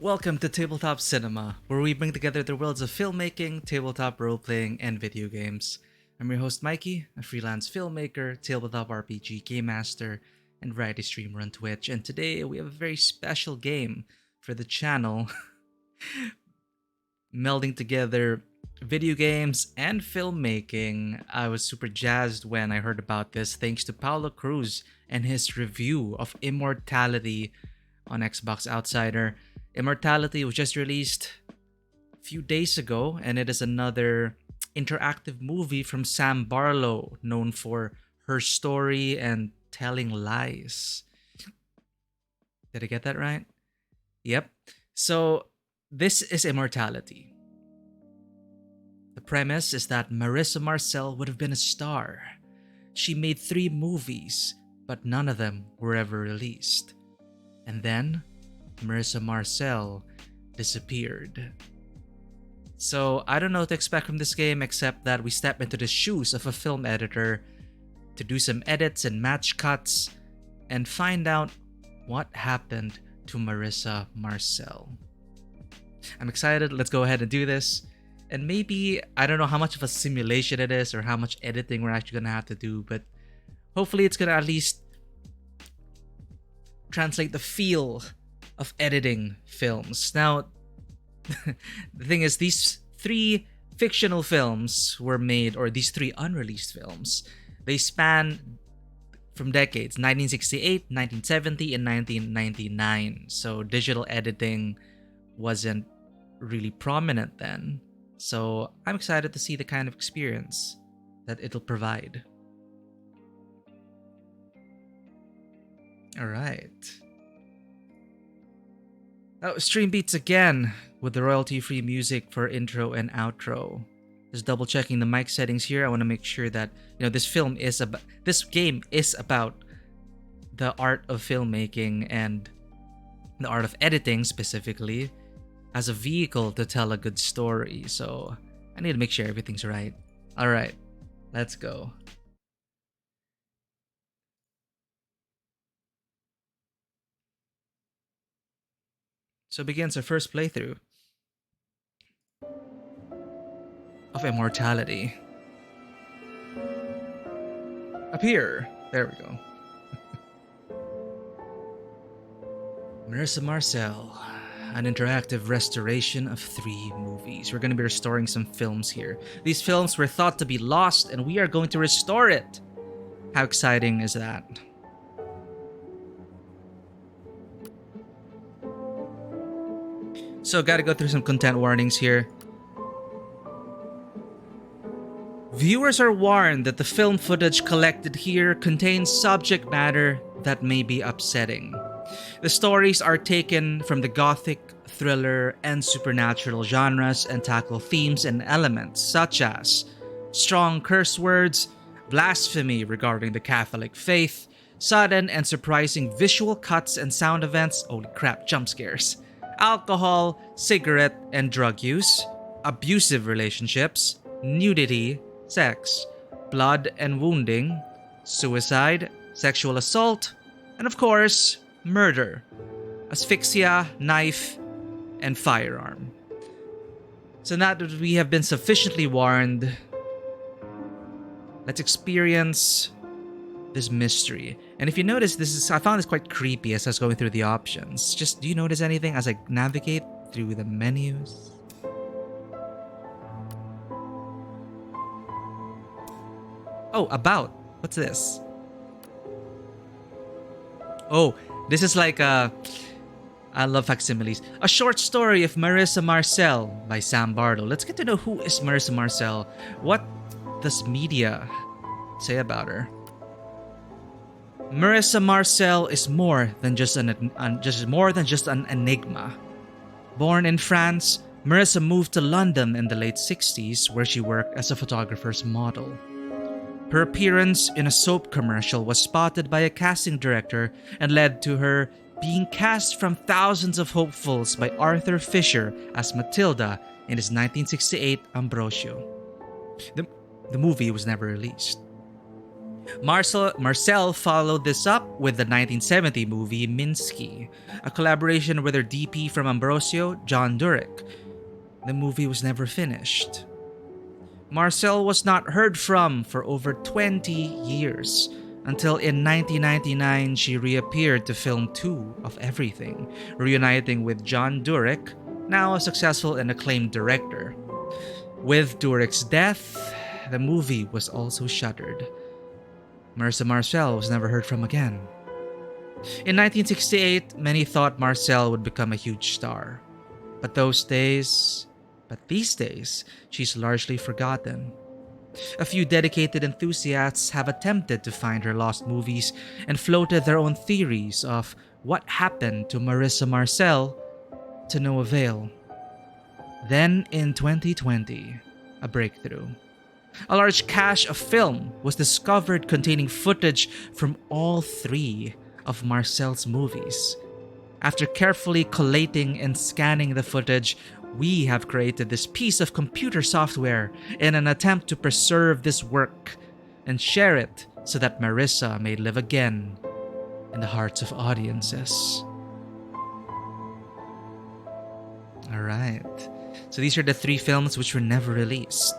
Welcome to Tabletop Cinema, where we bring together the worlds of filmmaking, tabletop role-playing, and video games. I'm your host Mikey, a freelance filmmaker, tabletop RPG game master, and variety streamer on Twitch, and today we have a very special game for the channel, melding together video games and filmmaking. I was super jazzed when I heard about this thanks to Paulo Cruz and his review of Immortality on Xbox Outsider. Immortality was just released a few days ago, and it is another interactive movie from Sam Barlow, known for Her Story and Telling Lies. Did I get that right? Yep. So, this is Immortality. The premise is that Marissa Marcel would have been a star. She made 3 movies, but none of them were ever released. And then, Marissa Marcel disappeared. So I don't know what to expect from this game except that we step into the shoes of a film editor to do some edits and match cuts and find out what happened to Marissa Marcel. I'm excited. Let's go ahead and do this. And maybe, I don't know how much of a simulation it is or how much editing we're actually gonna have to do, but hopefully it's gonna at least translate the feel of editing films. Now, the thing is, these 3 fictional films were made, or these 3 unreleased films, they span from decades, 1968, 1970, and 1999. So digital editing wasn't really prominent then. So I'm excited to see the kind of experience that it'll provide. All right. Oh, Stream Beats again with the royalty-free music for intro and outro. Just double checking the mic settings here. I want to make sure that this game is about the art of filmmaking and the art of editing specifically as a vehicle to tell a good story. So I need to make sure everything's right. All right, let's go. So begins our first playthrough of Immortality. Up here. There we go. Marissa Marcel, an interactive restoration of 3 movies. We're going to be restoring some films here. These films were thought to be lost, and we are going to restore it. How exciting is that? So, gotta go through some content warnings here. Viewers are warned that the film footage collected here contains subject matter that may be upsetting. The stories are taken from the gothic, thriller, and supernatural genres and tackle themes and elements such as strong curse words, blasphemy regarding the Catholic faith, sudden and surprising visual cuts and sound events, holy crap, jump scares, alcohol, cigarette and drug use, abusive relationships, nudity, sex, blood and wounding, suicide, sexual assault, and of course, murder, asphyxia, knife, and firearm. So now that we have been sufficiently warned, let's experience this mystery. And if you notice, I found this quite creepy as I was going through the options. Just, do you notice anything as I navigate through the menus? Oh, about. What's this? Oh, this is like I love facsimiles. A short story of Marissa Marcel by Sam Barlow. Let's get to know who is Marissa Marcel. What does media say about her? Marissa Marcel is more than just an enigma. Born in France, Marissa moved to London in the late 60s, where she worked as a photographer's model. Her appearance in a soap commercial was spotted by a casting director and led to her being cast from thousands of hopefuls by Arthur Fisher as Matilda in his 1968 Ambrosio. The movie was never released. Marcel followed this up with the 1970 movie Minsky, a collaboration with her DP from Ambrosio, John Durick. The movie was never finished. Marcel was not heard from for over 20 years, until in 1999 she reappeared to film 2 of Everything, reuniting with John Durick, now a successful and acclaimed director. With Durick's death, the movie was also shuttered. Marissa Marcel was never heard from again. In 1968, many thought Marcel would become a huge star. But these days, she's largely forgotten. A few dedicated enthusiasts have attempted to find her lost movies and floated their own theories of what happened to Marissa Marcel, to no avail. Then in 2020, a breakthrough. A large cache of film was discovered containing footage from all 3 of Marcel's movies. After carefully collating and scanning the footage, we have created this piece of computer software in an attempt to preserve this work and share it so that Marissa may live again in the hearts of audiences. Alright, so these are the 3 films which were never released.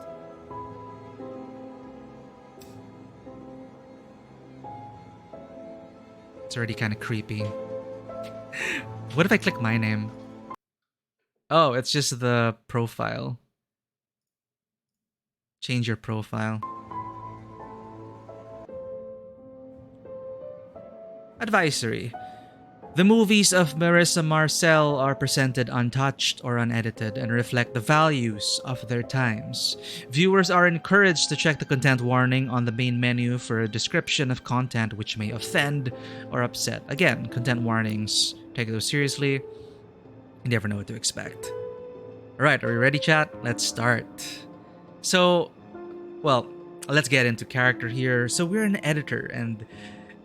It's already kind of creepy. What if I click my name? Oh, it's just the profile. Change your profile. Advisory. The movies of Marissa Marcel are presented untouched or unedited and reflect the values of their times. Viewers are encouraged to check the content warning on the main menu for a description of content which may offend or upset. Again, content warnings. Take those seriously. You never know what to expect. Alright, are we ready, chat? Let's start. So, let's get into character here. So we're an editor and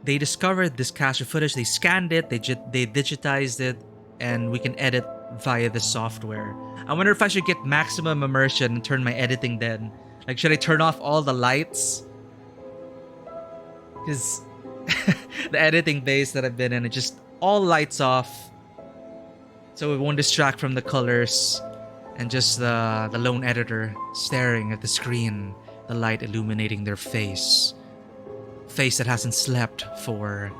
they discovered this cache of footage, they scanned it, they digitized it, and we can edit via the software. I wonder if I should get maximum immersion and turn my editing then. Like, should I turn off all the lights? Because the editing base that I've been in, it just all lights off. So it won't distract from the colors. And just the lone editor staring at the screen, the light illuminating their face. Face that hasn't slept for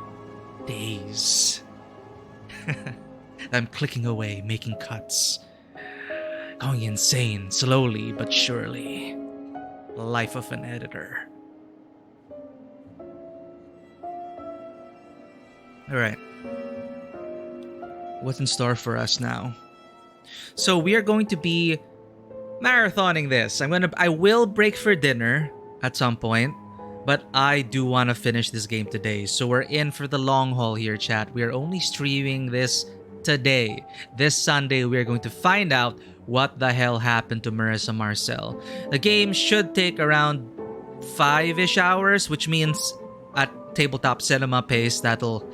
days. I'm clicking away, making cuts. Going insane, slowly but surely. Life of an editor. Alright. What's in store for us now? So we are going to be marathoning this. I will break for dinner at some point. But I do want to finish this game today. So we're in for the long haul here, chat. We are only streaming this today. This Sunday, we are going to find out what the hell happened to Marissa Marcel. The game should take around 5-ish hours, which means at Tabletop Cinema pace, that'll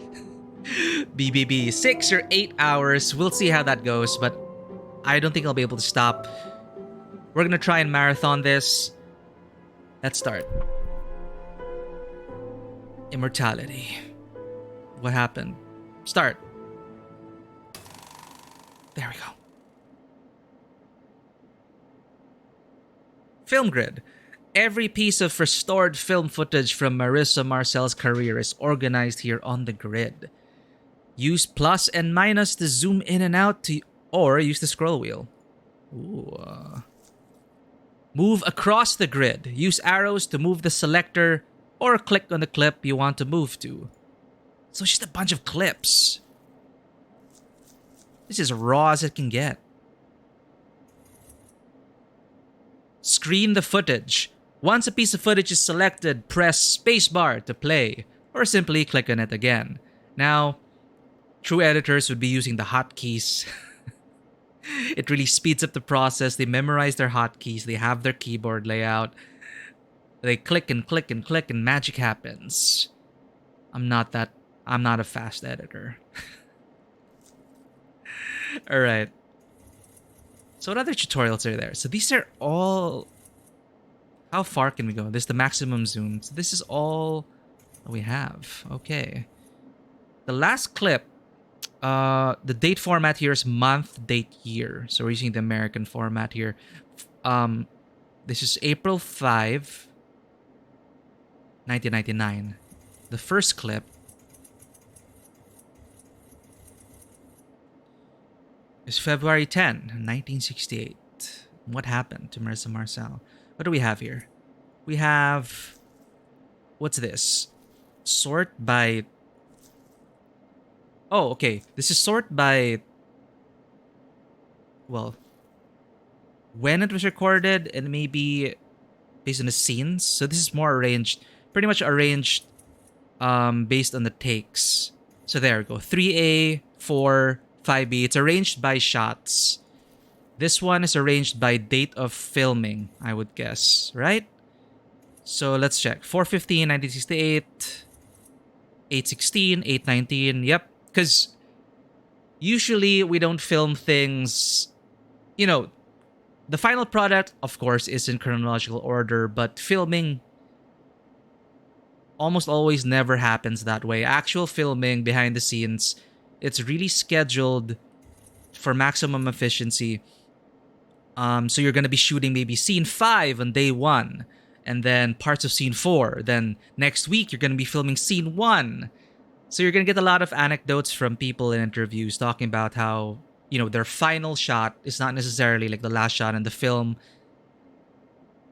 be 6 or 8 hours. We'll see how that goes, but I don't think I'll be able to stop. We're going to try and marathon this. Let's start. Immortality. What happened? Start. There we go. Film grid. Every piece of restored film footage from Marissa Marcel's career is organized here on the grid. Use plus and minus to zoom in and out or use the scroll wheel. Ooh. Move across the grid. Use arrows to move the selector or click on the clip you want to move to. So it's just a bunch of clips. This is raw as it can get. Screen the footage. Once a piece of footage is selected, press spacebar to play, or simply click on it again. Now, true editors would be using the hotkeys. It really speeds up the process. They memorize their hotkeys. They have their keyboard layout. They click and click and click and magic happens. I'm not a fast editor. Alright. So what other tutorials are there? So these are all... How far can we go? This is the maximum zoom. So this is all we have. Okay. The last clip, the date format here is month, date, year. So we're using the American format here. Um, this is April 5, 1999. The first clip is February 10, 1968. What happened to Marissa Marcel? What do we have here? We have, what's this? Sort by, oh, okay. This is sort by, well, when it was recorded and maybe based on the scenes. So this is more arranged, pretty much arranged based on the takes. So there we go. 3A, 4, 5B. It's arranged by shots. This one is arranged by date of filming, I would guess, right? So let's check. 4/15, 1968, 8/16, 8/19. Yep. Because usually we don't film things, you know, the final product, of course, is in chronological order, but filming almost always never happens that way. Actual filming behind the scenes, it's really scheduled for maximum efficiency. So you're going to be shooting maybe scene 5 on day 1, and then parts of scene 4. Then next week, you're going to be filming scene 1. So you're going to get a lot of anecdotes from people in interviews talking about how, you know, their final shot is not necessarily like the last shot in the film.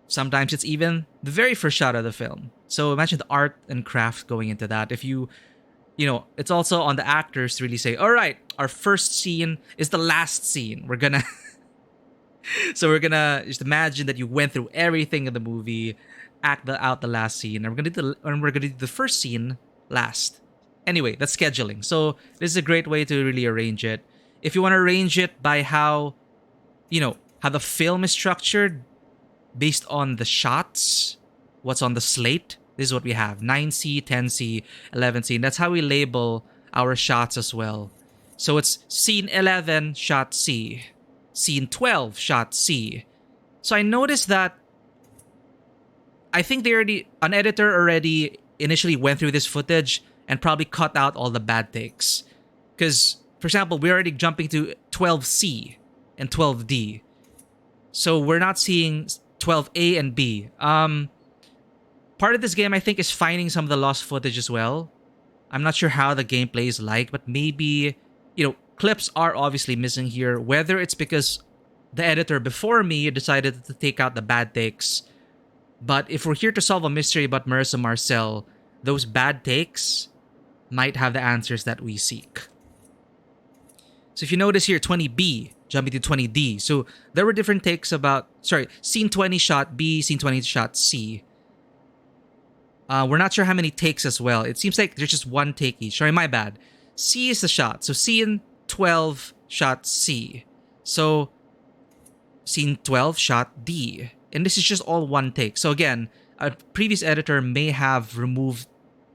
Sometimes it's even the very first shot of the film. So imagine the art and craft going into that. If you know, it's also on the actors to really say, all right, our first scene is the last scene. We're gonna so we're gonna just imagine that you went through everything in the movie, act out the last scene, and we're gonna do the first scene last. Anyway, that's scheduling. So this is a great way to really arrange it. If you want to arrange it by how, you know, how the film is structured based on the shots, what's on the slate, this is what we have. 9C, 10C, 11C. And that's how we label our shots as well. So it's scene 11, shot C. Scene 12, shot C. So I noticed that I think an editor already initially went through this footage and probably cut out all the bad takes. Because, for example, we're already jumping to 12C and 12D. So we're not seeing 12A and B. Part of this game, I think, is finding some of the lost footage as well. I'm not sure how the gameplay is like, but maybe, you know, clips are obviously missing here. Whether it's because the editor before me decided to take out the bad takes. But if we're here to solve a mystery about Marissa Marcel, those bad takes might have the answers that we seek. So if you notice here, 20B, jumping to 20D. So there were different takes about, scene 20 shot B, scene 20 shot C. We're not sure how many takes as well. It seems like there's just one take each. Sorry, my bad. C is the shot. So scene 12 shot C. So scene 12 shot D. And this is just all one take. So again, a previous editor may have removed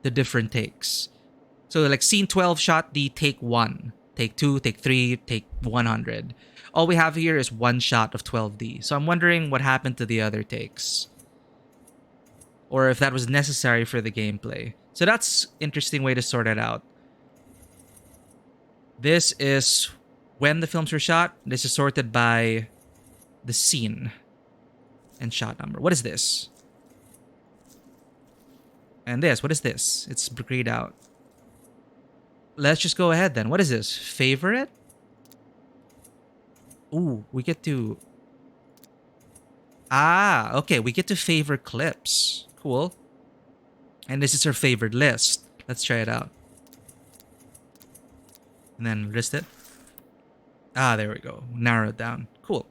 the different takes. So like scene 12 shot D, take 1. Take 2, take 3, take 100. All we have here is one shot of 12D. So I'm wondering what happened to the other takes. Or if that was necessary for the gameplay. So that's interesting way to sort it out. This is when the films were shot. This is sorted by the scene and shot number. What is this? And this, what is this? It's grayed out. Let's just go ahead then. What is this? Favorite? Ooh, we get to... Ah, okay. We get to favor clips. Cool. And this is our favorite list. Let's try it out. And then list it. Ah, there we go. Narrow it down. Cool.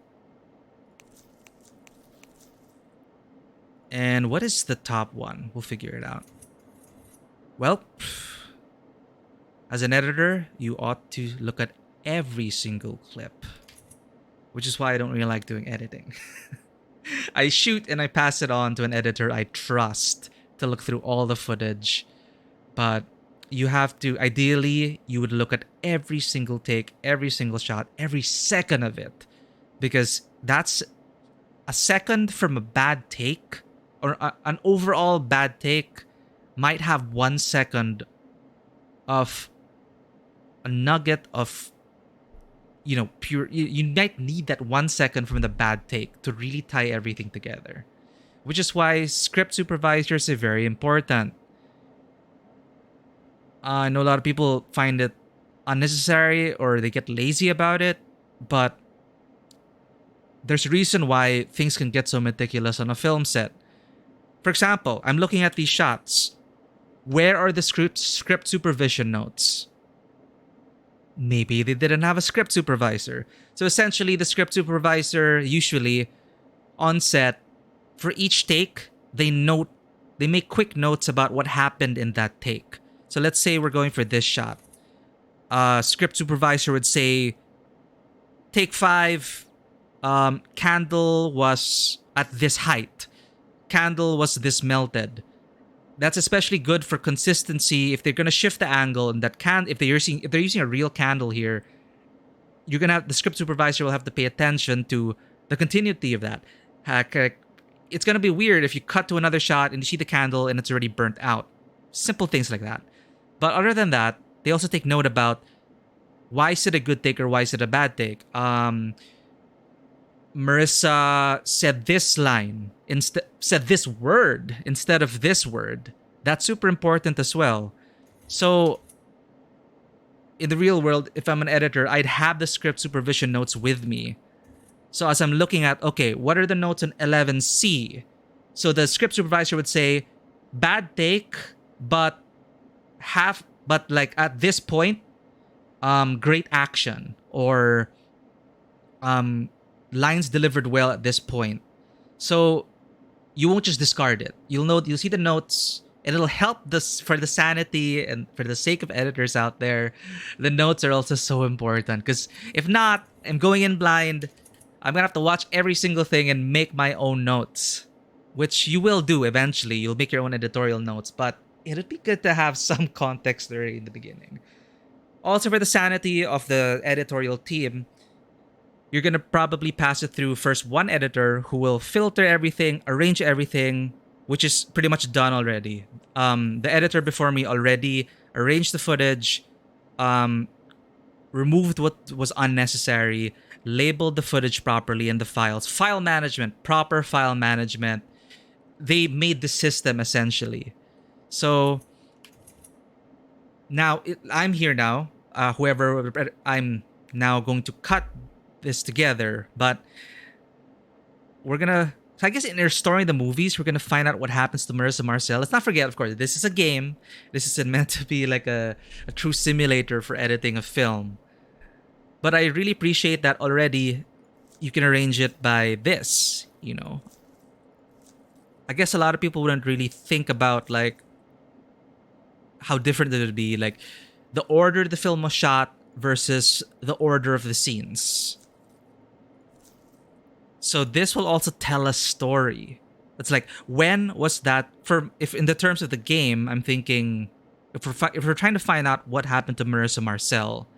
And what is the top one? We'll figure it out. Well, as an editor, you ought to look at every single clip. Which is why I don't really like doing editing. I shoot and I pass it on to an editor I trust to look through all the footage. But you have to, ideally, you would look at every single take, every single shot, every second of it. Because that's a second from a bad take, or an overall bad take, might have 1 second of a nugget of, pure. You might need that 1 second from the bad take to really tie everything together, which is why script supervisors are very important. I know a lot of people find it unnecessary or they get lazy about it, but there's a reason why things can get so meticulous on a film set. For example, I'm looking at these shots. Where are the script supervision notes? Maybe they didn't have a script supervisor. So essentially, the script supervisor usually on set, for each take, they make quick notes about what happened in that take. So let's say we're going for this shot. Script supervisor would say, take 5, candle was at this height. Candle was this melted. That's especially good for consistency if they're gonna shift the angle and if they're using a real candle here, you're gonna have the script supervisor will have to pay attention to the continuity of that. It's gonna be weird if you cut to another shot and you see the candle and it's already burnt out. Simple things like that. But other than that, they also take note about why is it a good take or why is it a bad take. Marissa said this line said this word instead of this word. That's super important as well. So in the real world, if I'm an editor, I'd have the script supervision notes with me. So as I'm looking at, okay, what are the notes in 11C? So the script supervisor would say, bad take, but like at this point, great action, or lines delivered well at this point. So you won't just discard it. You'll see the notes, and it'll help for the sanity and for the sake of editors out there. The notes are also so important, because if not, I'm going in blind. I'm gonna have to watch every single thing and make my own notes, which you will do eventually. You'll make your own editorial notes, but it'd be good to have some context already in the beginning. Also, for the sanity of the editorial team, you're going to probably pass it through first one editor who will filter everything, arrange everything, which is pretty much done already. The editor before me already arranged the footage, removed what was unnecessary, labeled the footage properly in the files. File management, proper file management. They made the system essentially. So now I'm here now. I'm now going to cut this together, but we're gonna. So I guess in restoring the movies, we're gonna find out what happens to Marissa Marcel. Let's not forget, of course, this is a game. This isn't meant to be like a true simulator for editing a film. But I really appreciate that already. You can arrange it by this. I guess a lot of people wouldn't really think about like how different it would be, like the order the film was shot versus the order of the scenes. So this will also tell a story. It's like, when was that? If in the terms of the game, I'm thinking, if we're trying to find out what happened to Marissa Marcel,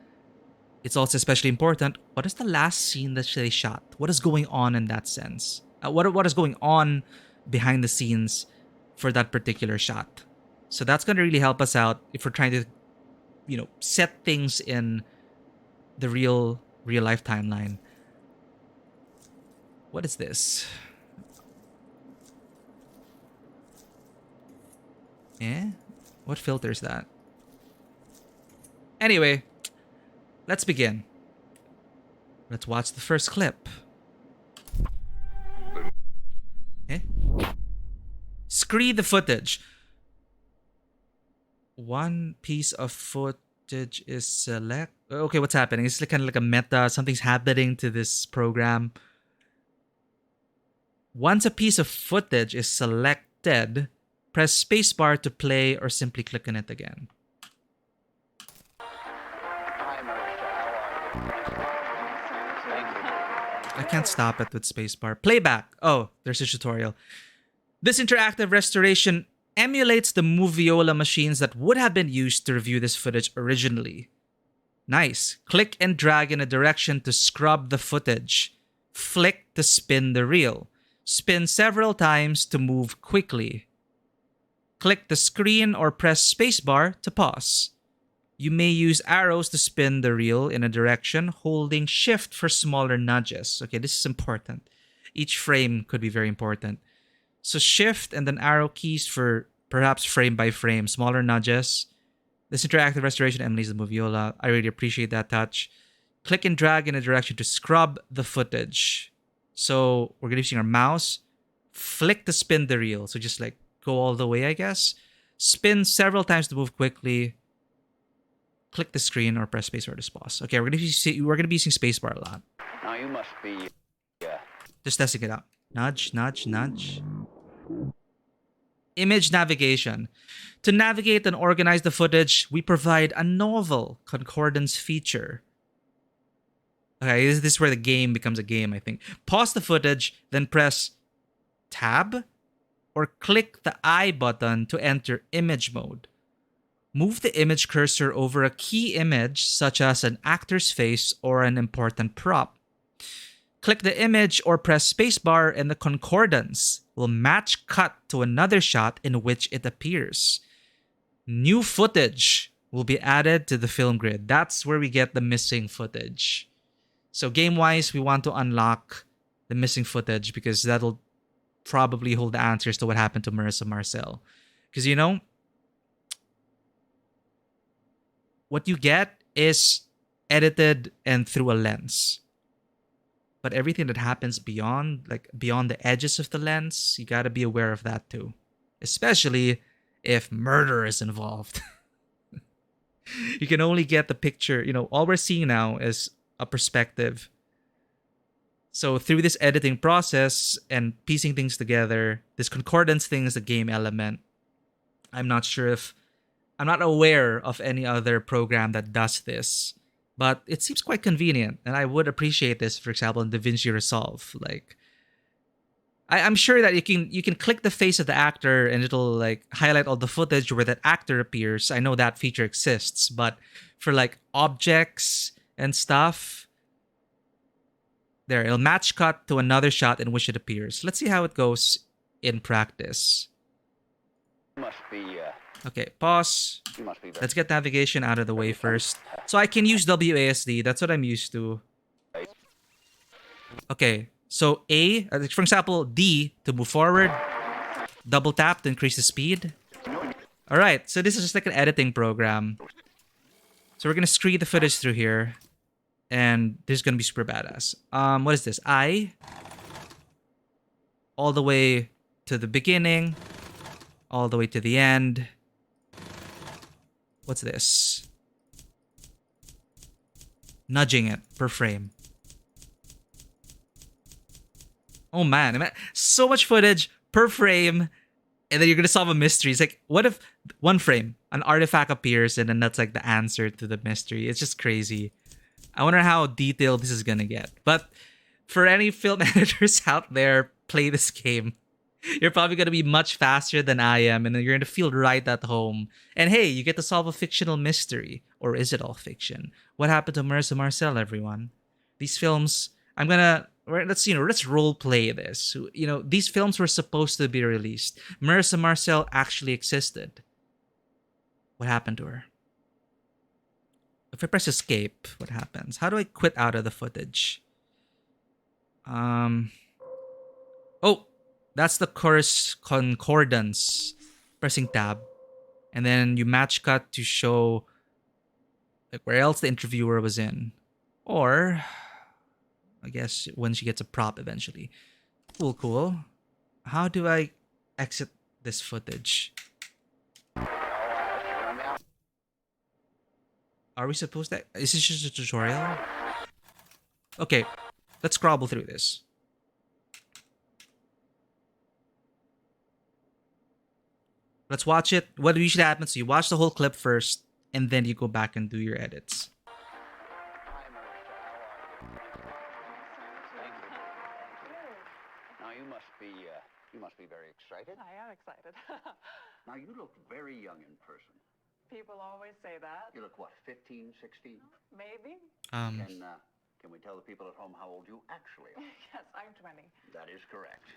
it's also especially important. What is the last scene that they shot? What is going on in that sense? What is going on behind the scenes for that particular shot? So that's going to really help us out if we're trying to, set things in the real life timeline. What is this? What filter is that? Anyway, let's begin. Let's watch the first clip. Screen the footage. One piece of footage is select. Okay, what's happening? It's kind of like a meta. Something's happening to this program. Once a piece of footage is selected, press spacebar to play or simply click on it again. I can't stop it with spacebar. Playback. Oh, there's a tutorial. This interactive restoration emulates the Moviola machines that would have been used to review this footage originally. Nice. Click and drag in a direction to scrub the footage. Flick to spin the reel. Spin several times to move quickly. Click the screen or press spacebar to pause. You may use arrows to spin the reel in a direction, holding shift for smaller nudges. Okay, this is important. Each frame could be very important. So shift and then arrow keys for perhaps frame by frame, smaller nudges. This interactive restoration Emily's the Moviola. I really appreciate that touch. Click and drag in a direction to scrub the footage. So we're going to be using our mouse. Flick to spin the reel. So just like go all the way, I guess. Spin several times to move quickly. Click the screen or press spacebar to pause. Okay, we're going to be using spacebar a lot. Now you must be... Just testing it out. Nudge, nudge, nudge. Image navigation. To navigate and organize the footage, we provide a novel concordance feature. Okay, this is where the game becomes a game, I think. Pause the footage, then press Tab or click the I button to enter image mode. Move the image cursor over a key image, such as an actor's face or an important prop. Click the image or press spacebar and the concordance will match cut to another shot in which it appears. New footage will be added to the film grid. That's where we get the missing footage. So game-wise, we want to unlock the missing footage because that'll probably hold the answers to what happened to Marissa Marcel. Because, you know, what you get is edited and through a lens. But everything that happens beyond the edges of the lens, you gotta be aware of that too. Especially if murder is involved. You can only get the picture, you know, all we're seeing now is a perspective. So through this editing process and piecing things together, this concordance thing is a game element. I'm not aware of any other program that does this. But it seems quite convenient, and I would appreciate this, for example, in DaVinci Resolve. Like, I'm sure that you can click the face of the actor and it'll like highlight all the footage where that actor appears. I know that feature exists, but for like objects and stuff, there, it'll match cut to another shot in which it appears. Let's see how it goes in practice. Must be... Okay, pause. Let's get navigation out of the way first. So I can use WASD. That's what I'm used to. Okay, so A, for example, D to move forward. Double tap to increase the speed. Alright, so this is just like an editing program. So we're going to screen the footage through here. And this is going to be super badass. What is this? I. All the way to the beginning. All the way to the end. What's this? Nudging it per frame. Oh man, so much footage per frame, and then you're gonna solve a mystery. It's like, what if one frame, an artifact appears, and then that's like the answer to the mystery? It's just crazy. I wonder how detailed this is gonna get. But for any film editors out there, play this game. You're probably going to be much faster than I am, and then you're going to feel right at home. And hey, you get to solve a fictional mystery. Or is it all fiction? What happened to Marissa Marcel, everyone? These films, let's role play this. You know, these films were supposed to be released. Marissa Marcel actually existed. What happened to her? If I press escape, what happens? How do I quit out of the footage? Oh! That's the concordance. Pressing tab. And then you match cut to show like where else the interviewer was in. Or, I guess when she gets a prop eventually. Cool. How do I exit this footage? Are we supposed to... Is this just a tutorial? Okay, let's scrabble through this. Let's watch it. What usually happens, so you watch the whole clip first, and then you go back and do your edits. Now you must be very excited. I am excited. Now you look very young in person. People always say that. You look what, 15, 16? Maybe. Can we tell the people at home how old you actually are? Yes, I'm 20. That is correct.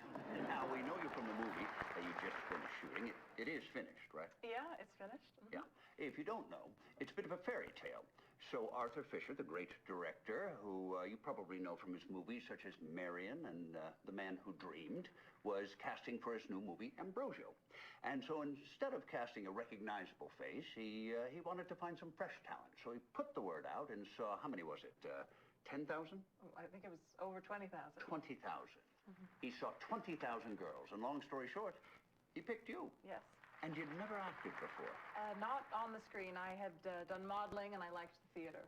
Now we know you from the movie You just finished shooting. It is finished, right? Yeah, it's finished. Yeah. If you don't know, it's a bit of a fairy tale. So Arthur Fisher, the great director, who you probably know from his movies such as Marion and The Man Who Dreamed, was casting for his new movie, Ambrosio. And so instead of casting a recognizable face, he wanted to find some fresh talent. So he put the word out and saw, how many was it, 10,000? I think it was over 20,000. 20,000. He saw 20,000 girls, and long story short, he picked you. Yes. And you'd never acted before. Not on the screen. I had done modeling, and I liked the theater.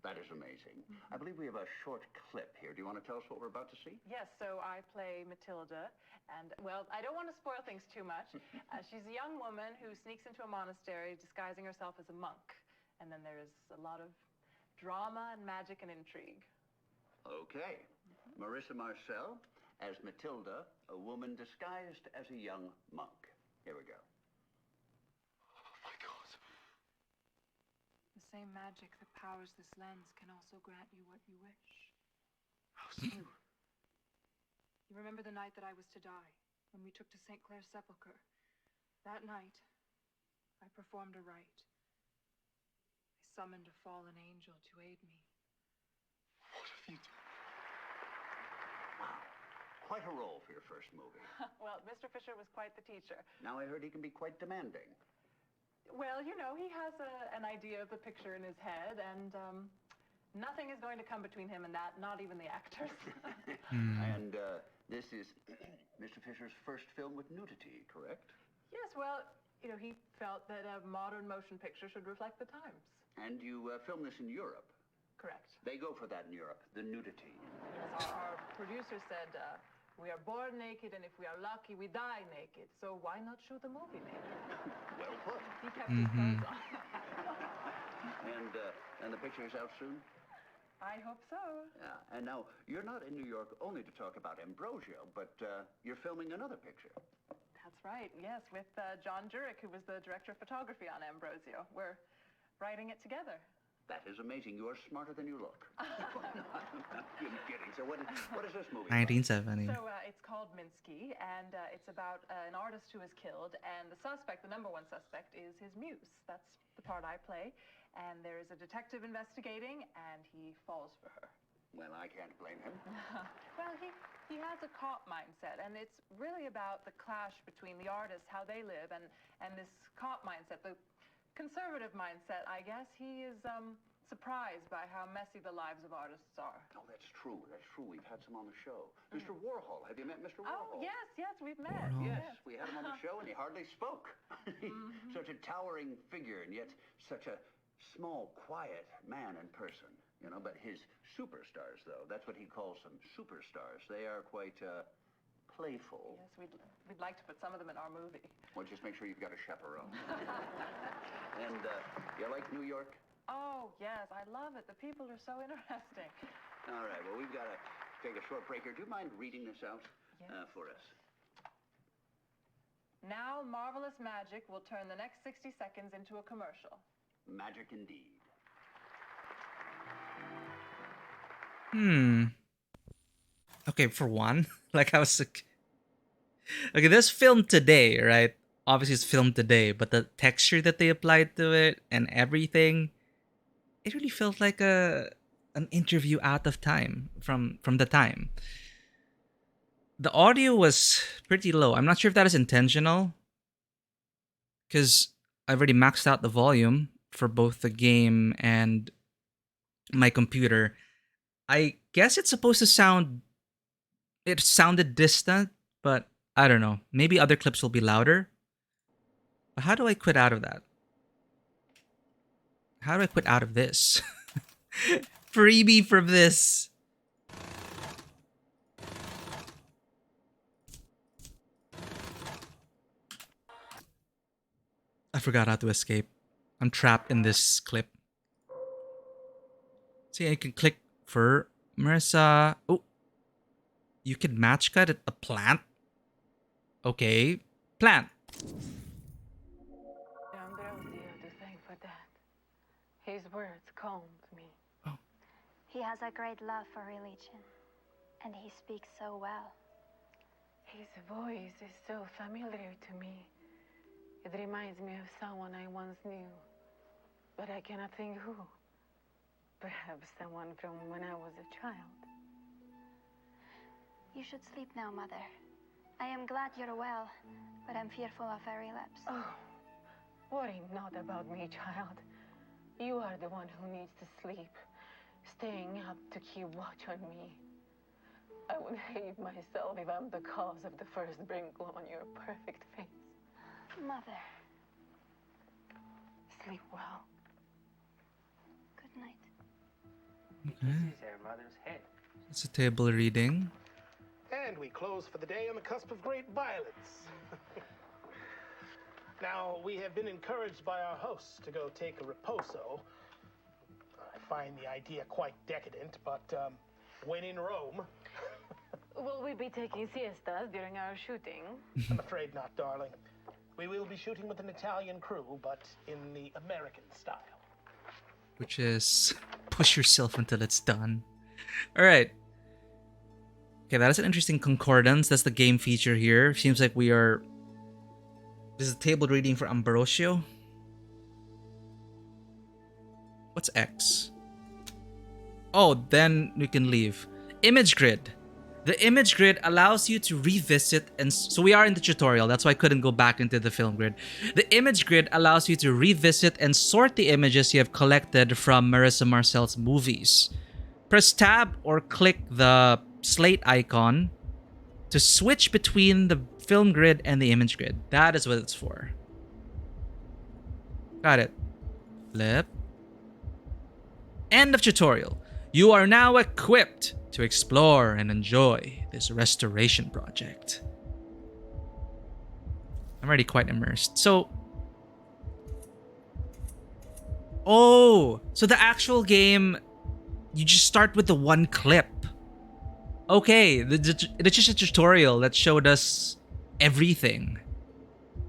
That is amazing. I believe we have a short clip here. Do you want to tell us what we're about to see? Yes, so I play Matilda, and, well, I don't want to spoil things too much. She's a young woman who sneaks into a monastery disguising herself as a monk, and then there's a lot of drama and magic and intrigue. Okay. Marissa Marcel as Matilda, a woman disguised as a young monk. Here we go. The same magic that powers this lens can also grant you what you wish. How so? You remember the night that I was to die, when we took to St. Clair's sepulchre? That night, I performed a rite. I summoned a fallen angel to aid me. What have you done? Wow. Quite a role for your first movie. Well, Mr. Fisher was quite the teacher. Now I heard he can be quite demanding. Well, you know, he has an idea of the picture in his head, and nothing is going to come between him and that, not even the actors. And this is Mr. Fisher's first film with nudity, correct? Yes, well, you know, he felt that a modern motion picture should reflect the times. And you filmed this in Europe. Correct. They go for that in Europe, the nudity. Yes, our producer said, we are born naked, and if we are lucky, we die naked. So why not shoot the movie naked? Well put. He kept his clothes on. And the picture is out soon? I hope so. Yeah. And now, you're not in New York only to talk about Ambrosio, but you're filming another picture. That's right, yes, with John Jurek, who was the director of photography on Ambrosio. We're writing it together. That is amazing. You are smarter than you look. I'm kidding. So what is this movie 1970. So it's called Minsky, and it's about an artist who is killed, and the suspect, the number one suspect, is his muse. That's the part I play. And there is a detective investigating, and he falls for her. Well, I can't blame him. Well, he has a cop mindset, and it's really about the clash between the artists, how they live, and this cop mindset, the conservative mindset, I guess. He is surprised by how messy the lives of artists are. Oh, that's true. That's true. We've had some on the show. Mr. Warhol. Have you met Mr. Warhol? Oh, yes, we've met. Yes, we had him on the show, and he hardly spoke. Such a towering figure, and yet such a small, quiet man in person. You know, but his superstars, though, that's what he calls them, superstars. They are quite playful. Yes, we'd like to put some of them in our movie. Well, just make sure you've got a chaperone. And you like New York? Oh, yes, I love it. The people are so interesting. All right, well, we've got to take a short break here. Do you mind reading this out for us? Now, marvelous magic will turn the next 60 seconds into a commercial. Magic indeed. Okay, for one, like I was like, okay, this film today, right? Obviously, it's filmed today, but the texture that they applied to it and everything, it really felt like an interview out of time from the time. The audio was pretty low. I'm not sure if that is intentional, because I already maxed out the volume for both the game and my computer. I guess it's supposed to sound... It sounded distant, but I don't know. Maybe other clips will be louder. But how do I quit out of that? How do I quit out of this? Freebie from this. I forgot how to escape. I'm trapped in this clip. See, I can click for Marissa. Oh, you can match cut a plant. Okay, plant. Ambrosio to thank for that. His words calmed me. He has a great love for religion, and he speaks so well. His voice is so familiar to me. It reminds me of someone I once knew, but I cannot think who. Perhaps someone from when I was a child. You should sleep now, Mother. I am glad you're well, but I'm fearful of a relapse. Oh, worry not about me, child. You are the one who needs to sleep, staying up to keep watch on me. I would hate myself if I'm the cause of the first wrinkle on your perfect face. Mother, Sleep well. good night. This is her mother's head. It's a table reading. And we close for the day on the cusp of great violence. Now, we have been encouraged by our hosts to go take a riposo. I find the idea quite decadent, but when in Rome... Will we be taking siestas during our shooting? I'm afraid not, darling. We will be shooting with an Italian crew, but in the American style. Which is push yourself until it's done. All right. Okay, that is an interesting concordance. That's the game feature here. Seems like we are... This is a table reading for Ambrosio. What's X? Oh, then we can leave. Image grid. The image grid allows you to revisit, and so we are in the tutorial. That's why I couldn't go back into the film grid. The image grid allows you to revisit and sort the images you have collected from Marissa Marcel's movies. Press tab or click the slate icon to switch between the film grid and the image grid. That is what it's for. Got it. Flip. End of tutorial. You are now equipped to explore and enjoy this restoration project. I'm already quite immersed. So... Oh! So the actual game, you just start with the one clip. Okay, it's just a tutorial that showed us everything.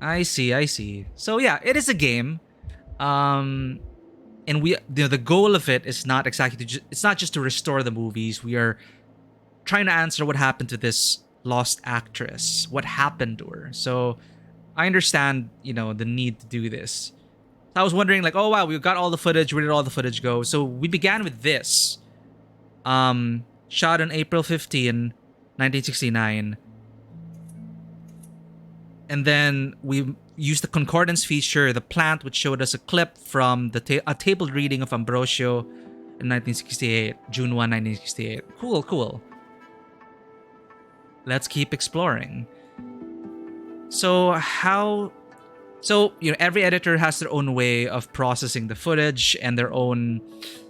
I see. So yeah, it is a game. And we, the goal of it is not exactly to it's not just to restore the movies. We are trying to answer what happened to this lost actress, what happened to her. So I understand, the need to do this. So I was wondering, like, oh wow, we got all the footage. Where did all the footage go? So we began with this, shot on April 15, 1969. And then we used the concordance feature, the plant, which showed us a clip from a table reading of Ambrosio in 1968, June 1, 1968. Cool. Let's keep exploring. So every editor has their own way of processing the footage and their own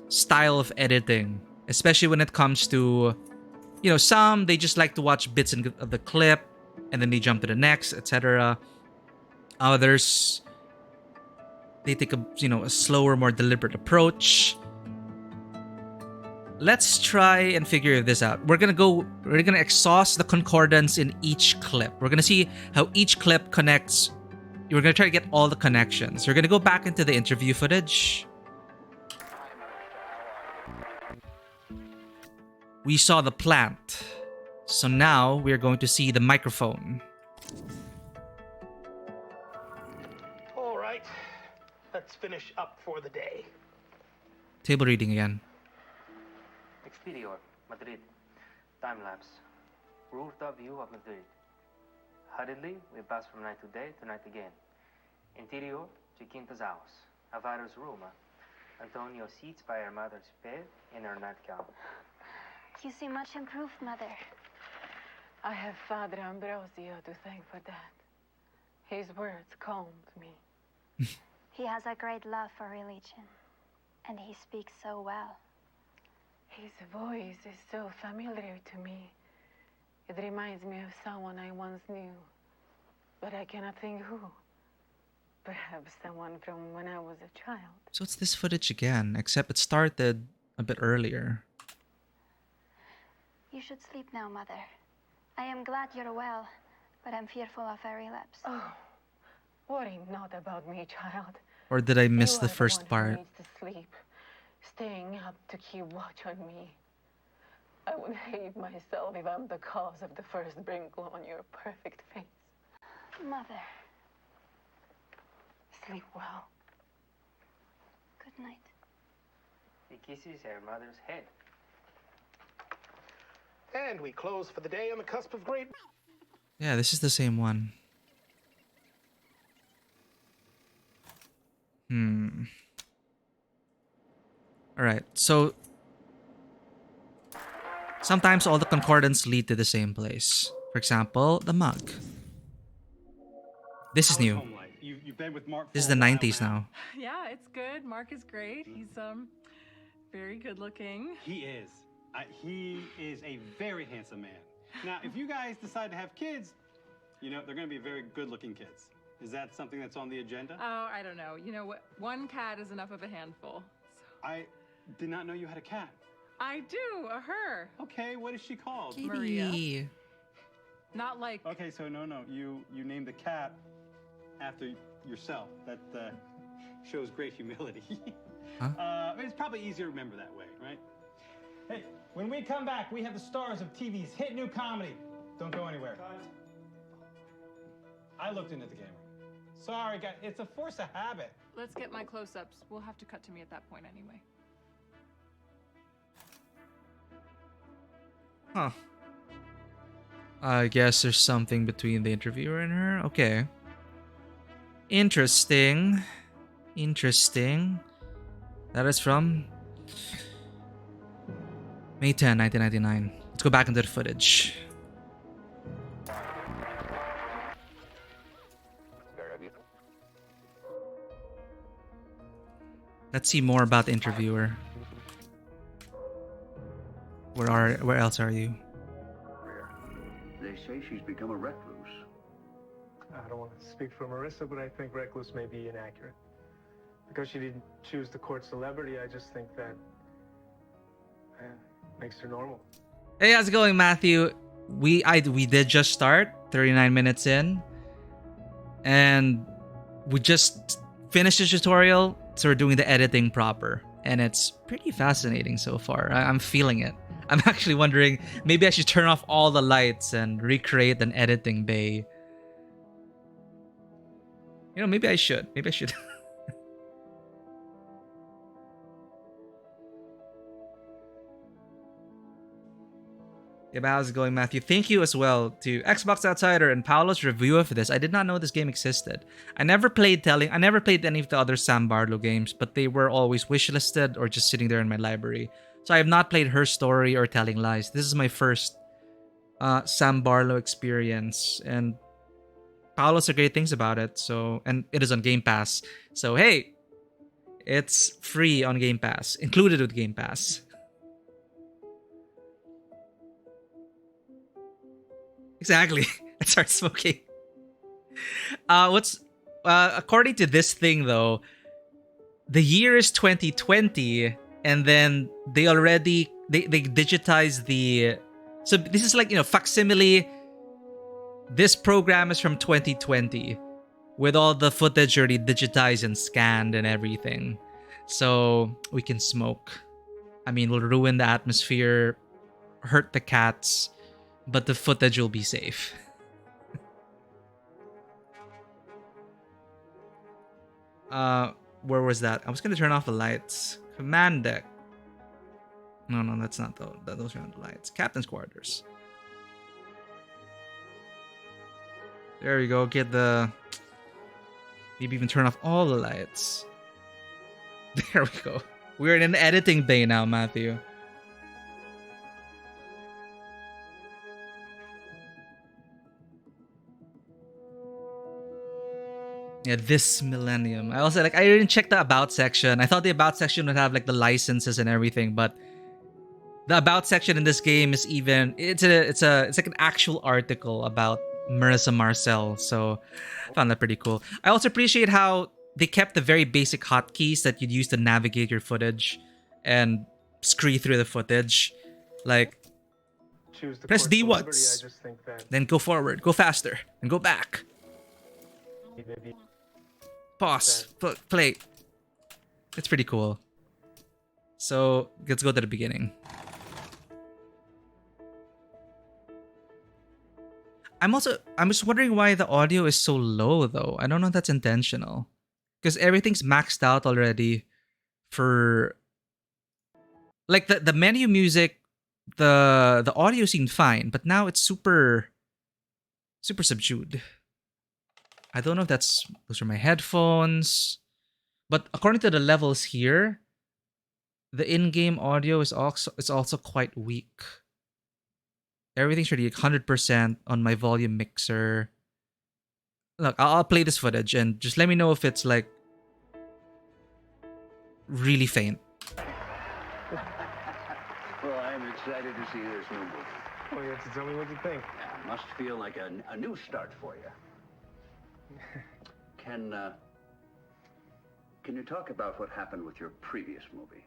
style of editing, especially when it comes to, some they just like to watch bits of the clip and then they jump to the next, etc. Others, they take a slower, more deliberate approach. Let's try and figure this out. We're gonna exhaust the concordance in each clip. We're gonna see how each clip connects. We're gonna try to get all the connections. We're gonna go back into the interview footage. We saw the plant. So now we're going to see the microphone. All right, let's finish up for the day. Table reading again. Exterior, Madrid. Time-lapse. Rooftop view of Madrid. Hurriedly, we pass from night to day to night again. Interior, Chiquinta's house. Alvaro's room. Antonio sits by her mother's bed in her nightgown. You seem much improved, Mother. I have Father Ambrosio to thank for that. His words calmed me. He has a great love for religion, and he speaks so well. His voice is so familiar to me. It reminds me of someone I once knew, but I cannot think who. Perhaps someone from when I was a child. So it's this footage again, except it started a bit earlier. You should sleep now, Mother. I am glad you're well, but I'm fearful of a relapse. Oh, worry not about me, child. Or did I miss You the are first one who part? needs to sleep, staying up to keep watch on me. I would hate myself if I'm the cause of the first wrinkle on your perfect face. Mother, Sleep well. good night. He kisses her mother's head. And we close for the day on the cusp of great. Yeah, this is the same one. Alright, so sometimes all the concordants lead to the same place. For example, the mug. This is How's new. home life? You've been with Mark This is for the a while 90s now. Yeah, it's good. Mark is great. He's very good looking. He is. He is a very handsome man. Now, if you guys decide to have kids, you know, they're going to be very good-looking kids. Is that something that's on the agenda? Oh, I don't know. You know what? One cat is enough of a handful. So. I did not know you had a cat. I do, a her. Okay, what is she called? Maria. Not like. Okay, so no, you named the cat after yourself. That shows great humility. Huh? It's probably easier to remember that way, right? Hey, when we come back, we have the stars of TV's hit new comedy. Don't go anywhere. I looked into the camera. Sorry, guys, it's a force of habit. Let's get my close-ups. We'll have to cut to me at that point anyway. Huh. I guess there's something between the interviewer and her. Okay. Interesting. Interesting. That is from May 10, 1999. Let's go back into the footage. Let's see more about the interviewer. Where else are you? They say she's become a recluse. I don't want to speak for Marissa, but I think recluse may be inaccurate. Because she didn't choose the court celebrity, I just think that makes her normal. Hey, how's it going, Matthew? We did just start 39 minutes in, and we just finished the tutorial, so we're doing the editing proper, and it's pretty fascinating so far. I'm feeling it. I'm actually wondering, maybe I should turn off all the lights and recreate an editing bay. You know, maybe I should. Maybe I should. Yeah, but how's it going, Matthew? Thank you as well to Xbox Outsider and Paolo's review of this. I did not know this game existed. I never played any of the other Sam Barlow games, but they were always wishlisted or just sitting there in my library. So I have not played Her Story or Telling Lies. This is my first Sam Barlow experience, and Paolo said great things about it. So, and it is on Game Pass. So hey, it's free on Game Pass, included with Game Pass. Exactly. Let's start smoking. According to this thing though, the year is 2020, and then they digitized the. So this is like, you know, facsimile. This program is from 2020, with all the footage already digitized and scanned and everything, so we can smoke. I mean, we'll ruin the atmosphere, hurt the cats, but the footage will be safe. Where was that? I was gonna turn off the lights. Command deck. No, that's not those are not the lights. Captain's quarters. There we go. Get the. Maybe even turn off all the lights. There we go. We're in an editing bay now, Matthew. Yeah, this millennium. I didn't check the about section. I thought the about section would have like the licenses and everything, but the about section in this game is even it's like an actual article about Marissa Marcel. So I found that pretty cool. I also appreciate how they kept the very basic hotkeys that you'd use to navigate your footage and scree through the footage. Like press D once, then go forward, go faster, and go back. Pause. Play. It's pretty cool. So let's go to the beginning. I'm just wondering why the audio is so low though. I don't know if that's intentional. Because everything's maxed out already for like the menu music, the audio seemed fine, but now it's super subdued. I don't know if those are my headphones. But according to the levels here, the in-game audio is also quite weak. Everything's already 100% on my volume mixer. Look, I'll play this footage and just let me know if it's like really faint. Well, I'm excited to see this new movie. Oh, you have to tell me what you think. Yeah, must feel like a new start for you. Can you talk about what happened with your previous movie?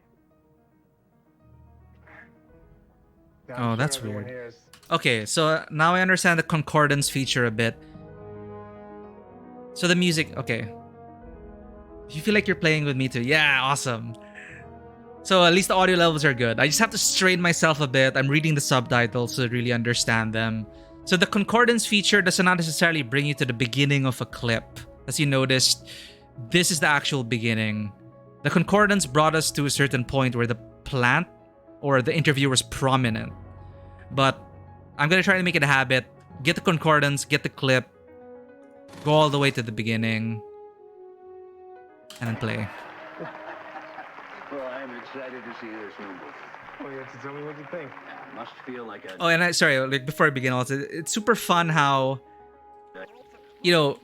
Oh, that's weird. Okay, so now I understand the concordance feature a bit. So the music, okay. You feel like you're playing with me too. Yeah, awesome. So at least the audio levels are good. I just have to strain myself a bit. I'm reading the subtitles to really understand them. So the concordance feature does not necessarily bring you to the beginning of a clip. As you noticed, this is the actual beginning. The concordance brought us to a certain point where the plant or the interview was prominent. But I'm going to try to make it a habit. Get the concordance, get the clip, go all the way to the beginning, and then play. Well, I'm excited to see this new movie. Oh, you have to tell me what you think. Yeah, must feel like a... Oh, and sorry, like before I begin also, it's super fun how, you know,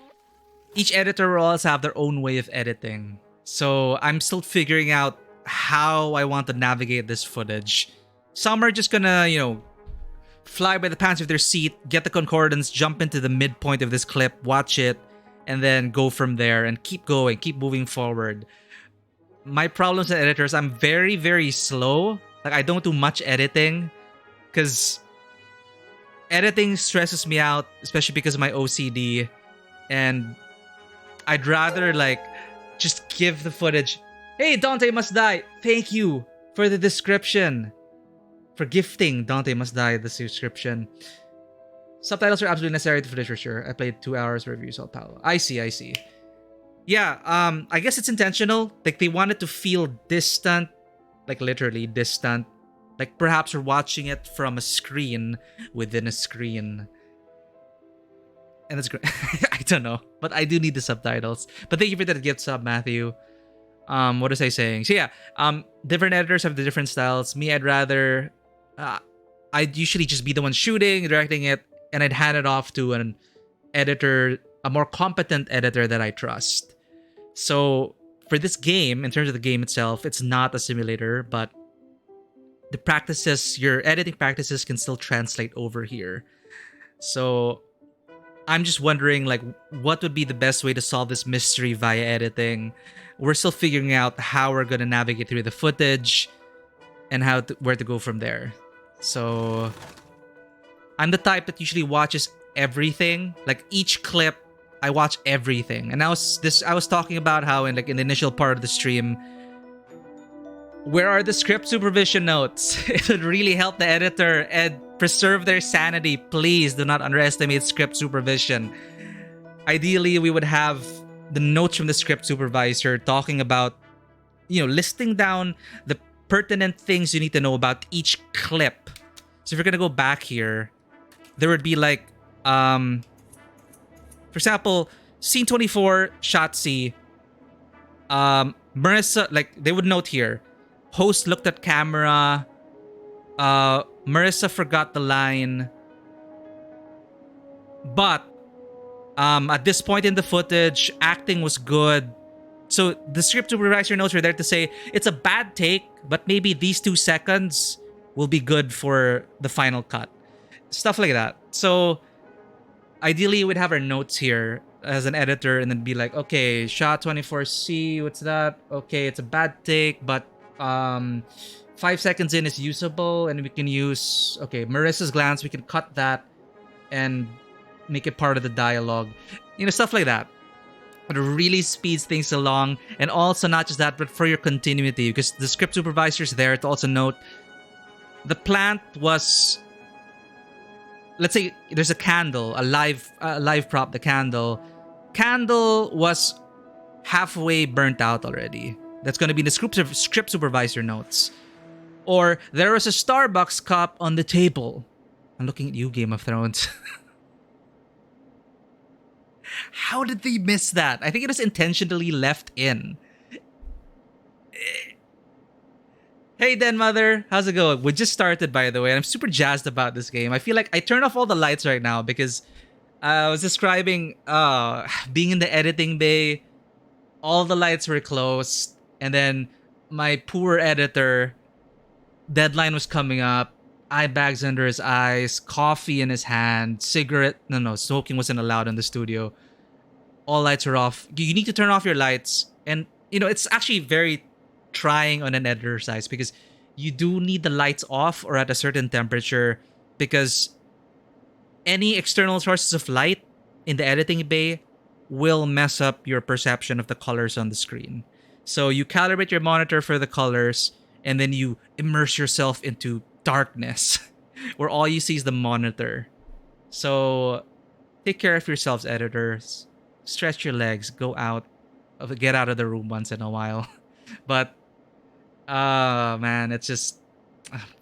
each editor will also have their own way of editing. So I'm still figuring out how I want to navigate this footage. Some are just gonna, you know, fly by the pants of their seat, get the concordance, jump into the midpoint of this clip, watch it, and then go from there and keep going, keep moving forward. My problems as editors, I'm very, very slow. Like, I don't do much editing because editing stresses me out, especially because of my OCD. And I'd rather, like, just give the footage. Hey, Dante Must Die. Thank you for the description. For gifting Dante Must Die the description. Subtitles are absolutely necessary to footage for sure. I played 2 hours review, so Paulo. I see. Yeah, I guess it's intentional. Like, they wanted to feel distant, like literally distant. Like perhaps we're watching it from a screen within a screen. And that's great. I don't know, but I do need the subtitles. But thank you for that gift sub, Matthew. What was I saying? So yeah, different editors have the different styles. Me, I'd rather, I'd usually just be the one shooting, directing it, and I'd hand it off to an editor, a more competent editor that I trust. So for this game, in terms of the game itself, it's not a simulator, but the practices, your editing practices can still translate over here. So I'm just wondering, like, what would be the best way to solve this mystery via editing? We're still figuring out how we're going to navigate through the footage and where to go from there. So I'm the type that usually watches everything. Like, each clip, I watch everything. And I was talking about how in the initial part of the stream, where are the script supervision notes? It would really help the editor and preserve their sanity. Please do not underestimate script supervision. Ideally, we would have the notes from the script supervisor talking about, you know, listing down the pertinent things you need to know about each clip. So if you're gonna go back here, there would be like, for example, scene 24, shot C. Marissa, like, they would note here, host looked at camera. Marissa forgot the line. But at this point in the footage, acting was good. So the script supervisor notes were there to say it's a bad take, but maybe these 2 seconds will be good for the final cut. Stuff like that. So ideally, we'd have our notes here as an editor and then be like, okay, shot 24C, what's that? Okay, it's a bad take, but 5 seconds in is usable, and we can use, okay, Marissa's glance, we can cut that and make it part of the dialogue. You know, stuff like that. It really speeds things along. And also not just that, but for your continuity, because the script supervisor's there to also note the plant was let's say there's a candle, a live prop, the candle was halfway burnt out already. That's going to be the script supervisor notes. Or there was a Starbucks cup on the table. I'm looking at you, Game of Thrones. How did they miss that? I think it was intentionally left in. Hey, Den Mother. How's it going? We just started, by the way. I'm super jazzed about this game. I feel like I turned off all the lights right now because I was describing being in the editing bay. All the lights were closed. And then my poor editor, deadline was coming up. Eye bags under his eyes, coffee in his hand, cigarette. No, smoking wasn't allowed in the studio. All lights are off. You need to turn off your lights. And, it's actually very trying on an editor's side because you do need the lights off or at a certain temperature because any external sources of light in the editing bay will mess up your perception of the colors on the screen. So you calibrate your monitor for the colors and then you immerse yourself into darkness where all you see is the monitor. So take care of yourselves, editors. Stretch your legs, get out of the room once in a while. But man, it's just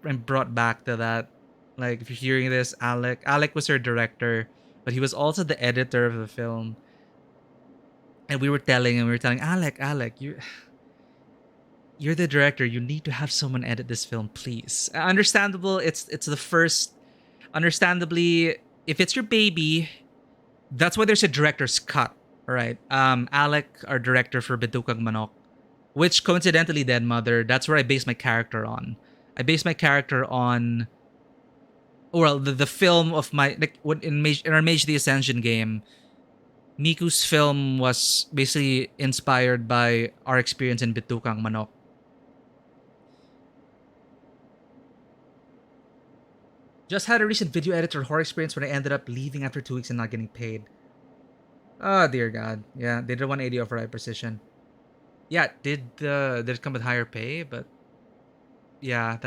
I'm brought back to that. Like, if you're hearing this, Alec was her director, but he was also the editor of the film. And we were telling Alec, you're the director. You need to have someone edit this film, please. Understandable. It's the first. Understandably, if it's your baby, that's why there's a director's cut. All right. Alec, our director for Bidukang Manok, which coincidentally, Den Mother, that's where I base my character on. I base my character on, well, the film of my, like, in our Mage the Ascension game, Miku's film was basically inspired by our experience in Bidukang Manok. Just had a recent video editor horror experience when I ended up leaving after 2 weeks and not getting paid. Oh, dear God. Yeah, they did 180 over high precision. Yeah, did it come with higher pay? But yeah,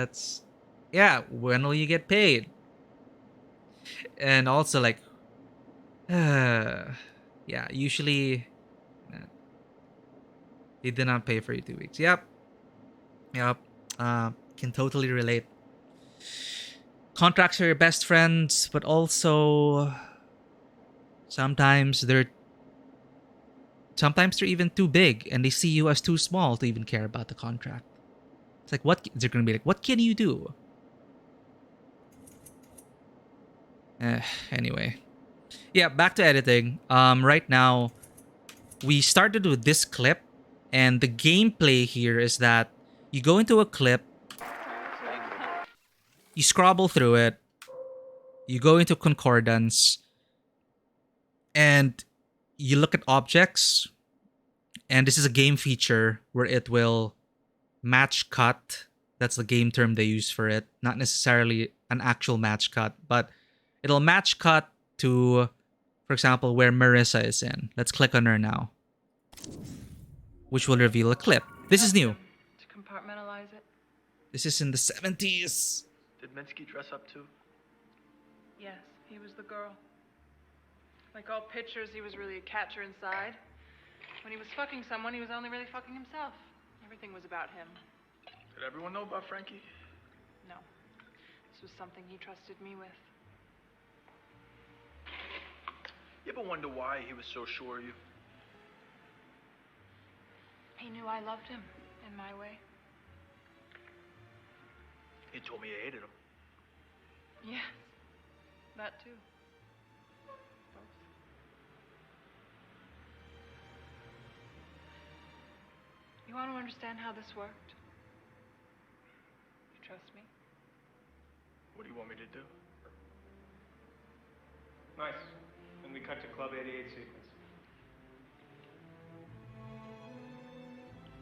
when will you get paid? And also, like, yeah, usually they did not pay for you 2 weeks. Yep. Can totally relate. Contracts are your best friends, but also sometimes they're even too big and they see you as too small to even care about the contract. It's like, what they're gonna be like, what can you do? Anyway. Yeah, back to editing. Right now, we started with this clip, and the gameplay here is that you go into a clip, you scrabble through it, you go into concordance, and you look at objects, and this is a game feature where it will match cut. That's the game term they use for it. Not necessarily an actual match cut, but it'll match cut to, for example, where Marissa is in. Let's click on her now, which will reveal a clip. This is new. To compartmentalize it? This is in the 70s. Did Minsky dress up too? Yes, he was the girl. Like all pictures, he was really a catcher inside. When he was fucking someone, he was only really fucking himself. Everything was about him. Did everyone know about Frankie? No. This was something he trusted me with. You ever wonder why he was so sure of you? He knew I loved him in my way. He told me you hated him. Yes, that too. You want to understand how this worked? You trust me? What do you want me to do? Nice. Then we cut to Club 88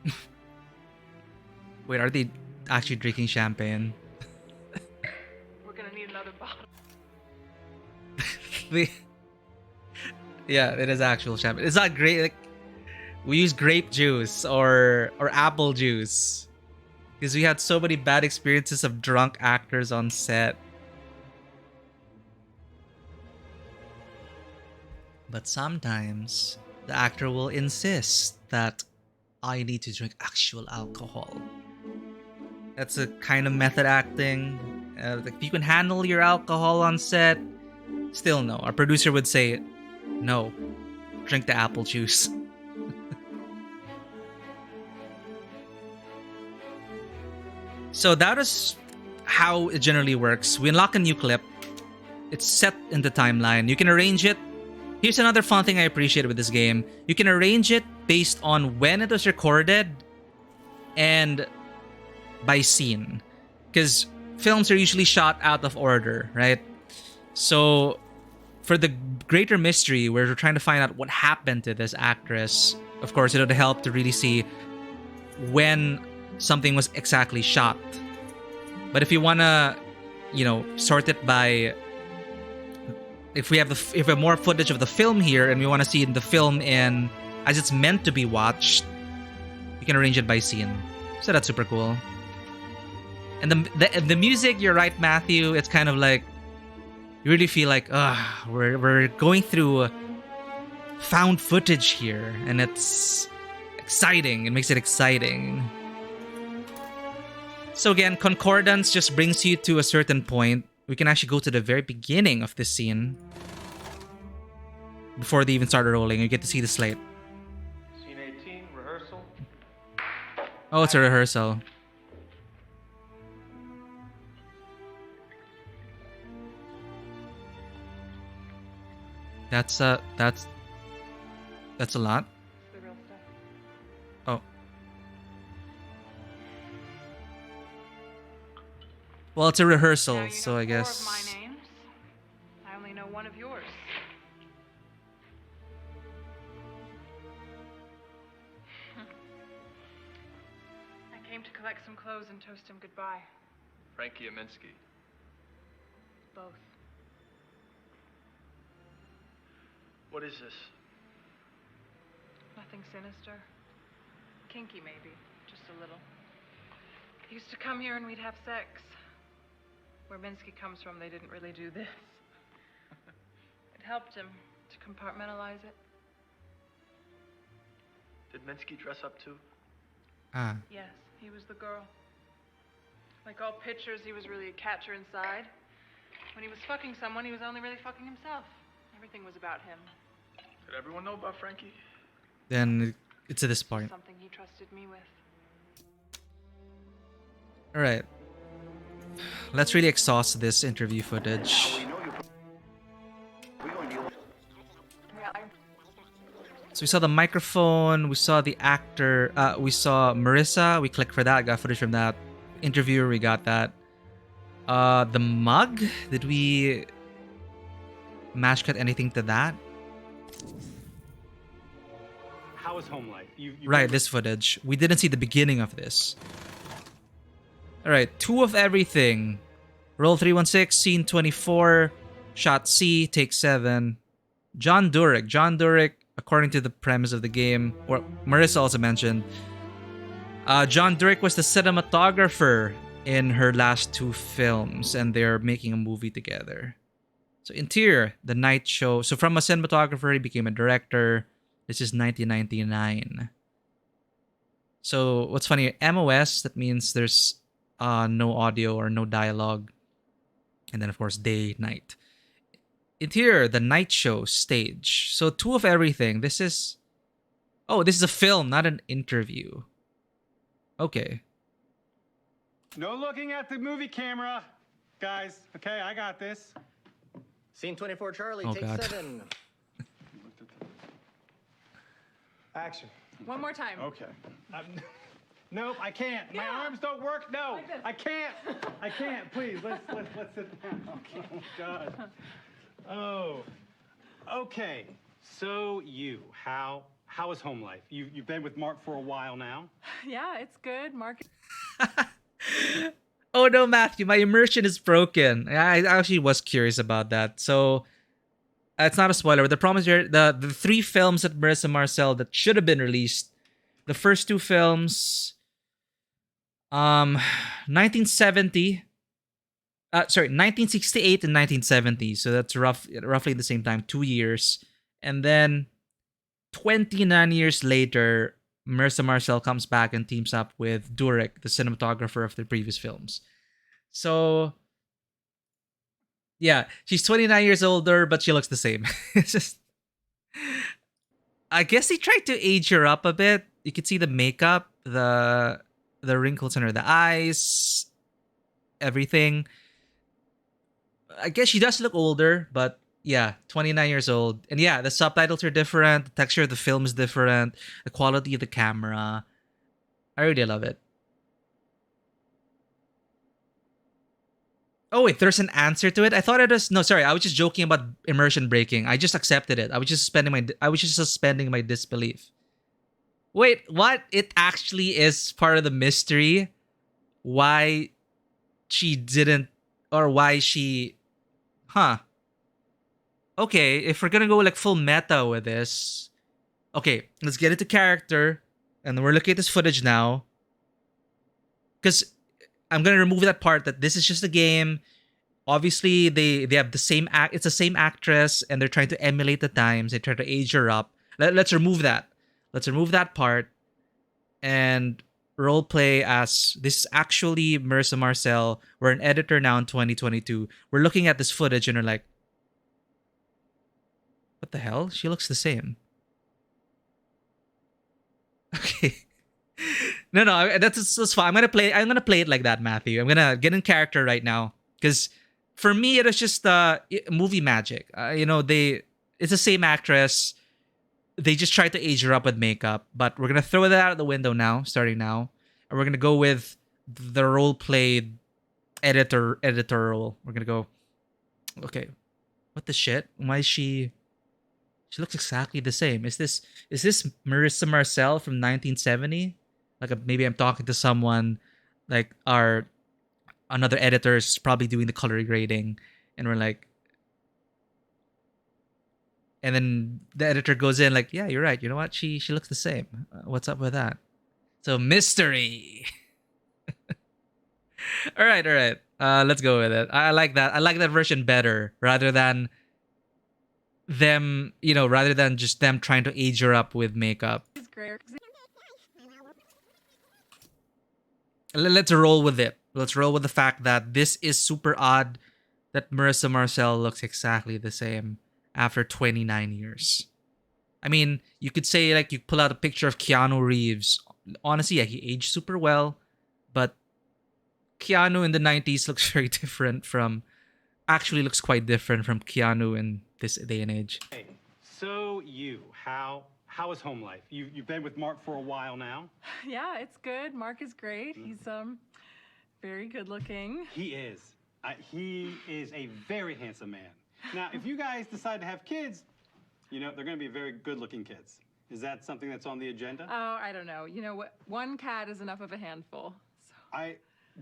sequence. Wait, are they actually drinking champagne? We're gonna need another bottle. Yeah, it is actual champagne. It's not great. Like, we use grape juice or apple juice because we had so many bad experiences of drunk actors on set. But sometimes the actor will insist that I need to drink actual alcohol. That's a kind of method acting. Like, if you can handle your alcohol on set, still no. Our producer would say, no, drink the apple juice. So that is how it generally works. We unlock a new clip. It's set in the timeline. You can arrange it. Here's another fun thing I appreciate with this game. You can arrange it based on when it was recorded and by scene. Because films are usually shot out of order, right? So for the greater mystery, where we're trying to find out what happened to this actress, of course, it would help to really see when something was exactly shot. But if you want to, sort it by... If we have more footage of the film here and we want to see the film in as it's meant to be watched, you can arrange it by scene. So that's super cool. And the music, you're right, Matthew. It's kind of like you really feel like we're going through found footage here, and it's exciting. It makes it exciting. So again, concordance just brings you to a certain point. We can actually go to the very beginning of this scene before they even started rolling. You get to see the slate. Scene 18, rehearsal. Oh, it's a rehearsal. That's a lot. The real stuff. Oh. Well, it's a rehearsal, Now you so know I 4 guess. of my names. I only know 1 of yours. I came to collect some clothes and toast him goodbye. Frankie Aminsky. Both. What is this? Nothing sinister. Kinky, maybe. Just a little. He used to come here and we'd have sex. Where Minsky comes from, they didn't really do this. It helped him to compartmentalize it. Did Minsky dress up too? Ah. Yes, he was the girl. Like all pitchers, he was really a catcher inside. When he was fucking someone, he was only really fucking himself. Everything was about him. Did everyone know about Frankie? Then it's at this point. Something he trusted me with. All right. Let's really exhaust this interview footage. So we saw the microphone, we saw the actor, we saw Marissa, we clicked for that, got footage from that. Interviewer, we got that. The mug, did we mash cut anything to that? How was home life? Right, this footage. We didn't see the beginning of this. Alright, 2 of everything. Roll 316, scene 24, shot C, take 7. John Durick, according to the premise of the game, or Marissa also mentioned, John Durick was the cinematographer in her last 2 films, and they're making a movie together. So interior, the night show. So from a cinematographer, he became a director. This is 1999. So what's funny, MOS, that means there's no audio or no dialogue. And then, of course, day, night. Interior, the night show stage. So 2 of everything. This is... Oh, this is a film, not an interview. Okay. No looking at the movie camera, guys. Okay, I got this. Scene 24, Charlie, Oh, take God. 7. Action. One more time. Okay. Nope, I can't. My arms don't work. No, Like this. I can't. I can't. Please, let's sit down. Oh God. Oh. Okay. So how is home life? You've been with Mark for a while now. Yeah, it's good. Mark. Oh no, Matthew, my immersion is broken. I actually was curious about that. So it's not a spoiler, but the problem is here, the 3 films that Marissa Marcel that should have been released. The first 2 films, 1968 and 1970. So that's roughly the same time, 2 years. And then 29 years later, Marissa Marcel comes back and teams up with Durek, the cinematographer of the previous films. So, yeah, she's 29 years older, but she looks the same. It's just, I guess he tried to age her up a bit. You could see the makeup, the wrinkles under the eyes, everything. I guess she does look older, but yeah, 29 years old. And yeah, the subtitles are different, the texture of the film is different, the quality of the camera. I really love it. Oh wait, there's an answer to it. I thought it was no. Sorry, I was just joking about immersion breaking. I just accepted it. I was just suspending my disbelief. Wait, what? It actually is part of the mystery. Why she didn't, or why she, huh? Okay, if we're gonna go like full meta with this, okay, let's get into character, and we're looking at this footage now. Because I'm gonna remove that part that this is just a game. Obviously, they have the same act. It's the same actress, and they're trying to emulate the times. They try to age her up. Let's remove that. Let's remove that part, and role play as this is actually Marissa Marcel. We're an editor now in 2022. We're looking at this footage, and we're like, what the hell? She looks the same. Okay. No, that's fine. I'm gonna play it like that, Matthew. I'm gonna get in character right now because for me it was just movie magic. It's the same actress. They just tried to age her up with makeup, but we're gonna throw that out the window now, starting now, and we're gonna go with the role played editor role. We're gonna go. Okay, what the shit? Why is she? She looks exactly the same. Is this Marissa Marcel from 1970? Like maybe I'm talking to someone, like another editor is probably doing the color grading, and we're like, and then the editor goes in like, yeah, you're right. You know what? She looks the same. What's up with that? So mystery. all right. Let's go with it. I like that. I like that version better rather than them, rather than just them trying to age her up with makeup. Let's roll with it. Let's roll with the fact that this is super odd that Marissa Marcel looks exactly the same after 29 years. I mean, you could say like you pull out a picture of Keanu Reeves. Honestly, yeah, he aged super well, but Keanu in the 90s looks very different from, actually looks quite different from Keanu in this day and age. Hey, so how is home life? You've been with Mark for a while now. Yeah, it's good. Mark is great. He's very good looking. He is. He is a very handsome man. Now, if you guys decide to have kids, they're going to be very good-looking kids. Is that something that's on the agenda? Oh, I don't know. You know what? One cat is enough of a handful. So. I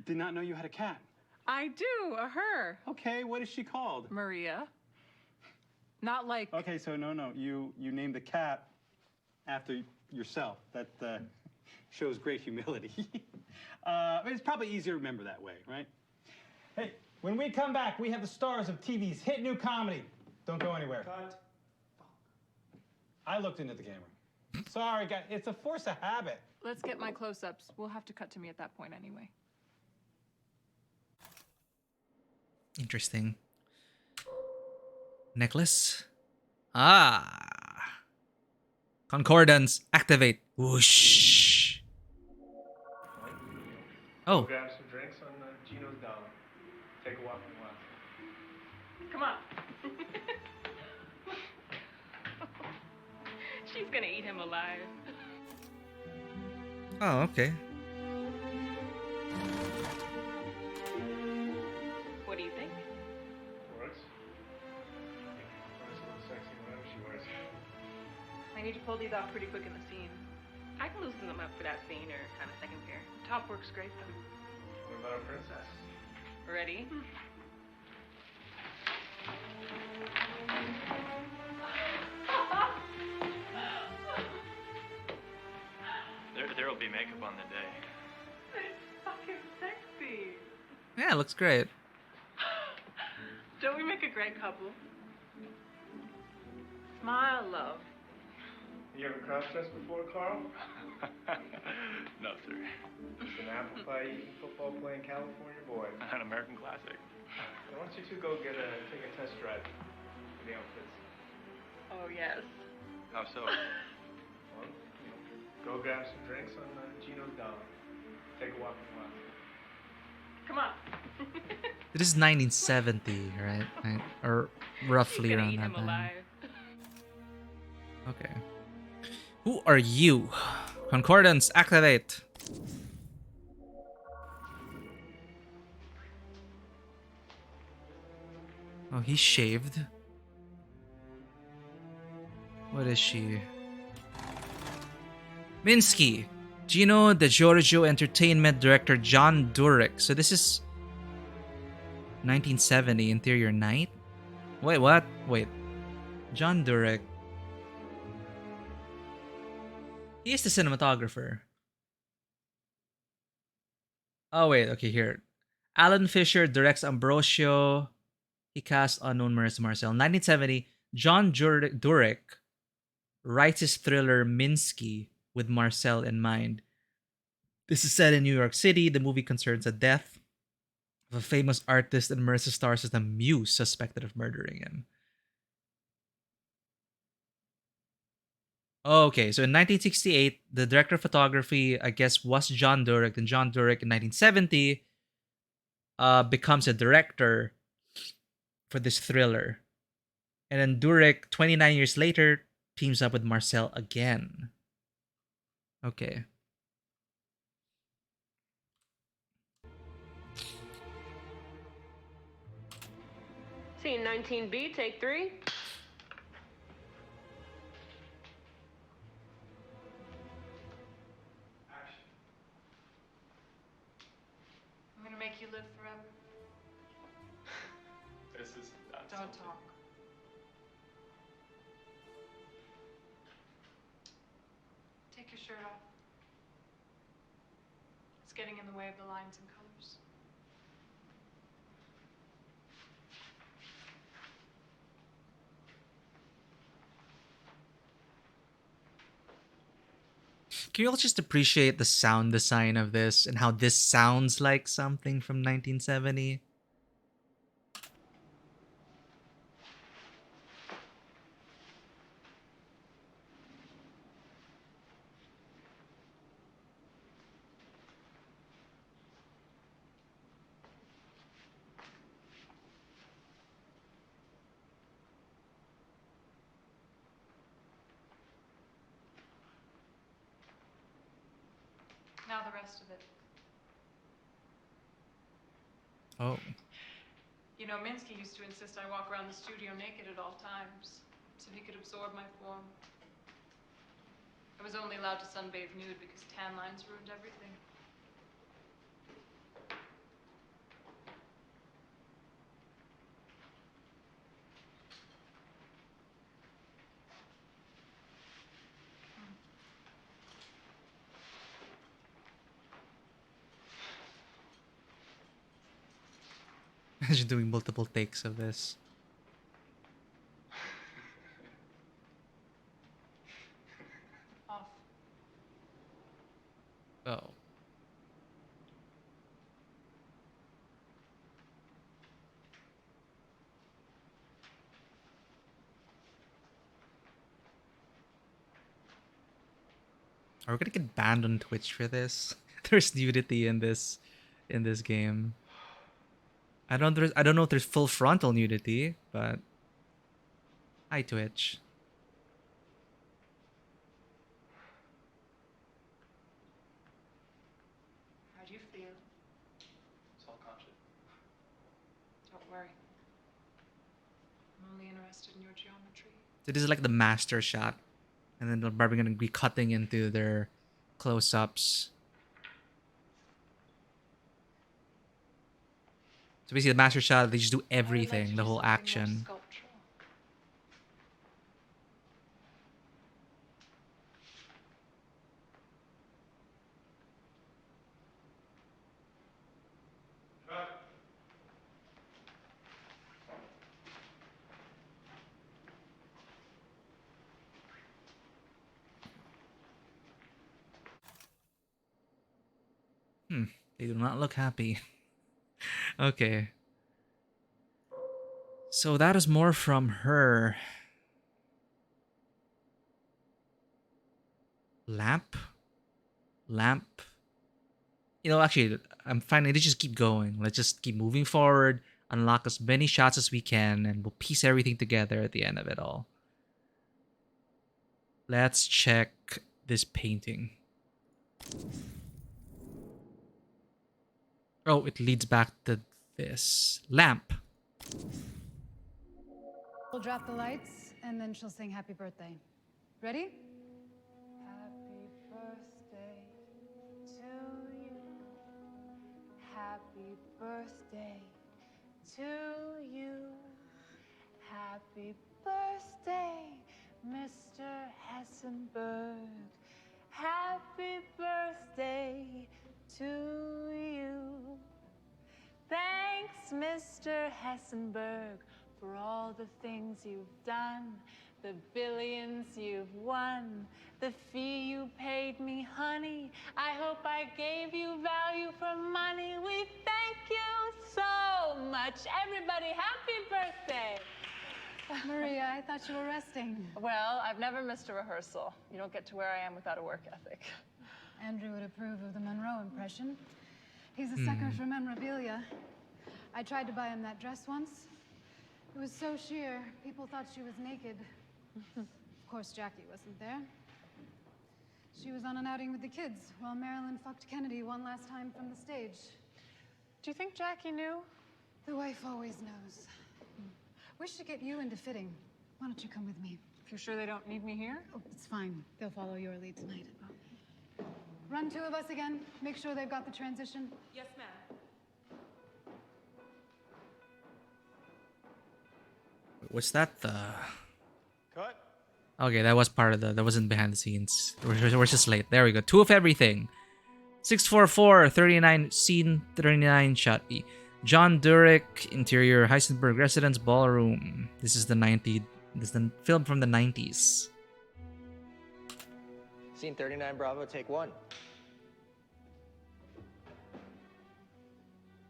did not know you had a cat. I do, a her. Okay, what is she called? Maria. Not like... Okay, so no. You named the cat after yourself. That shows great humility. It's probably easier to remember that way, right? Hey, when we come back, we have the stars of TV's hit new comedy. Don't go anywhere. Cut. I looked into the camera. Sorry, guys. It's a force of habit. Let's get my close-ups. We'll have to cut to me at that point anyway. Interesting. Necklace. Concordance. Activate. Whoosh. Oh. Grab some drinks on Gino's down. Take a walk in the wild. Come on. She's gonna eat him alive. Oh, okay. What do you think? Works. It's a little sexy, whatever she wears. I need to pull these off pretty quick in the scene. I can loosen them up for that scene or kind of second pair. Top works great though. What about our princess? Ready? There will be makeup on the day. It's fucking sexy. Yeah, it looks great. Don't we make a great couple? My love. You ever cross-dressed before, Carl? No, sir. Just an apple pie eating, football playing California boy. An American classic. Why don't you two go take a test drive for the outfits? Oh, yes. How so? Well, go grab some drinks on Gino's Dollar. Take a walk in the wild. Come on. This is 1970, right? Or roughly Gonna around eat that him time. alive. Okay. Who are you? Concordance, activate. Oh, he's shaved. What is she? Minsky. Gino the Giorgio Entertainment director John Durek. So this is 1970 Interior Night? Wait, what? Wait. John Durek. He is the cinematographer. Oh, wait. Okay, here. Alan Fisher directs Ambrosio. He cast unknown Marissa Marcel. 1970, John Durek writes his thriller Minsky with Marcel in mind. This is set in New York City. The movie concerns the death of a famous artist, and Marissa stars as the muse suspected of murdering him. Okay, so in 1968, the director of photography, I guess, was John Durek. And John Durek in 1970 becomes a director for this thriller. And then Durek, 29 years later, teams up with Marcel again. Okay. Scene 19B, take 3. I'm gonna make you live forever. This is not Don't talk. Take your shirt off. It's getting in the way of the lines and colors. Can you all just appreciate the sound design of this and how this sounds like something from 1970? Now the rest of it. Oh. You know, Minsky used to insist I walk around the studio naked at all times, so he could absorb my form. I was only allowed to sunbathe nude because tan lines ruined everything. Imagine doing multiple takes of this. Off. Oh. Are we gonna get banned on Twitch for this? There's nudity in this game. I don't know if there's full frontal nudity, but hi Twitch. How do you feel? Self-conscious. Don't worry. I'm only interested in your geometry. So this is like the master shot, and then they're probably gonna be cutting into their close-ups. So basically, the master shot, they just do everything, the whole action. They do not look happy. Okay. So that is more from her. Lamp? Lamp? Actually, I'm fine. Let's just keep going. Let's just keep moving forward, unlock as many shots as we can, and we'll piece everything together at the end of it all. Let's check this painting. Oh, it leads back to this. Lamp. We'll drop the lights, and then she'll sing happy birthday. Ready? Happy birthday to you. Happy birthday to you. Happy birthday, Mr. Hessenberg. Happy birthday to you. Thanks, Mr. Hessenberg, for all the things you've done, the billions you've won, the fee you paid me, honey. I hope I gave you value for money. We thank you so much. Everybody, happy birthday. Maria, I thought you were resting. Well, I've never missed a rehearsal. You don't get to where I am without a work ethic. Andrew would approve of the Monroe impression. He's a sucker for memorabilia. I tried to buy him that dress once. It was so sheer, people thought she was naked. Of course, Jackie wasn't there. She was on an outing with the kids while Marilyn fucked Kennedy one last time from the stage. Do you think Jackie knew? The wife always knows. Wish to get you into fitting. Why don't you come with me? You're sure they don't need me here? Oh, it's fine. They'll follow your lead tonight. Run two of us again. Make sure they've got the transition. Yes, ma'am. Was that the... Cut. Okay, that was part of the... That wasn't behind the scenes. We're just late. There we go. 2 of everything. 644, 39, scene 39, shot B. John Durick, interior, Heisenberg Residence Ballroom. This is the film from the 90s. Scene 39, Bravo, take 1.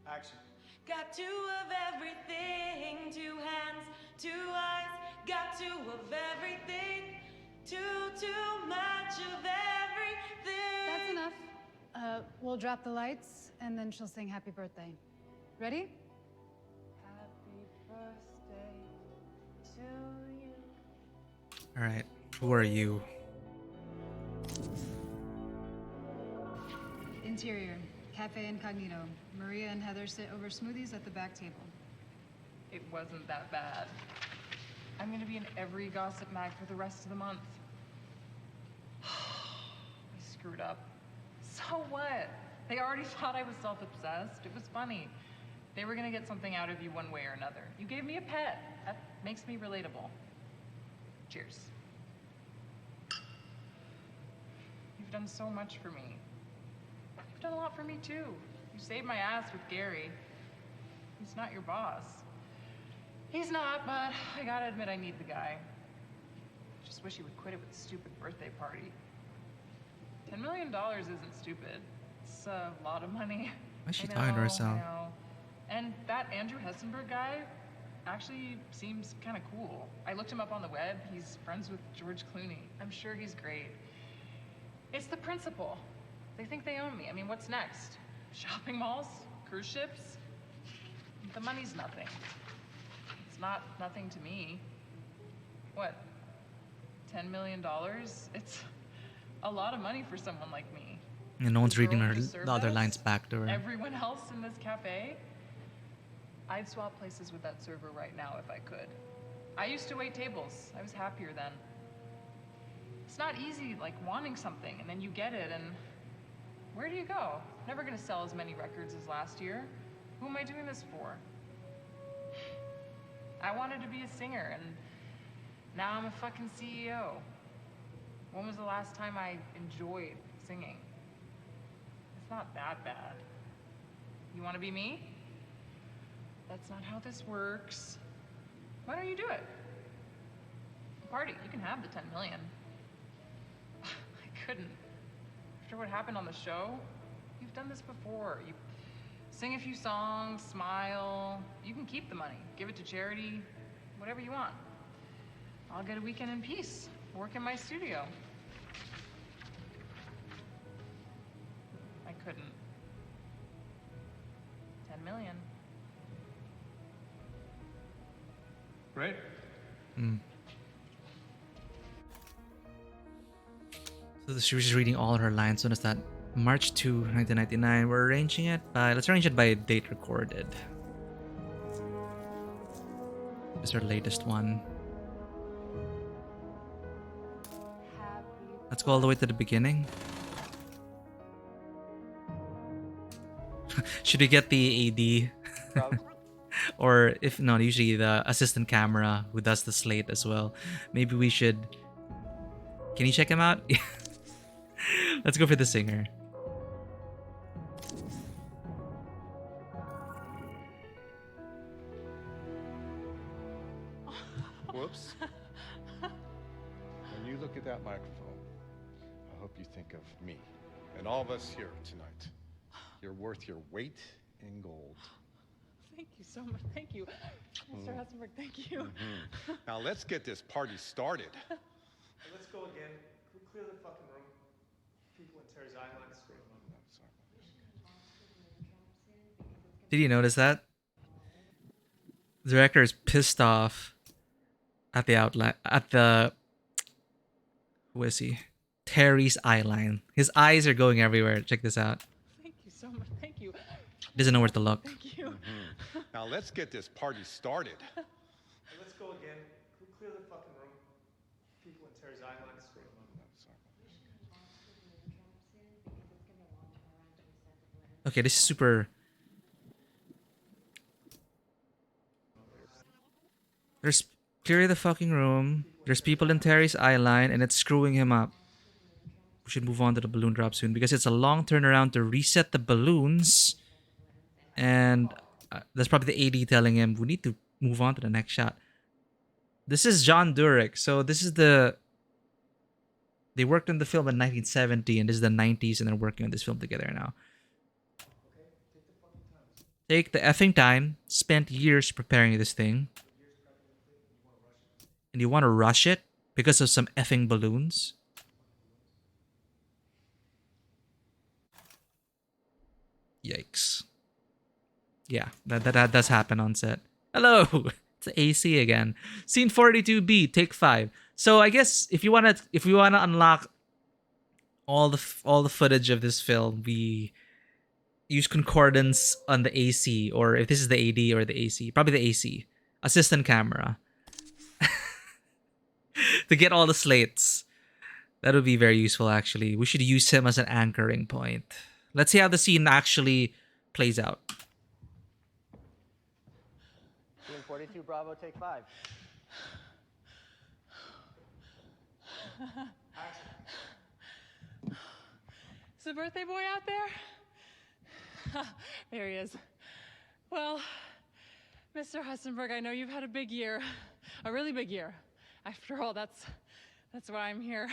Action. Got 2 of everything, 2 hands, 2 eyes, got 2 of everything, too much of everything. That's enough. We'll drop the lights, and then she'll sing happy birthday. Ready? Happy birthday to you. Alright, who are you? Interior, Cafe Incognito. Maria and Heather sit over smoothies at the back table. It wasn't that bad. I'm gonna be in every gossip mag for the rest of the month. I screwed up. So what? They already thought I was self-obsessed. It was funny. They were gonna get something out of you one way or another. You gave me a pet. That makes me relatable. Cheers. You've done so much for me. You've done a lot for me too. You saved my ass with Gary. He's not your boss. He's not, but I gotta admit I need the guy. Just wish he would quit it with the stupid birthday party. $10 million isn't stupid. It's a lot of money. Why is she talking to herself? I know. And that Andrew Hessenberg guy actually seems kind of cool. I looked him up on the web. He's friends with George Clooney. I'm sure he's great. It's the principle. They think they own me. I mean, what's next? Shopping malls? Cruise ships? The money's nothing. It's not nothing to me. What? $10 million? It's a lot of money for someone like me. And no one's The reading girl her who served the other us, lines back to her. Everyone else in this cafe? I'd swap places with that server right now if I could. I used to wait tables. I was happier then. It's not easy, like, wanting something, and then you get it, and where do you go? Never gonna sell as many records as last year. Who am I doing this for? I wanted to be a singer, and now I'm a fucking CEO. When was the last time I enjoyed singing? It's not that bad. You want to be me? That's not how this works. Why don't you do it? Party, you can have the 10 million. I couldn't. After what happened on the show, You've done this before. You sing a few songs, smile. You can keep the money, give it to charity, whatever you want. I'll get a weekend in peace, work in my studio. I couldn't. 10 million. Right? So she was just reading all her lines. When is that? March 2, 1999. We're arranging it by... Let's arrange it by date recorded. This is our latest one. Let's go all the way to the beginning. Should we get the AD? Or if not, usually the assistant camera who does the slate as well. Maybe we should... Can you check him out? Let's go for the singer. Whoops. When you look at that microphone, I hope you think of me and all of us here tonight. You're worth your weight in gold. Thank you so much. Thank you. Mr. Hessenberg, thank you. Now let's get this party started. Let's go again. Can we clear the fucking room? People in Terry's Island. Did you notice that? The director is pissed off at the outline, at the... Who is he? Terry's eyeline. His eyes are going everywhere. Check this out. Thank you so much. Thank you. Doesn't know where to look. Thank you. Now let's get this party started. Let's go again. Can we clear the fucking room? People in Terry's Island. Okay, this is super... There's... Clear the fucking room. There's people in Terry's eyeline and it's screwing him up. We should move on to the balloon drop soon because it's a long turnaround to reset the balloons. And that's probably the AD telling him, we need to move on to the next shot. This is John Durick. So this is the... They worked on the film in 1970 and this is the 90s and they're working on this film together now. Take the effing time. Spent years preparing this thing. And you want to rush it because of some effing balloons? Yikes. Yeah, that does happen on set. Hello! It's AC again. Scene 42B, take 5. So I guess if we wanna unlock all the footage of this film, we use concordance on the AC, or if this is the AD or the AC, probably the AC. Assistant camera. To get all the slates. That would be very useful, actually. We should use him as an anchoring point. Let's see how the scene actually plays out. Scene 42, Bravo, take 5. Is the birthday boy out there? There he is. Well, Mr. Hessenberg, I know you've had a big year. A really big year. After all, that's why I'm here.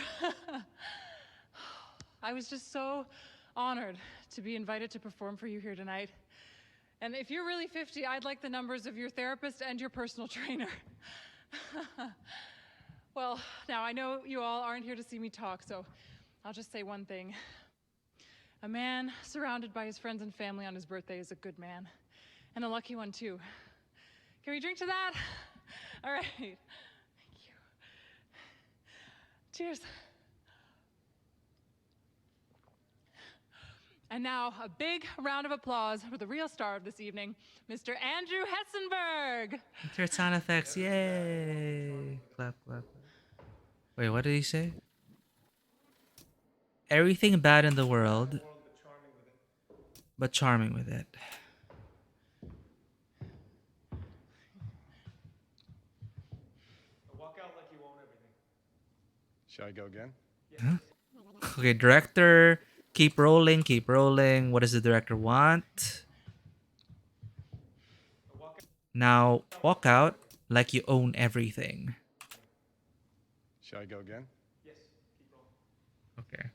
I was just so honored to be invited to perform for you here tonight. And if you're really 50, I'd like the numbers of your therapist and your personal trainer. Well, now I know you all aren't here to see me talk, so I'll just say one thing. A man surrounded by his friends and family on his birthday is a good man. And a lucky one, too. Can we drink to that? All right. Thank you. Cheers. And now, a big round of applause for the real star of this evening, Mr. Andrew Hessenberg. Insert sound effects, yay! Clap, clap. Wait, what did he say? Everything bad in the world, but charming with it. Walk out like you own everything. Shall I go again? Huh? Okay, director, keep rolling, keep rolling. What does the director want? Now, walk out like you own everything. Shall I go again? Yes, keep rolling. Okay.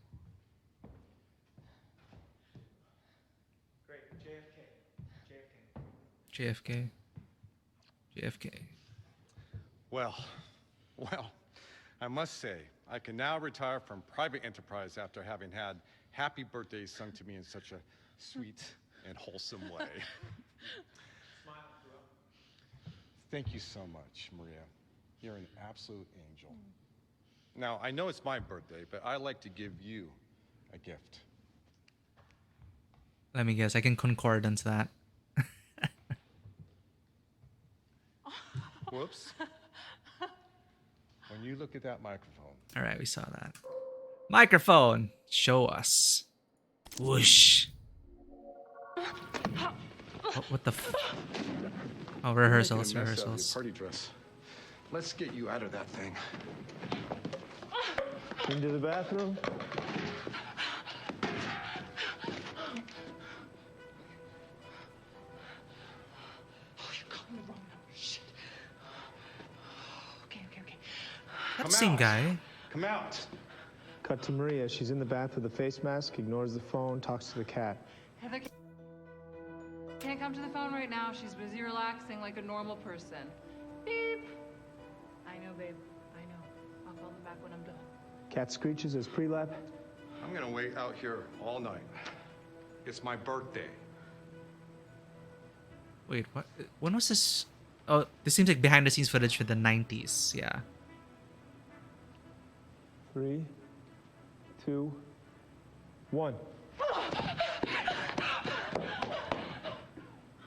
JFK. JFK. Well, I must say, I can now retire from private enterprise after having had happy birthdays sung to me in such a sweet and wholesome way. Thank you so much, Maria. You're an absolute angel. Now, I know it's my birthday, but I'd like to give you a gift. Let me guess. I can concordance that. Whoops. When you look at that microphone. All right, we saw that. Microphone. Show us. Whoosh. What the Oh, rehearsals, You're making a mess out of your rehearsals. party dress. Let's get you out of that thing. Into the bathroom. That same guy. Come out. Cut to Maria. She's in the bath with a face mask, ignores the phone, talks to the cat. Heather can't come to the phone right now. She's busy relaxing like a normal person. Beep. I know, babe. I know. I'll call them back when I'm done. Cat screeches as pre-lap. I'm gonna wait out here all night. It's my birthday. Wait, what? When was this? Oh, this seems like behind the scenes footage for the 90s. Yeah. 3, 2, 1.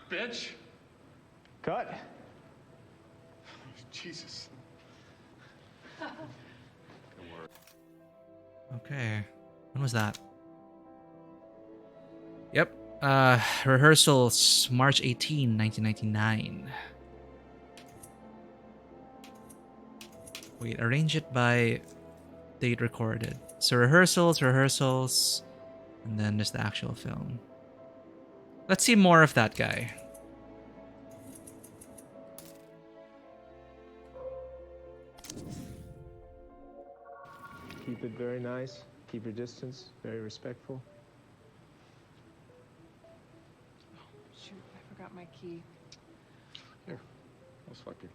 Bitch. Cut. Jesus. Okay. When was that? Yep. Rehearsals, March 18, 1999. Wait, arrange it by date recorded. So rehearsals, and then there's the actual film. Let's see more of that guy. Keep it very nice. Keep your distance. Very respectful. Shoot, I forgot my key. Here, I'll swipe you.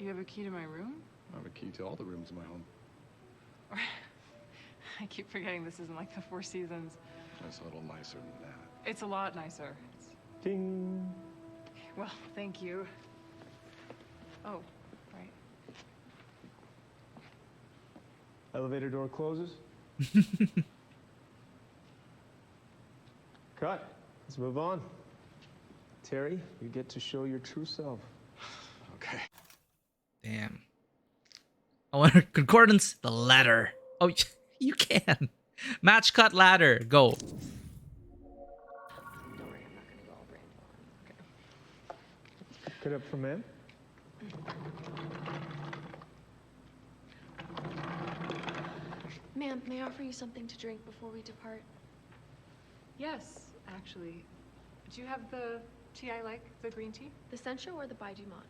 You have a key to my room? I have a key to all the rooms in my home. I keep forgetting this isn't like the Four Seasons. It's a little nicer than that. It's a lot nicer. Ding. Well, thank you. Oh, right. Elevator door closes. Cut. Let's move on. Terry, you get to show your true self. Okay. Damn. I want concordance, the ladder. Oh, you can. Match cut ladder. Go. Cut up for ma'am. Ma'am, may I offer you something to drink before we depart? Yes, actually. Do you have the tea I like? The green tea? The Sencho or the Baijumon?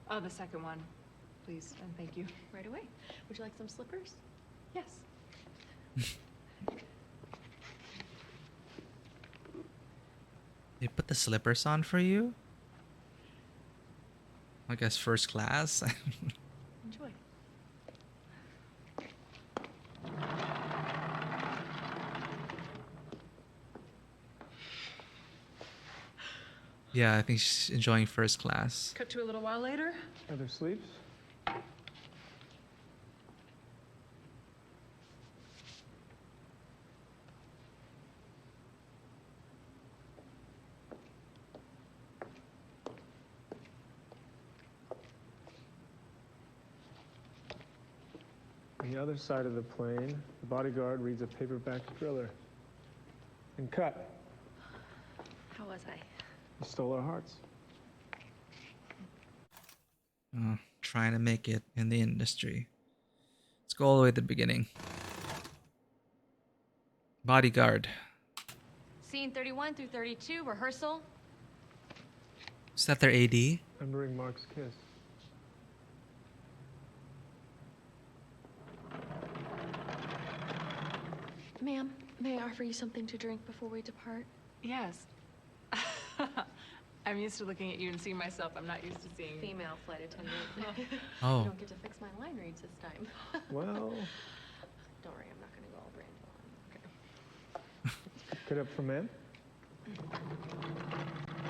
Oh, the second one. Please, and thank you. Right away. Would you like some slippers? Yes. They put the slippers on for you? I guess first class. Enjoy. Yeah, I think she's enjoying first class. Cut to a little while later. Heather sleeps. On the other side of the plane, the bodyguard reads a paperback thriller. And cut. How was I? You stole our hearts. Trying to make it in the industry. Let's go all the way to the beginning. Bodyguard. Scene 31 through 32, rehearsal. Is that their AD? Remembering Mark's kiss. Ma'am, may I offer you something to drink before we depart? Yes. I'm used to looking at you and seeing myself. I'm not used to seeing Female flight attendant. Oh. You don't get to fix my line reads this time. Well, Don't worry, I'm not gonna go all Brando. Okay. good up for men.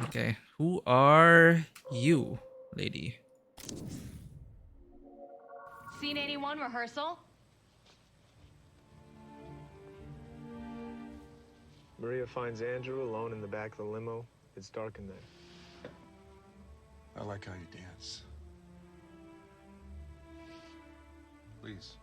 Okay. Who are you, lady? Scene 81, rehearsal. Maria finds Andrew alone in the back of the limo. It's dark in there. I like how you dance. Please.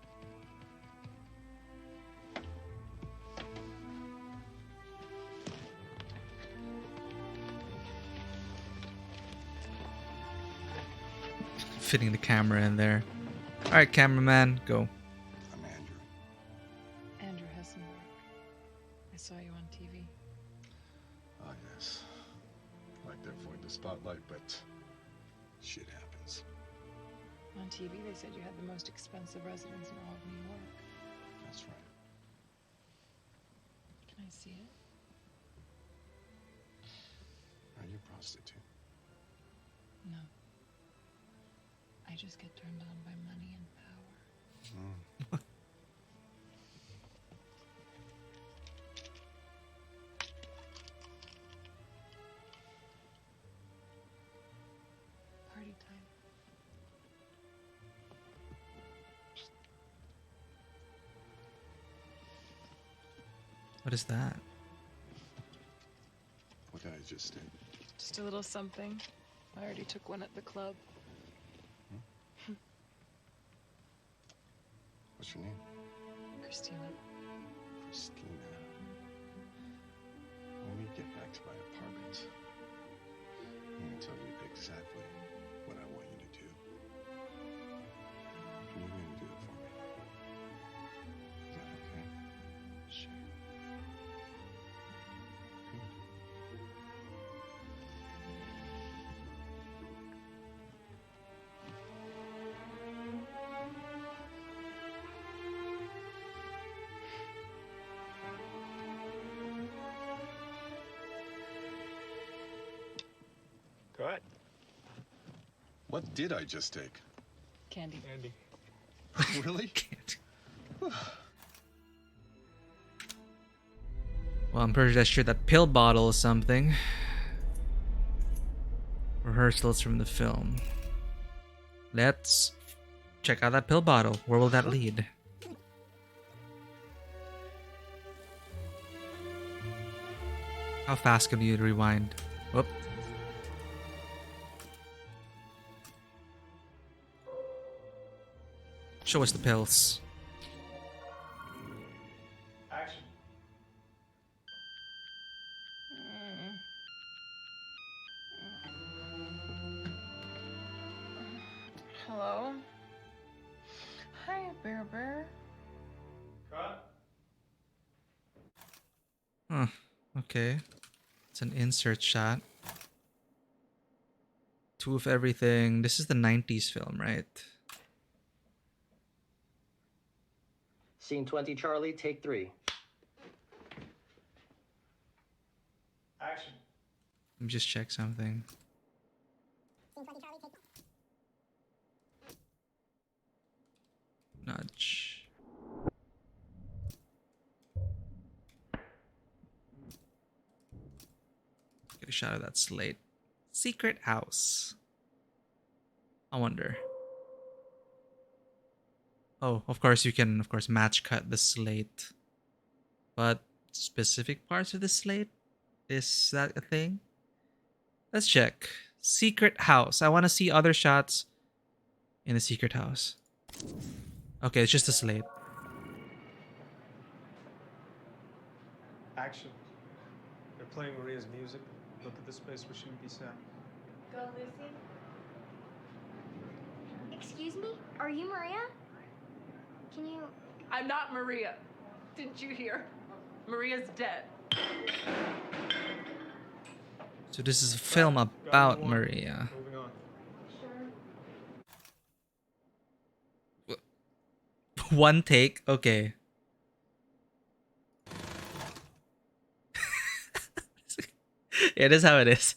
Fitting the camera in there. All right, cameraman, go. I'm Andrew. Andrew Hessenberg. I saw you on TV. Ah, yes. Like to avoid the spotlight, but shit happens. On TV, they said you had the most expensive residence in all of New York. That's right. Can I see it? Are you a prostitute? No. I just get turned on by money and power. Party time. What is that? What did I just do? Just a little something. I already took one at the club. What's your name? Christina. Christina. When we get back to my apartment, I'm going to tell you exactly what I want you to do. And you're going to do it for me. Is that okay? Sure. Go ahead. What did I just take? Candy. Andy. Really? Well, I'm pretty sure that pill bottle is something. Rehearsals from the film. Let's check out that pill bottle. Where will that lead? How fast can you rewind? Whoop. Show us the pills. Action. Hello? Hi, Bear Bear. Cut. Huh. Okay. It's an insert shot. Two of everything. This is the 90s film, right? Scene 20, Charlie, take 3. Action. Let me just check something. Nudge. Get a shot of that slate. Secret house. I wonder. Oh, of course you can, match cut the slate. But specific parts of the slate? Is that a thing? Let's check. Secret house. I want to see other shots in the secret house. Okay, it's just a slate. Action. They're playing Maria's music. Look at the space where she would be sat. Go, Lucy. Excuse me? Are you Maria? Can you... I'm not Maria. Didn't you hear? Maria's dead. So this is a film about Maria. Moving on. Sure. One take? Okay. It is how it is.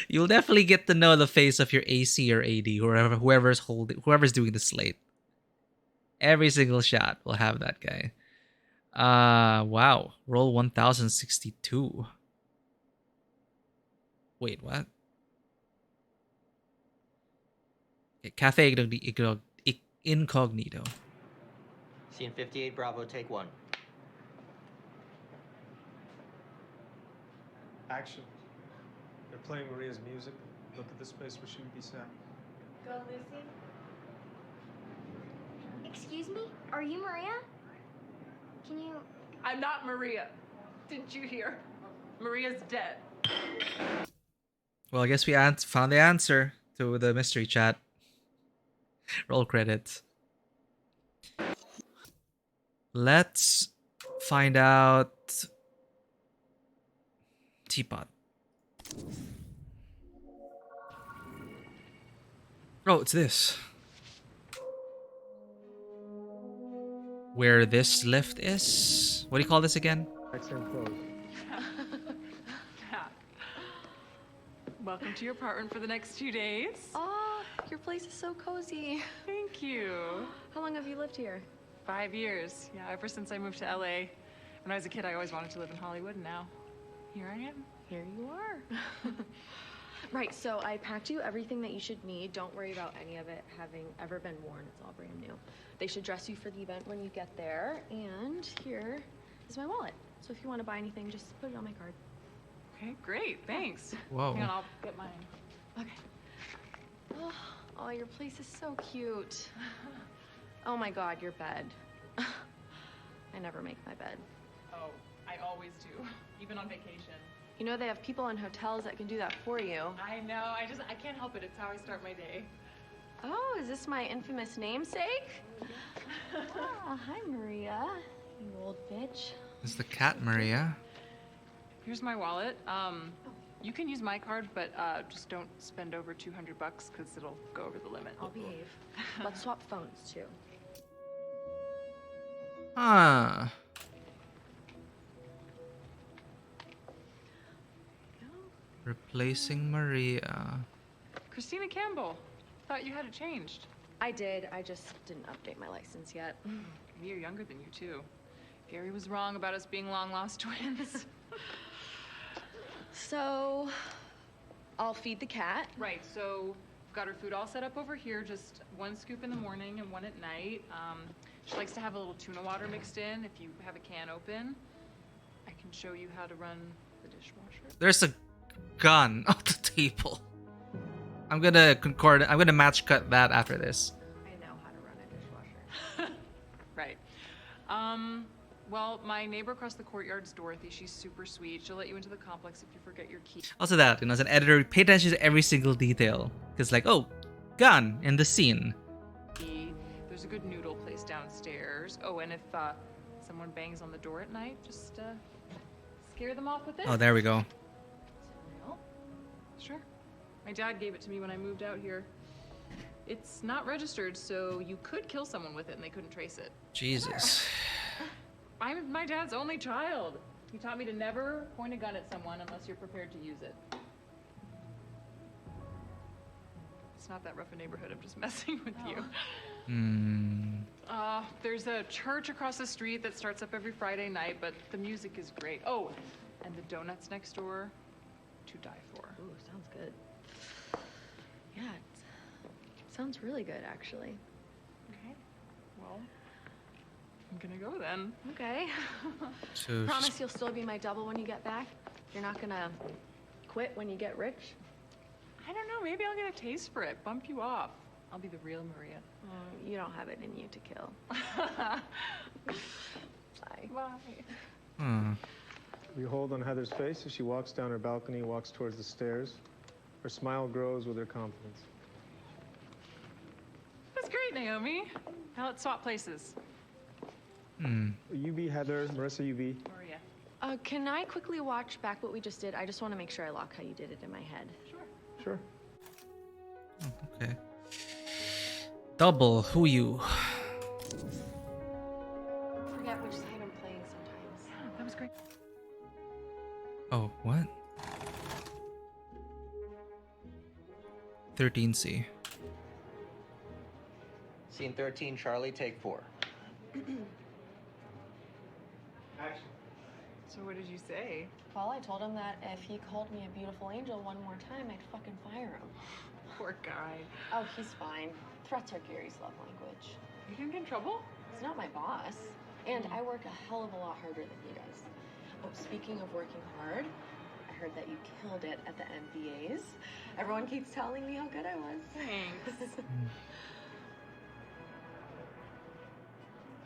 You'll definitely get to know the face of your AC or AD, whoever's doing the slate. Every single shot will have that guy. Wow. Roll 1062. Wait, what? Cafe Incognito. Scene 58, Bravo, take 1. Action. They're playing Maria's music. Look at the space where she would be sat. Go, Lucy. Excuse me? Are you Maria? Can you... I'm not Maria. Didn't you hear? Maria's dead. Well, I guess we found the answer to the mystery chat. Roll credits. Let's find out. Teapot. Oh, it's this. Where this lift is? What do you call this again? Welcome to your apartment for the next 2 days. Oh, your place is so cozy. Thank you. How long have you lived here? 5 years. Yeah, ever since I moved to LA. When I was a kid, I always wanted to live in Hollywood, and now here I am. Here you are. Right, so I packed you everything that you should need. Don't worry about any of it having ever been worn. It's all brand new. They should dress you for the event when you get there. And here is my wallet. So if you want to buy anything, just put it on my card. Okay, great. Thanks. Whoa. Hang on, I'll get mine. Okay. Oh, your place is so cute. Oh my God, your bed. I never make my bed. Oh, I always do, even on vacation. You know, they have people in hotels that can do that for you. I know. I can't help it. It's how I start my day. Oh, is this my infamous namesake? Oh, hi, Maria. You old bitch. This is the cat, Maria. Here's my wallet. You can use my card, but just don't spend over $200 because it'll go over the limit. I'll behave. Let's swap phones, too. Ah. Replacing Maria. Christina Campbell. Thought you had it changed. I did. I just didn't update my license yet. We are younger than you, too. Gary was wrong about us being long-lost twins. So, I'll feed the cat. Right, so we've got her food all set up over here, just 1 scoop in the morning and 1 at night. She likes to have a little tuna water mixed in if you have a can open. I can show you how to run the dishwasher. There's a gun on the table. I'm gonna match cut that after this. I know how to run a dishwasher. Right. Well, my neighbor across the courtyard's Dorothy. She's super sweet. She'll let you into the complex if you forget your key. Also that, as an editor, pay attention to every single detail. Because like, oh, gun in the scene. There's a good noodle place downstairs. Oh, and if someone bangs on the door at night, just scare them off with this. Oh, there we go. Sure. My dad gave it to me when I moved out here. It's not registered, so you could kill someone with it and they couldn't trace it. Jesus. I'm my dad's only child. He taught me to never point a gun at someone unless you're prepared to use it. It's not that rough a neighborhood. I'm just messing with you. There's a church across the street that starts up every Friday night, but the music is great. Oh, and the donuts next door, to die for. Ooh, sounds good. Yeah, it sounds really good, actually. Okay. Well, I'm gonna go then. Okay. So Promise you'll still be my double when you get back? You're not gonna quit when you get rich? I don't know. Maybe I'll get a taste for it. Bump you off. I'll be the real Maria. You don't have it in you to kill. Bye. Bye. We hold on Heather's face as she walks down her balcony and walks towards the stairs. Her smile grows with her confidence. That's great, Naomi. Now let's swap places. You be Heather, Marissa, you be. Maria. Can I quickly watch back what we just did? I just want to make sure I lock how you did it in my head. Sure. Okay. Double, who you? Forget which side I'm playing sometimes. That was great. Oh, what? 13C. Scene 13, Charlie, take 4. Action. So what did you say? Well, I told him that if he called me a beautiful angel one more time, I'd fucking fire him. Poor guy. Oh, he's fine. Threats are Gary's love language. You didn't get in trouble? He's not my boss. And I work a hell of a lot harder than he does. Oh, speaking of working hard, I heard that you killed it at the MVAs. Everyone keeps telling me how good I was. Thanks.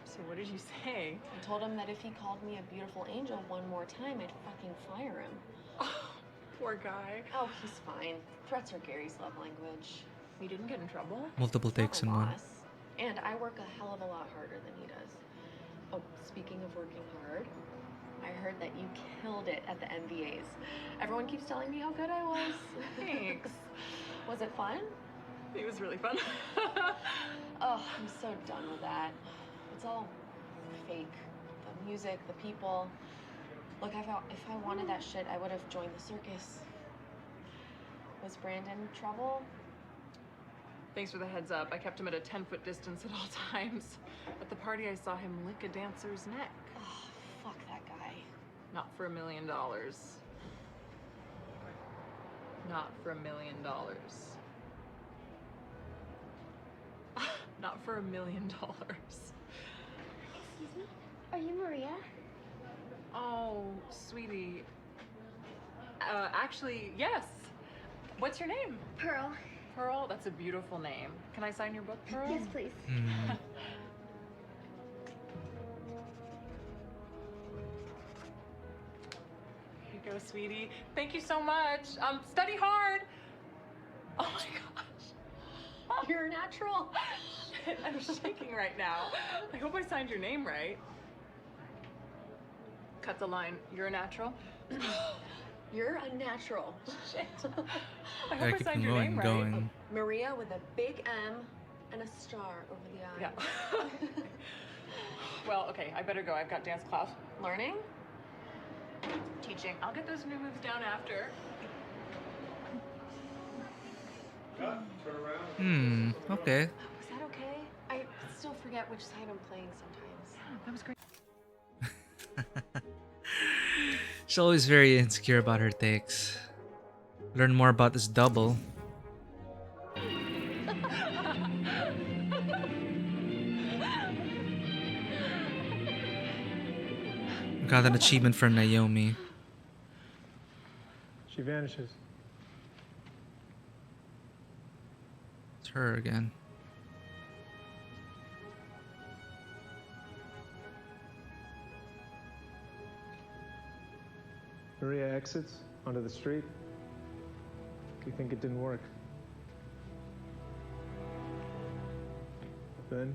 So what did you say? I told him that if he called me a beautiful angel one more time, I'd fucking fire him. Oh, poor guy. Oh, he's fine. Threats are Gary's love language. You didn't get in trouble? Multiple takes in one. Boss. And I work a hell of a lot harder than he does. Oh, speaking of working hard, I heard that you killed it at the MVAs. Everyone keeps telling me how good I was. Thanks. Was it fun? It was really fun. Oh, I'm so done with that. It's all fake. The music, the people. Look, if I wanted that shit, I would have joined the circus. Was Brandon trouble? Thanks for the heads up. I kept him at a 10-foot distance at all times. At the party, I saw him lick a dancer's neck. Oh, fuck that guy. Not for $1 million. Not for $1 million. Not for $1 million. Excuse me? Are you Maria? Oh, sweetie. Actually, yes. What's your name? Pearl. Pearl? That's a beautiful name. Can I sign your book, Pearl? Yes, please. Here you go, sweetie. Thank you so much. Study hard. Oh my gosh. You're a natural. Shit, I'm shaking right now. I hope I signed your name right. Cut the line. You're a natural. You're a natural. Shit. I Gotta hope I keep signed them your name right. going. Maria with a big M and a star over the eye. Yeah. Well, okay, I better go. I've got dance class. Learning? Teaching. I'll get those new moves down after. Turn around. Okay. Was that okay? I still forget which side I'm playing sometimes. That was great. She's always very insecure about her takes. Learn more about this double. Got an achievement for Naomi. She vanishes. It's her again. Maria exits onto the street. We think it didn't work. Then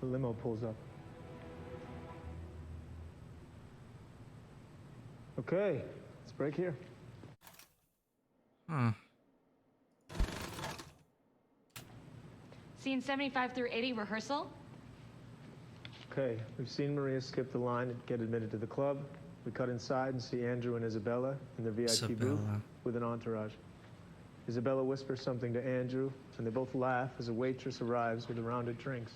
the limo pulls up. Okay, let's break here. Huh. Scene 75 through 80, rehearsal. Okay, we've seen Maria skip the line and get admitted to the club. We cut inside and see Andrew and Isabella in their VIP booth with an entourage. Isabella whispers something to Andrew, and they both laugh as a waitress arrives with a round of drinks.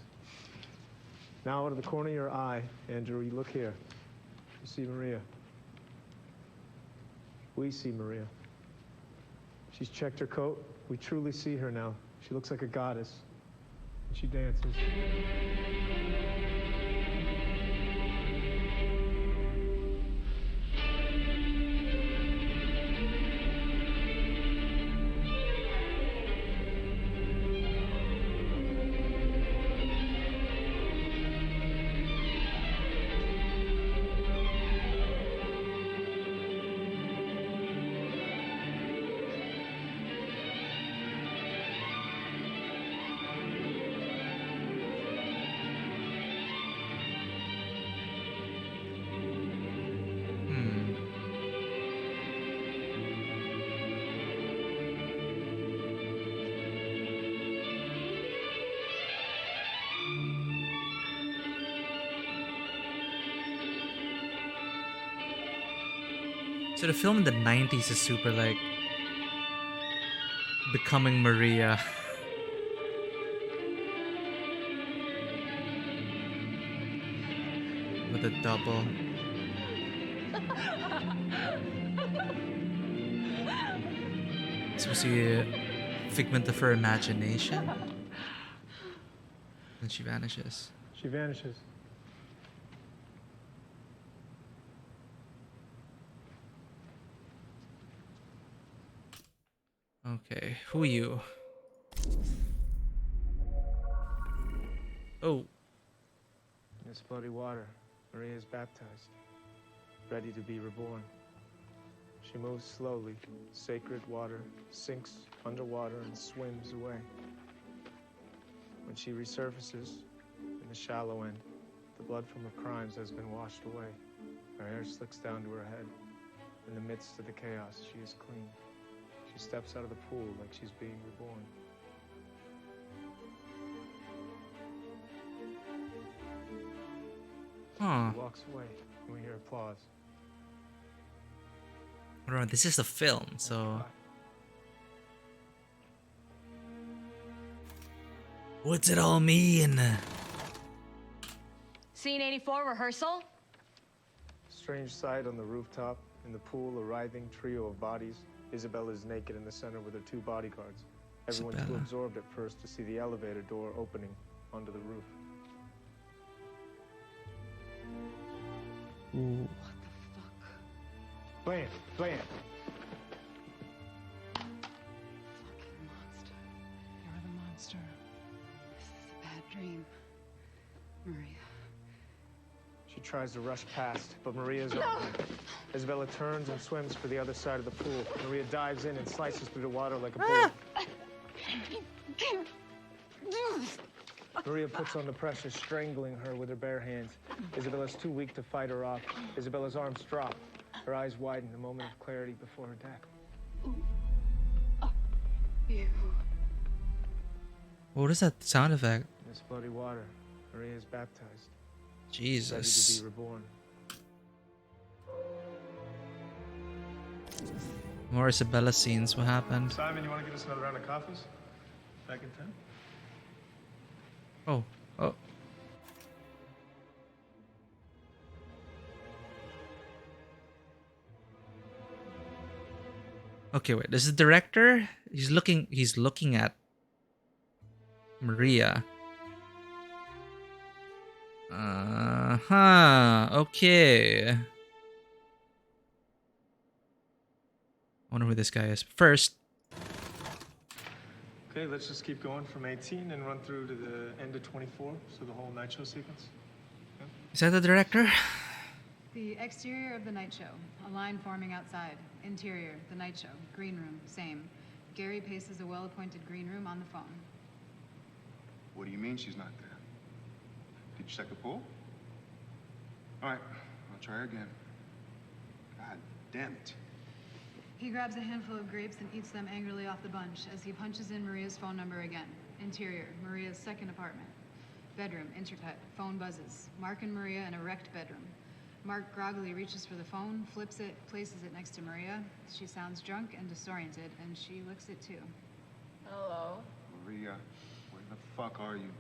Now, out of the corner of your eye, Andrew, you look here. You see Maria. We see Maria. She's checked her coat. We truly see her now. She looks like a goddess. And she dances. So the film in the 90s is super like becoming Maria. With a double. So see a figment of her imagination. And she vanishes. She vanishes. Okay, who are you? Oh. In this bloody water, Maria is baptized, ready to be reborn. She moves slowly. Sacred water sinks underwater and swims away. When she resurfaces in the shallow end, the blood from her crimes has been washed away. Her hair slicks down to her head. In the midst of the chaos, she is clean. She steps out of the pool like she's being reborn. Huh. She walks away, and we hear applause. Alright, this is a film, so. What's it all mean? Scene 84, rehearsal? Strange sight on the rooftop. In the pool, a writhing trio of bodies. Isabella is naked in the center with her two bodyguards. Everyone's too absorbed at first to see the elevator door opening onto the roof. Ooh. Blam! Blam! You're the monster. This is a bad dream. Maria. She tries to rush past, but Maria's on her. Isabella turns and swims for the other side of the pool. Maria dives in and slices through the water like a bullet. Maria puts on the pressure, strangling her with her bare hands. Isabella's too weak to fight her off. Isabella's arms drop. Her eyes widen, a moment of clarity before her death. You. What is that sound effect? In this bloody water, Maria is baptized. Jesus. Ready to be reborn. More Isabella scenes. What happened? Simon, you want to get us another round of coffees? Back in 10? Oh. Oh. Okay, wait. This is the director. He's looking at Maria. Okay. I wonder who this guy is. First. Okay, let's just keep going from 18 and run through to the end of 24, so the whole night show sequence. Yeah. Is that the director? The exterior of the night show, a line forming outside. Interior, the night show. Green room, same. Gary paces a well-appointed green room on the phone. What do you mean she's not there? Did you check the pool? All right, I'll try again. God damn it. He grabs a handful of grapes and eats them angrily off the bunch as he punches in Maria's phone number again. Interior, Maria's second apartment. Bedroom, intercut, phone buzzes. Mark and Maria in a wrecked bedroom. Mark groggily reaches for the phone, flips it, places it next to Maria. She sounds drunk and disoriented, and she licks it too. Hello. Maria, where the fuck are you?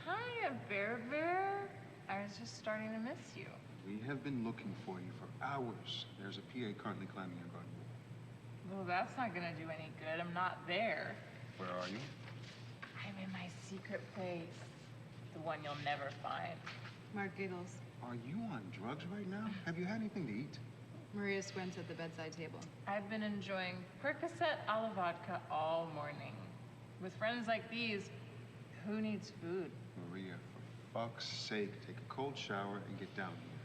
Hiya, Bear Bear. I was just starting to miss you. We have been looking for you for hours. There's a PA currently climbing your garden wall. Well, that's not gonna do any good. I'm not there. Where are you? I'm in my secret place. The one you'll never find. Mark giggles. Are you on drugs right now? Have you had anything to eat? Maria squints at the bedside table. I've been enjoying Percocet a la vodka all morning. With friends like these, who needs food? Maria, for fuck's sake, take a cold shower and get down here.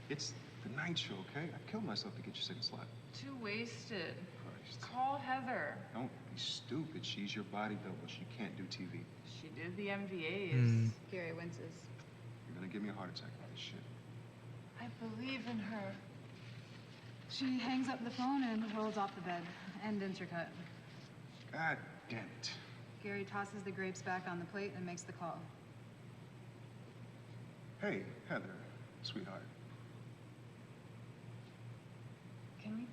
It's the night show, okay? I killed myself to get you sick and slap. Too wasted. Christ. Call Heather. Don't be stupid. She's your body double. She can't do TV. She did the MVAs. Gary winces. You're gonna give me a heart attack with this shit. I believe in her. She hangs up the phone and rolls off the bed. End intercut. God damn it. Gary tosses the grapes back on the plate and makes the call. Hey, Heather, sweetheart. Can we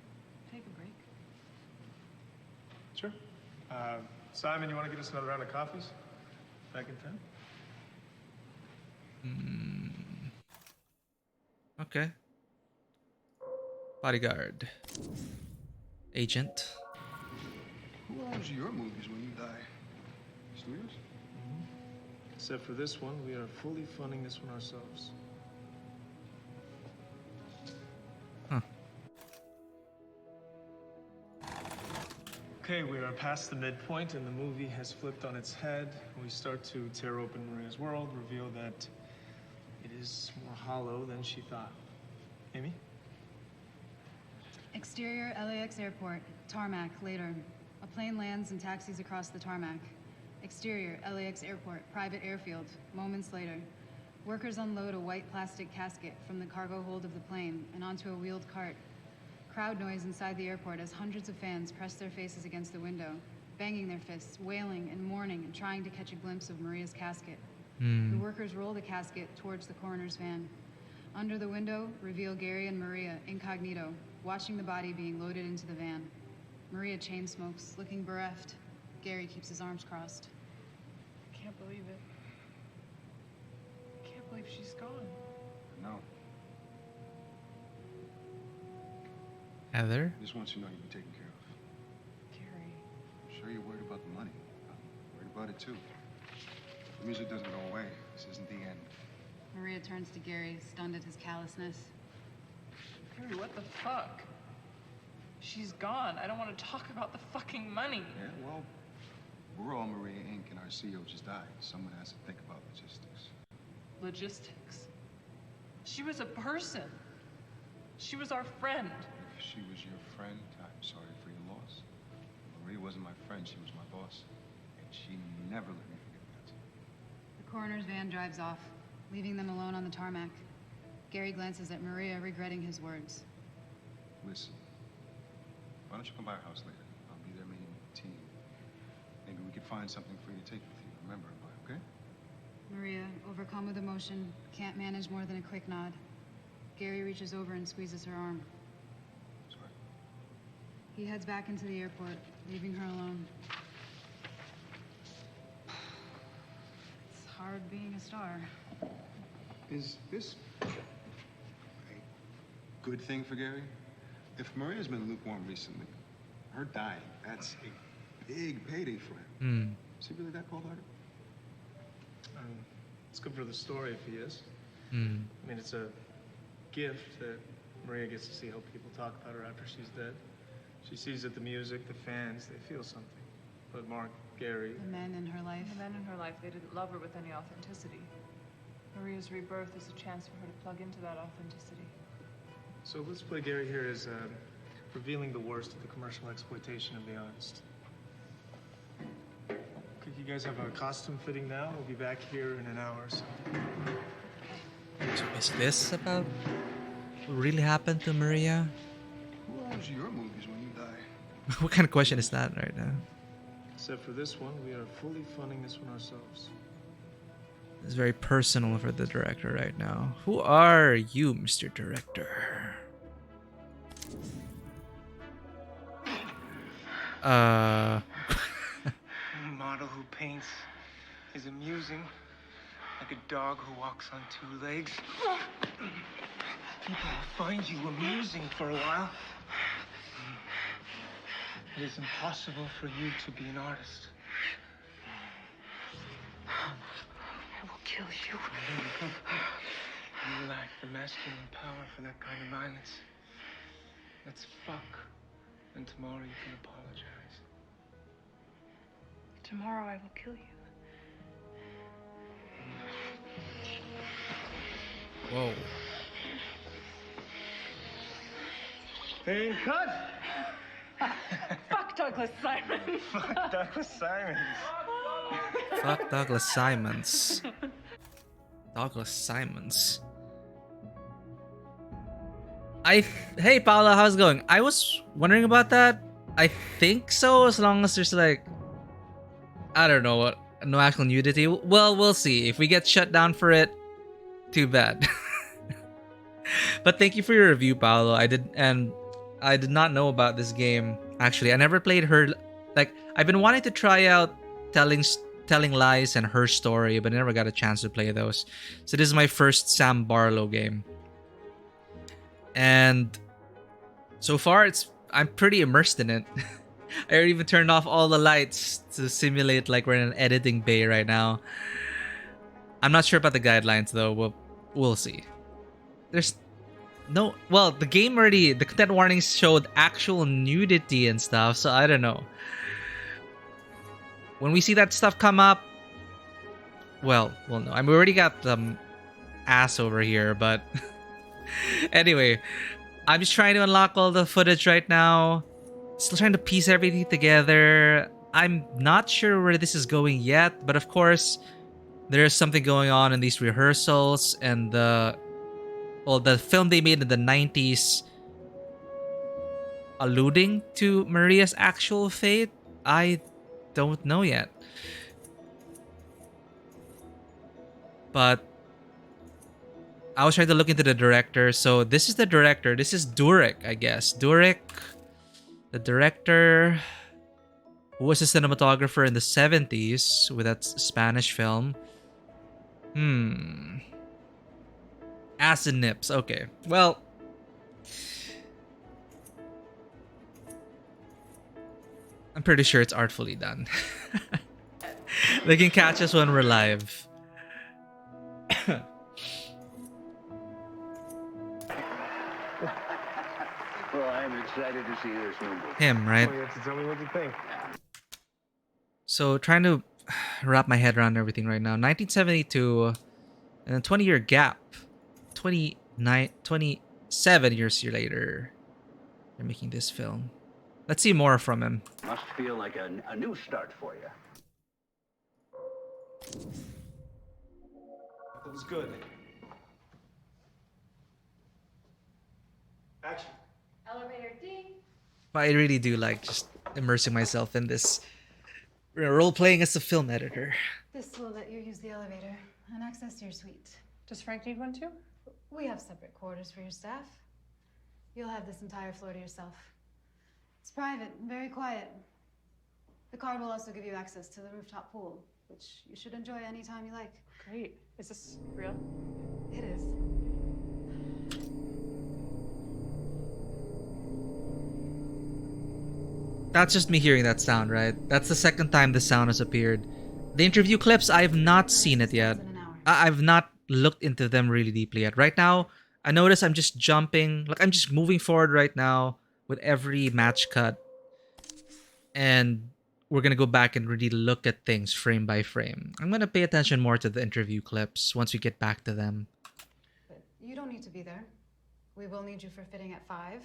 take a break? Sure. Simon, you want to get us another round of coffees? Back in town? Okay. Bodyguard. Agent. Who owns your movies when you die? Studios? Except for this one, we are fully funding this one ourselves. Huh. Okay, we are past the midpoint, and the movie has flipped on its head. We start to tear open Maria's world, reveal that it is more hollow than she thought. Amy? Exterior LAX airport, tarmac, later. A plane lands and taxis across the tarmac. Exterior LAX airport, private airfield, moments later. Workers unload a white plastic casket from the cargo hold of the plane and onto a wheeled cart. Crowd noise inside the airport as hundreds of fans press their faces against the window, banging their fists, wailing and mourning and trying to catch a glimpse of Maria's casket. The workers roll the casket towards the coroner's van. Under the window, reveal Gary and Maria, incognito, watching the body being loaded into the van. Maria chain smokes, looking bereft. Gary keeps his arms crossed. I can't believe it. I can't believe she's gone. No. Heather? Just want you to know you'll be taken care of. Gary. I'm sure you're worried about the money. I'm worried about it too. The music doesn't go away. This isn't the end. Maria turns to Gary, stunned at his callousness. Gary, what the fuck? She's gone. I don't want to talk about the fucking money. Yeah, well, we're all Maria Inc. and our CEO just died. Someone has to think about logistics. Logistics. She was a person. She was our friend. If she was your friend, I'm sorry for your loss. Maria wasn't my friend, she was my boss. And she never let me forget that. The coroner's van drives off, leaving them alone on the tarmac. Gary glances at Maria, regretting his words. Listen, why don't you come by our house later? I'll be there meeting with the team. Maybe we could find something for you to take with you. Remember, okay? Maria, overcome with emotion, can't manage more than a quick nod. Gary reaches over and squeezes her arm. Sorry. He heads back into the airport, leaving her alone. It's hard being a star. Is this a good thing for Gary? If Maria's been lukewarm recently, her dying, that's a big payday for him. Is he really that cold-hearted? It's good for the story if he is. Hmm. I mean, it's a gift that Maria gets to see how people talk about her after she's dead. She sees that the music, the fans, they feel something. But Mark, Gary... The men in her life. The men in her life, they didn't love her with any authenticity. Maria's rebirth is a chance for her to plug into that authenticity. So let's play Gary here as revealing the worst of the commercial exploitation of the artist. Okay, you guys have a costume fitting now. We'll be back here in an hour or so. So is this about what really happened to Maria? Who owns your movies when you die? What kind of question is that right now? Except for this one, we are fully funding this one ourselves. It's very personal for the director right now. Who are you, Mr. Director? A model who paints is amusing, like a dog who walks on two legs. People will find you amusing for a while. It is impossible for you to be an artist. I will kill you. You lack the masculine power for that kind of violence. Let's fuck, and tomorrow you can apologize. Tomorrow I will kill you. Whoa. And cut! Fuck Douglas Simon! Fuck Douglas Simons. Fuck Douglas Simons. Douglas Simons. Hey Paula, how's it going? I was wondering about that. I think so, as long as there's like, I don't know what, no actual nudity. Well, we'll see. If we get shut down for it, too bad. But thank you for your review, Paolo. I did not know about this game. Actually, I never played Like, I've been wanting to try out Telling Lies and Her Story, but I never got a chance to play those. So this is my first Sam Barlow game. And so far, I'm pretty immersed in it. I even turned off all the lights to simulate like we're in an editing bay right now. I'm not sure about the guidelines though. We'll see. There's no... Well, the game already... The content warnings showed actual nudity and stuff, so I don't know. When we see that stuff come up... Well, no. I mean, we already got ass over here, but... Anyway, I'm just trying to unlock all the footage right now. Still trying to piece everything together. I'm not sure where this is going yet, but of course, there's something going on in these rehearsals and the film they made in the 90s alluding to Maria's actual fate. I don't know yet. But I was trying to look into the director. So this is the director. This is Durek, I guess. Durek, the director who was a cinematographer in the 70s with that Spanish film. Acid Nips. Okay. Well, I'm pretty sure it's artfully done. They can catch us when we're live. Well, I'm excited to see this movie. Him, right? Oh, you have to tell me what you think. So trying to wrap my head around everything right now. 1972, and then 20-year gap. 27 years later, they're making this film. Let's see more from him. Must feel like a new start for you. It was good. Action. Elevator ding. But I really do like just immersing myself in this. Role-playing as a film editor. This will let you use the elevator and access your suite. Does Frank need one too? We have separate quarters for your staff. You'll have this entire floor to yourself. It's private and very quiet. The card will also give you access to the rooftop pool, which you should enjoy anytime you like. Great. Is this real? It is. That's just me hearing that sound, right? That's the second time the sound has appeared. The interview clips, I've not seen it yet. I've not looked into them really deeply yet. Right now, I notice I'm just jumping, like I'm just moving forward right now with every match cut. And we're gonna go back and really look at things frame by frame. I'm gonna pay attention more to the interview clips once we get back to them. But you don't need to be there. We will need you for fitting at 5,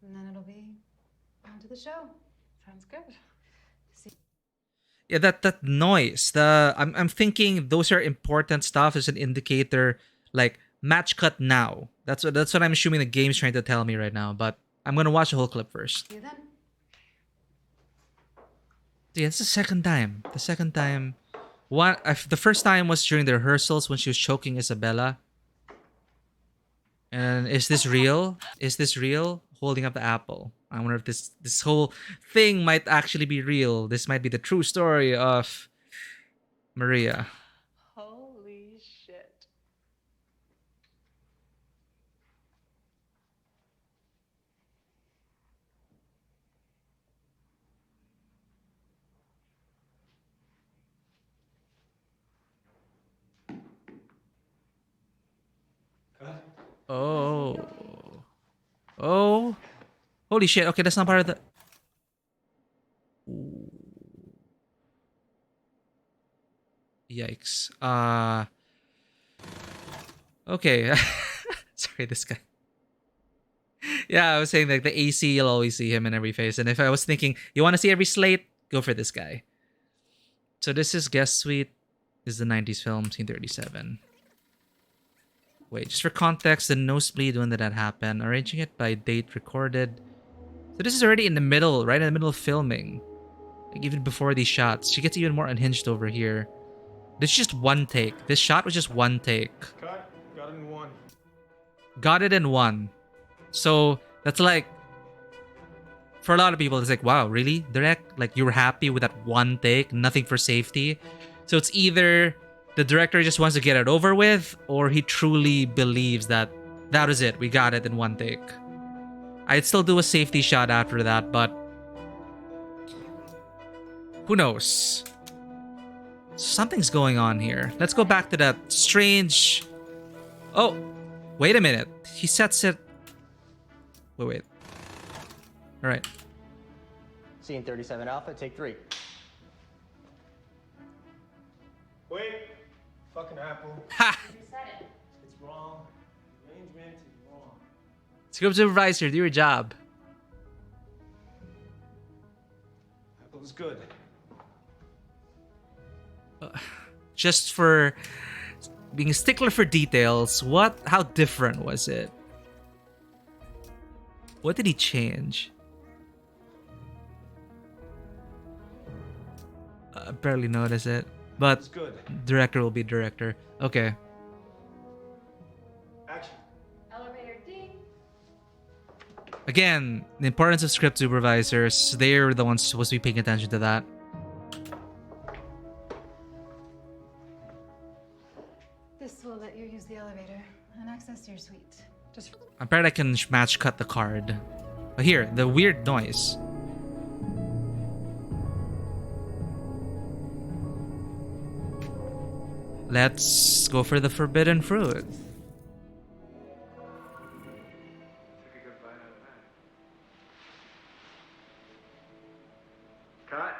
and then it'll be on to the show. Sounds good. Yeah, that noise. I'm thinking those are important stuff as an indicator, like match cut now. That's what I'm assuming the game's trying to tell me right now. But I'm gonna watch the whole clip first. You then. Yeah, it's the second time. The second time. The first time was during the rehearsals when she was choking Isabella. And is this real? Is this real? Holding up the apple. I wonder if this whole thing might actually be real. This might be the true story of Maria. Holy shit. Oh. Oh. Holy shit. Okay, that's not part of the... Ooh. Yikes. Okay. Sorry, this guy. Yeah, I was saying like the AC, you'll always see him in every face. And if I was thinking, you want to see every slate? Go for this guy. So this is Guest Suite. This is the 90s film, 1937. Wait, just for context, the nosebleed, when did that happen? Arranging it by date recorded. So this is already in the middle, right in the middle of filming. Like even before these shots. She gets even more unhinged over here. This is just one take. This shot was just one take. Cut. Got it in one. Got it in one. So that's like for a lot of people, it's like, wow, really? Direct? Like, you were happy with that one take, nothing for safety? So it's either the director just wants to get it over with, or he truly believes that that was it, we got it in one take. I'd still do a safety shot after that, but who knows? Something's going on here. Let's go back to that strange... Oh, wait a minute. He sets it... Wait. All right. Scene 37 Alpha, take 3. Wait. Fucking Apple. Ha! It's wrong. Arrangement is wrong. Script supervisor, do your job. Apple was good. Just for being a stickler for details, how different was it? What did he change? I barely notice it, but director will be director. Okay. Action. Elevator D. Again, the importance of script supervisors. They're the ones supposed to be paying attention to that. This will let you use the elevator and access your suite. I bet I can match cut the card. But here, the weird noise. Let's go for the forbidden fruit. Cut.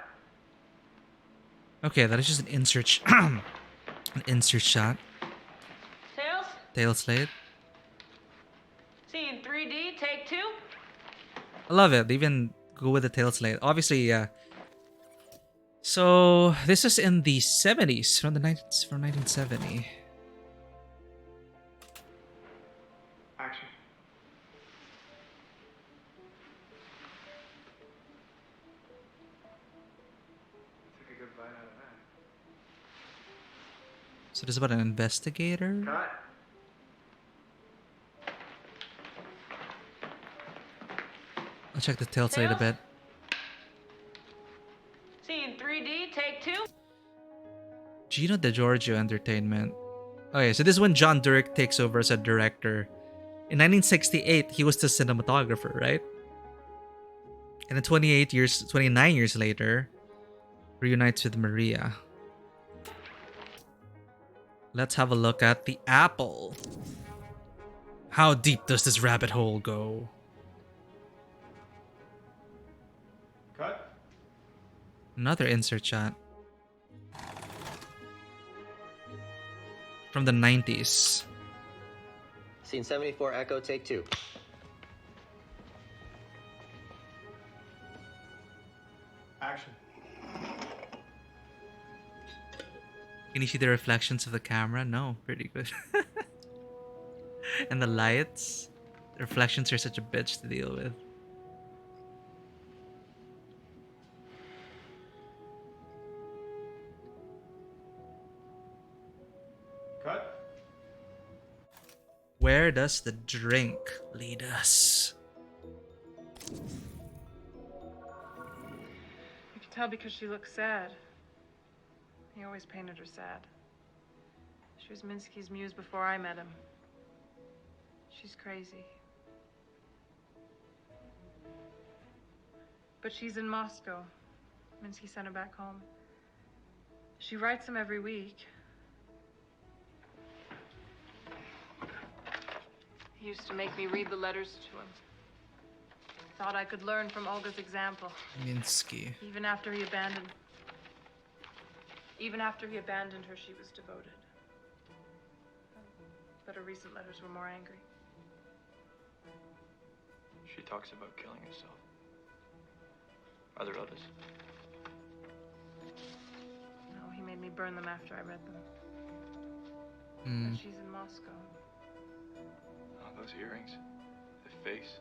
Okay, that is just an insert an insert shot. Tails? Tail slate. Scene 3D, take 2. I love it. They even go with the tail slate. Obviously, yeah. So this is in the 70s, from 1970. Action. Took a good bite out of that. So this is about an investigator. Cut. I'll check the tail slate a bit. Scene 3D, take 2. Gino DeGiorgio Entertainment. Okay, so this is when John Dirk takes over as a director. In 1968, he was the cinematographer, right? And then 29 years later, reunites with Maria. Let's have a look at the apple. How deep does this rabbit hole go? Cut. Another insert shot. From the 90s. Scene 74 Echo, take 2. Action. Can you see the reflections of the camera? No, pretty good. And the lights. The reflections are such a bitch to deal with. Cut. Where does the drink lead us? You can tell because she looks sad. He always painted her sad. She was Minsky's muse before I met him. She's crazy. But she's in Moscow. Minsky sent her back home. She writes him every week. He used to make me read the letters to him. Thought I could learn from Olga's example. Minsky. Even after he abandoned her, she was devoted. But her recent letters were more angry. She talks about killing herself. Are there others? No, he made me burn them after I read them. But she's in Moscow. Oh, those earrings. The face.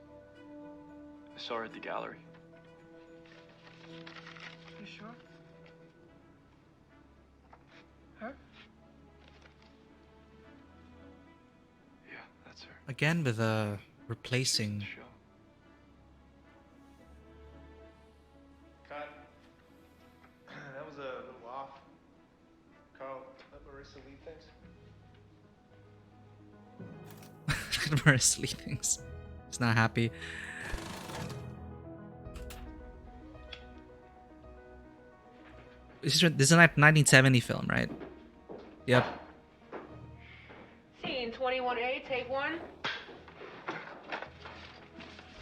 I saw her at the gallery. You sure? Her? Yeah, that's her. Again with replacing. Look at Murray's sleeping. He's not happy. This is a 1970 film, right? Yep. Scene 21A, take one.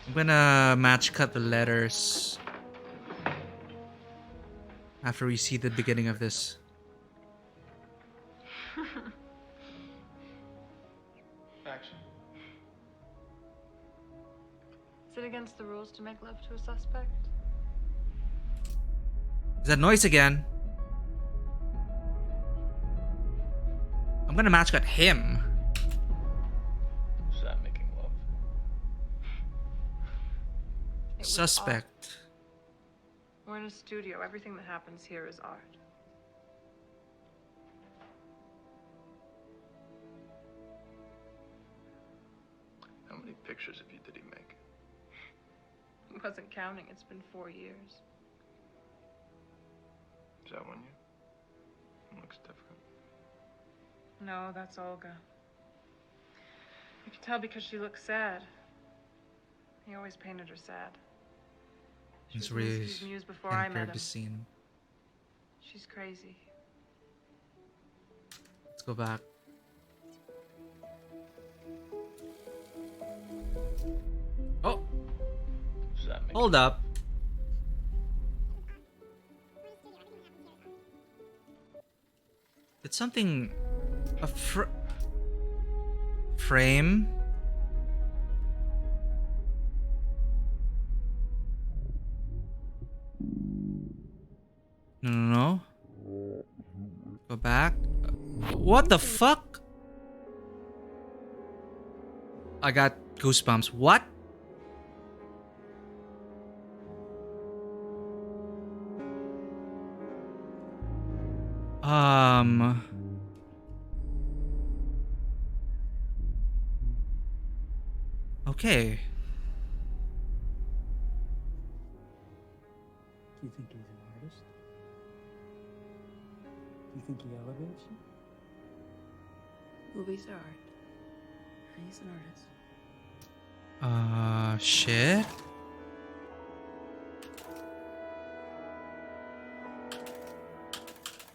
I'm gonna match cut the letters after we see the beginning of this. Action. Is it against the rules to make love to a suspect? Is that noise again? I'm gonna match cut him. Is that making love? Suspect. We're in a studio. Everything that happens here is art. How many pictures of you did he make? He wasn't counting. It's been 4 years. Is that one you? It looks different. No, that's Olga. You can tell because she looks sad. He always painted her sad. She It's was really Minsky's muse before I met compared him. to scene. She's crazy. Let's go back. Oh! Does that make Hold up. It's something... A frame? No. Go back. What the fuck? I got goosebumps. What? Okay. Do you think he's an artist? Do you think he elevates you? Movies are art. And he's an artist. Shit.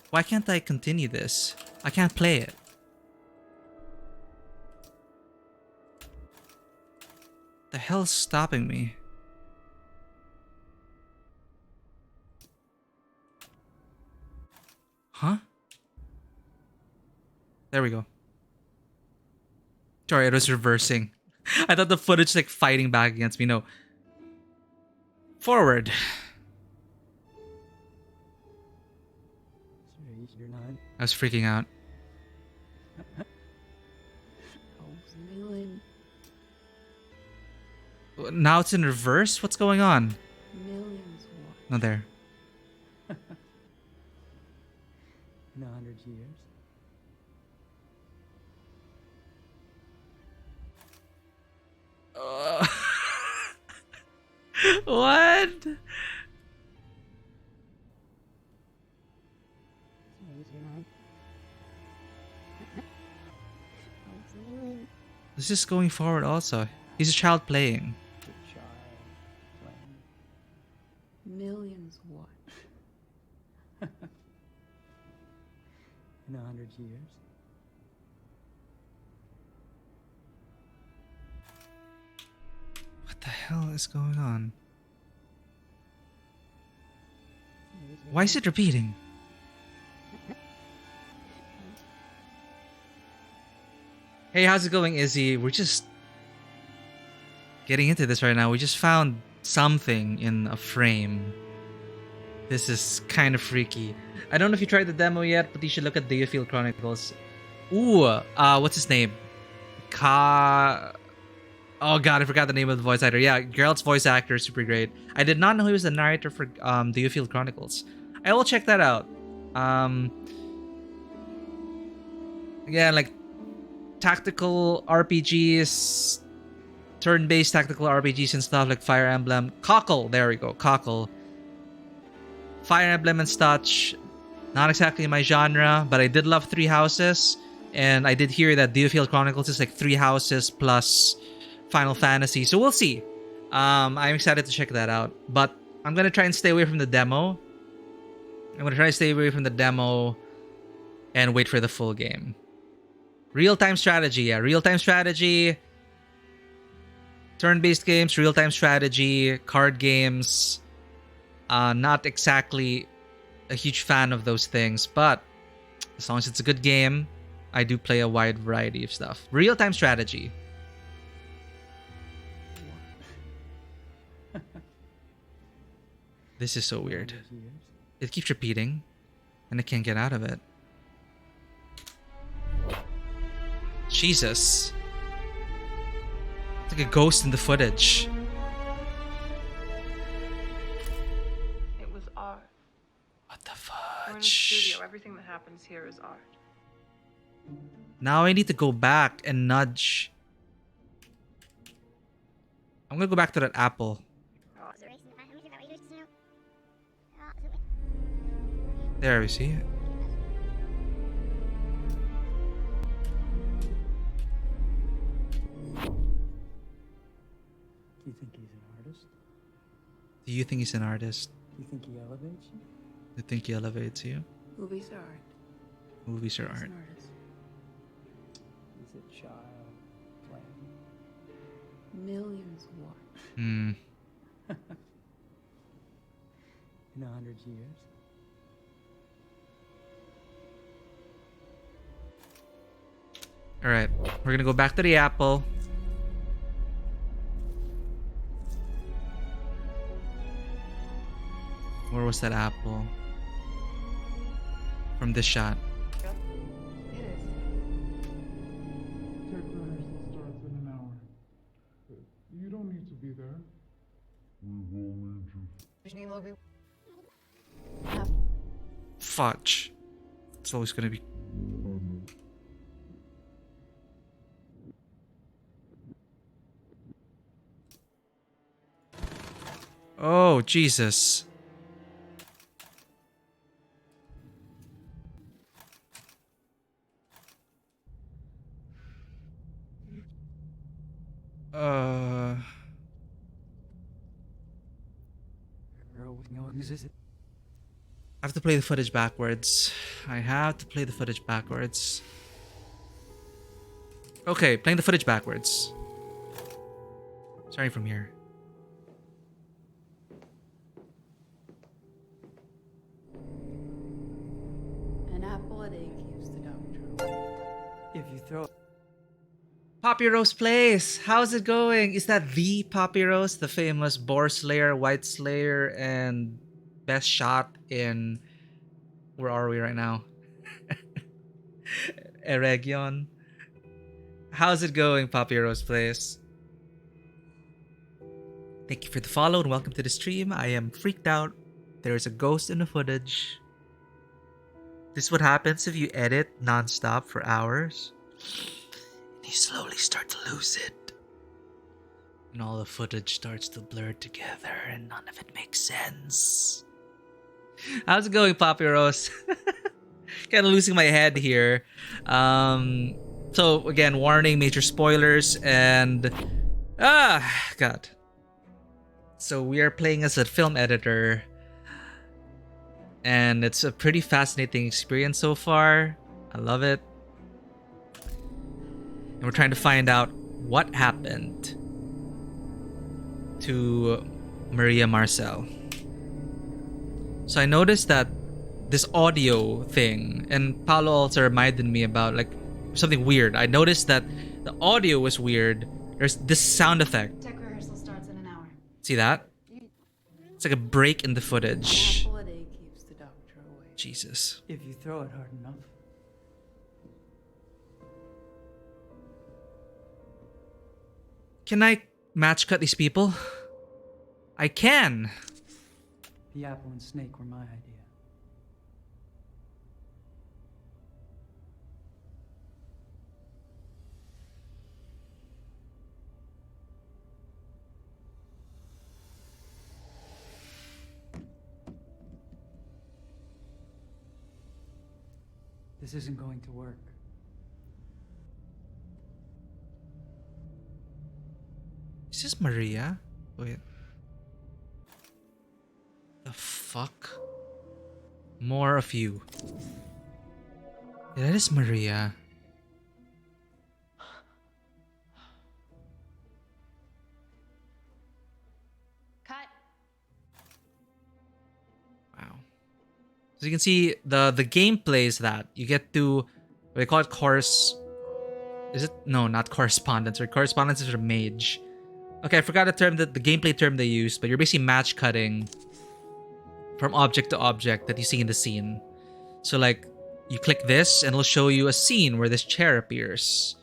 Why can't I continue this? I can't play it. The hell's stopping me? Huh? There we go. Sorry, it was reversing. I thought the footage like fighting back against me. No. Forward. Serious, you're not. I was freaking out. Now it's in reverse? What's going on? Millions No, there. In 100 years. What? Is this going forward also? He's a child playing. Millions what? In 100 years. What the hell is going on? Why is it repeating? Hey, how's it going, Izzy? We're just getting into this right now. We just found something in a frame. This is kind of freaky. I don't know if you tried the demo yet, but you should look at Deifield Chronicles. Ooh, what's his name? Oh god, I forgot the name of the voice actor. Yeah, Geralt's voice actor is super great. I did not know he was the narrator for Deifield Chronicles. I will check that out. Yeah, like tactical RPGs, turn-based tactical RPGs and stuff like Fire Emblem. Cockle, there we go, Cockle. Fire Emblem and such. Not exactly my genre, but I did love Three Houses. And I did hear that Diofield Chronicles is like 3 houses plus Final Fantasy. So we'll see. I'm excited to check that out. But I'm going to try and stay away from the demo. I'm going to try to stay away from the demo and wait for the full game. Real-time strategy. Yeah, real-time strategy. Turn-based games, real-time strategy, card games. Not exactly a huge fan of those things, but as long as it's a good game, I do play a wide variety of stuff. Real-time strategy. This is so weird. It keeps repeating, and I can't get out of it. Jesus. It's like a ghost in the footage. It was art. What the We're in a fudge? studio. Everything that happens here is art. Now I need to go back and nudge. I'm gonna go back to that apple. There we see it. Do you think he's an artist? Do you think he's an artist? Do you think he elevates you? Do you think he elevates you? Movies are art. Movies are He's art. an artist. He's a child playing. Millions watch. Hmm. In 100 years. Alright, we're gonna go back to the apple. Where was that apple? From this shot. It is. Tech rehearsal starts in an hour. You don't need to be there. We will need you. Fudge. It's always gonna be. Oh, Jesus. I have to play the footage backwards. I have to play the footage backwards. Okay, playing the footage backwards. Starting from here. An apple a day keeps the doctor away. If you throw Poppy Rose Place! How's it going? Is that the Poppy Rose? The famous Boar Slayer, White Slayer, and best shot in... Where are we right now? Eregion. How's it going, Poppy Rose Place? Thank you for the follow and welcome to the stream. I am freaked out. There is a ghost in the footage. This is what happens if you edit non-stop for hours. You slowly start to lose it. And all the footage starts to blur together and none of it makes sense. How's it going, Poppy Rose? Kind of losing my head here. So again, warning, major spoilers and... God. So we are playing as a film editor. And it's a pretty fascinating experience so far. I love it. And we're trying to find out what happened to Maria Marcel. So I noticed that this audio thing, and Paolo also reminded me about like something weird. I noticed that the audio was weird. There's this sound effect. Tech rehearsal starts in an hour. See that? It's like a break in the footage. Apple a day keeps the doctor away. Jesus. If you throw it hard enough. Can I match cut these people? I can. The apple and snake were my idea. This isn't going to work. Is this Maria? Wait. The fuck? More of you. Yeah, that is Maria. Cut. Wow. So you can see the gameplay is that you get to, they call it is it? No, not correspondence. Or correspondence is a mage. Okay, I forgot the term, the gameplay term they used, but you're basically match cutting from object to object that you see in the scene. So like, you click this and it'll show you a scene where this chair appears.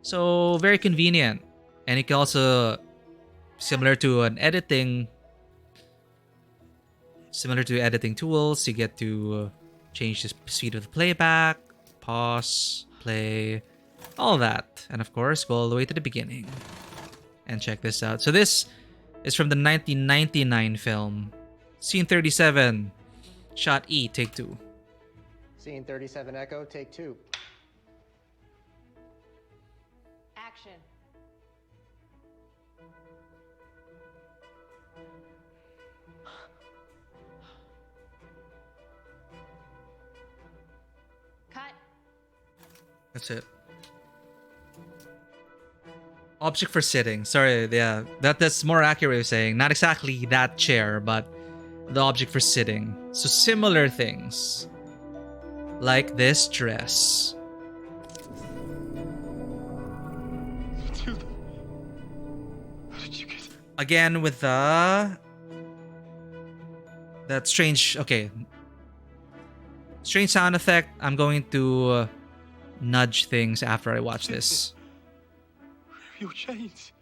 So very convenient. And you can also, similar to editing tools, you get to change the speed of the playback, pause, play, all that. And of course, go all the way to the beginning. And check this out. So this is from the 1999 film. Scene 37, shot E, take 2. Scene 37 Echo, take 2. Action. Cut. That's it. Object for sitting. Sorry, yeah. That's more accurate way of saying. Not exactly that chair, but the object for sitting. So similar things. Like this dress. Again with that strange, okay. Strange sound effect. I'm going to nudge things after I watch this. Your chains.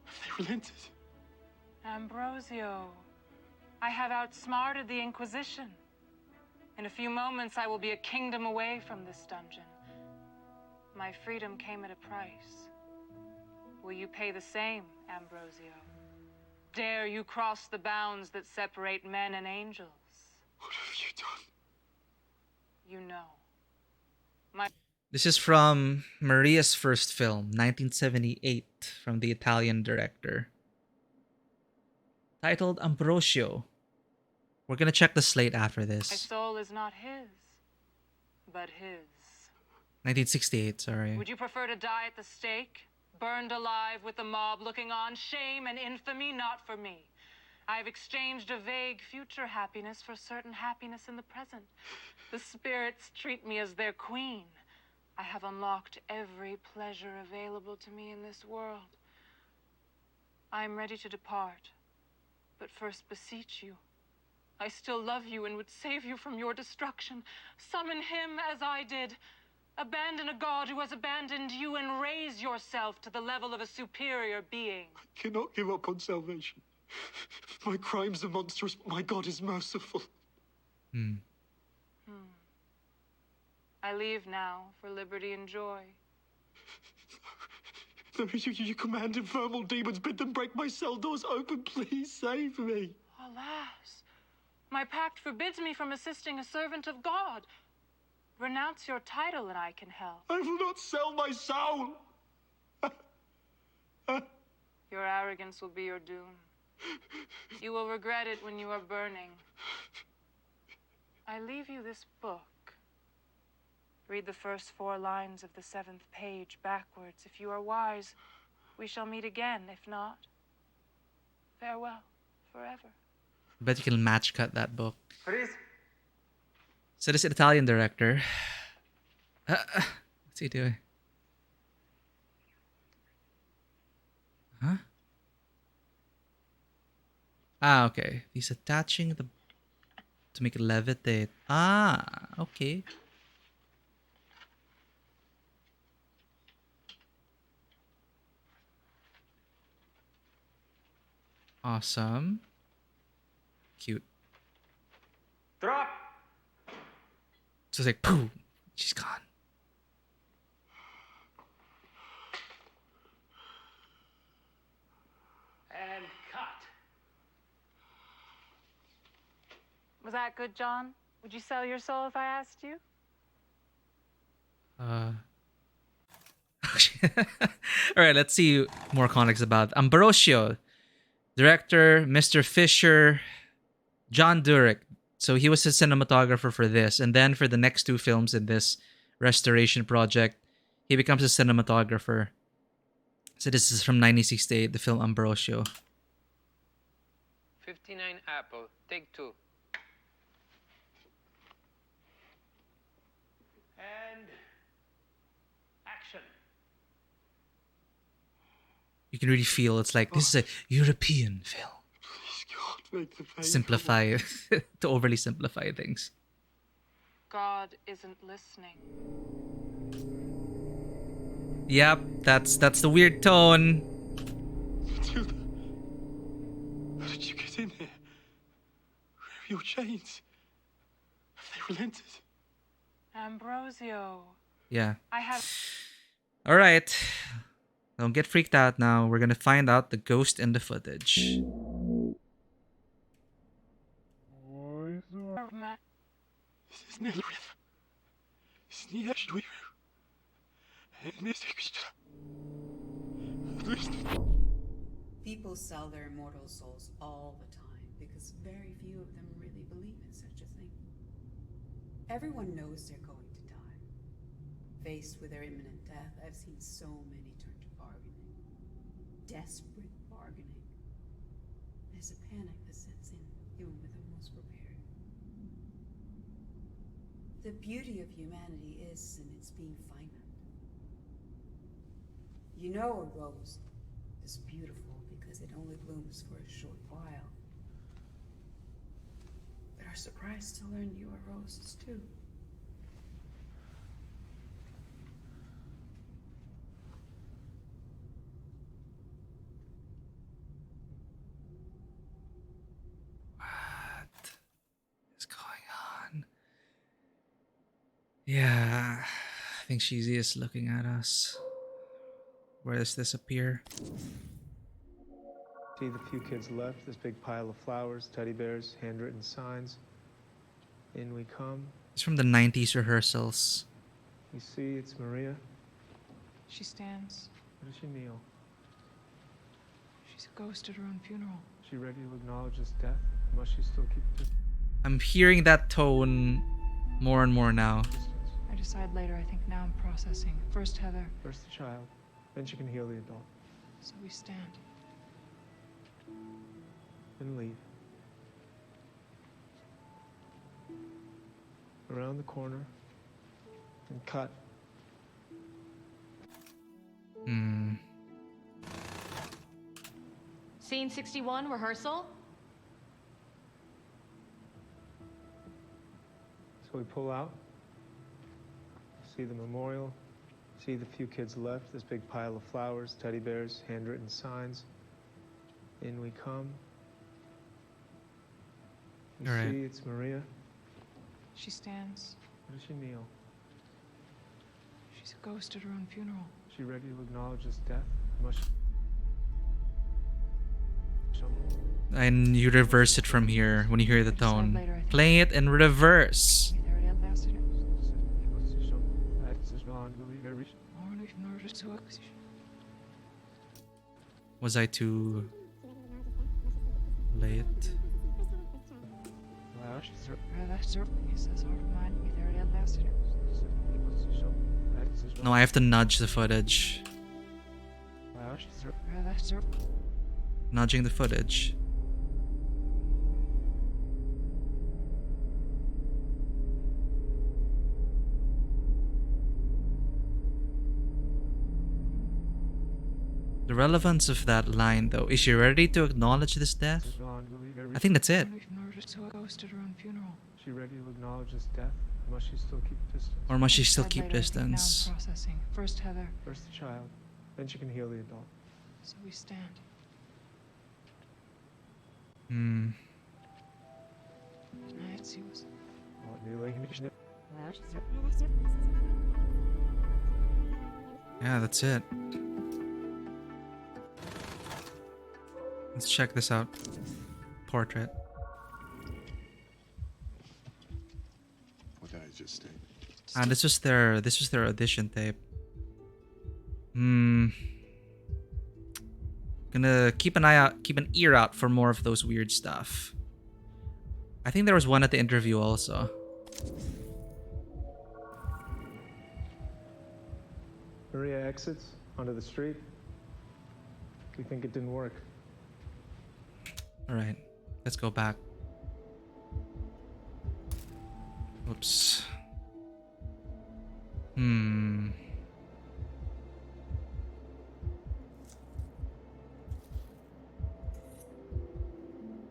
They relented. Ambrosio, I have outsmarted the Inquisition. In a few moments, I will be a kingdom away from this dungeon. My freedom came at a price. Will you pay the same, Ambrosio? Dare you cross the bounds that separate men and angels? What have you done? You know. This is from Maria's first film, 1978, from the Italian director. Titled Ambrosio. We're gonna check the slate after My this. soul is not his, but his. 1968, sorry. Would you prefer to die at the stake? Burned alive with the mob looking on? Shame and infamy not for me. I have exchanged a vague future happiness for certain happiness in the present. The spirits treat me as their queen. I have unlocked every pleasure available to me in this world. I am ready to depart, but first beseech you. I still love you and would save you from your destruction. Summon him as I did. Abandon a god who has abandoned you and raise yourself to the level of a superior being. I cannot give up on salvation. My crimes are monstrous, but my God is merciful. I leave now for liberty and joy. You command infernal demons, bid them break my cell doors open. Please save me. Alas, my pact forbids me from assisting a servant of God. Renounce your title and I can help. I will not sell my soul. Your arrogance will be your doom. You will regret it when you are burning. I leave you this book. Read the first 4 lines of the 7th page backwards. If you are wise, we shall meet again. If not, farewell forever. Bet you can match cut that book. Please. So this Italian director. What's he doing? Huh? Ah, okay. He's attaching the to make it levitate. Ah, okay. Awesome. Cute. Drop. So it's like, pooh, she's gone. And cut. Was that good, John? Would you sell your soul if I asked you? All right, let's see more context about Ambrosio, director, Mr. Fisher, John Durick. So he was a cinematographer for this, and then for the next two films in this restoration project, he becomes a cinematographer. So this is from 1968, the film Ambrosio. 59 Apple, take 2. And action. You can really feel it's like this is a European film. Simplify to overly simplify things. God isn't listening. Yep, that's the weird tone. How did you get in here? Where are your chains? Have they relented? Ambrosio. Yeah. I have... All right. Don't get freaked out now. We're gonna find out the ghost in the footage. People sell their immortal souls all the time because very few of them really believe in such a thing. Everyone knows they're going to die. Faced with their imminent death, I've seen so many turn to bargaining. Desperate bargaining. There's a panic that sets in, even with the most prepared. The beauty of humanity is in its being finite. You know a rose is beautiful because it only blooms for a short while. But are surprised to learn you are roses too. What's going on? Yeah, I think Sheezy is looking at us. Where does this appear? See the few kids left, this big pile of flowers, teddy bears, handwritten signs. In we come. It's from the 90s rehearsals. You see, it's Maria. She stands. Where does she kneel? She's a ghost at her own funeral. Is she ready to acknowledge his death? Or must she still keep it? I'm hearing that tone more and more now. I decide later. I think now I'm processing. First Heather. First the child, then she can heal the adult. So we stand. Then leave. Around the corner and cut. Scene 61, rehearsal. So we pull out. See the memorial. See the few kids left, this big pile of flowers, teddy bears, handwritten signs. In we come. You All right. see, it's Maria. She stands. Where does she kneel? She's a ghost at her own funeral. Is she ready to acknowledge his death? Must she... And you reverse it from here when you hear the tone. Playing it in reverse. Was I too late? No, I have to nudge the footage. Nudging the footage. The relevance of that line, though, is she ready to acknowledge this death? I think that's it. She ready to acknowledge his death? Or must she still keep distance? Or must she still keep distance? Now I'm processing. First Heather. First the child, then she can heal the adult. So we stand. Yeah, that's it. Let's check this out. Portrait. What did I just say? This was their audition tape. Hmm. Gonna keep an eye out, keep an ear out for more of those weird stuff. I think there was one at the interview also. Maria exits onto the street. We think it didn't work. All right, let's go back. Oops.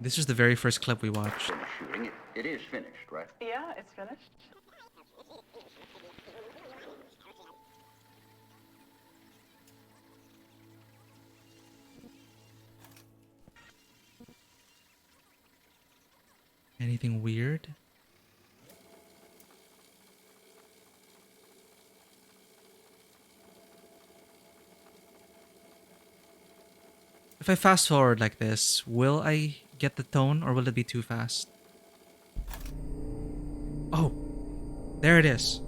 This was the very first clip we watched. Shooting it is finished, right? Yeah, it's finished. Anything weird? If I fast forward like this, will I get the tone or will it be too fast? Oh, there it is.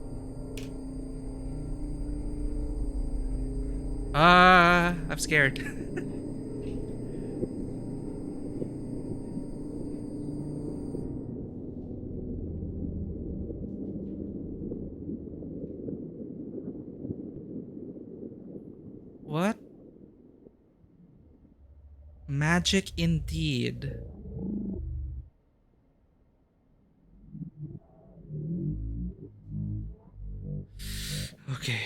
I'm scared. What? Magic indeed. Okay,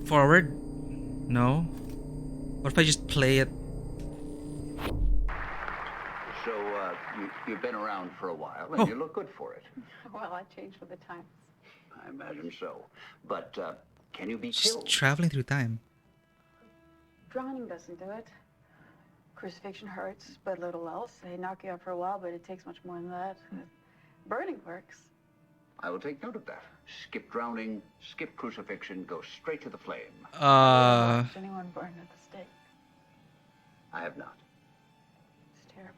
forward? No. What if I just play it? So, you've been around for a while, and you look good for it. Well, I changed with the times. I imagine so. But, can you be Just killed? traveling through time. Drowning doesn't do it. Crucifixion hurts, but little else. They knock you out for a while, but it takes much more than that. Burning works. I will take note of that. Skip drowning, skip crucifixion, go straight to the flame. Have anyone burned at the stake? I have not. It's terrible.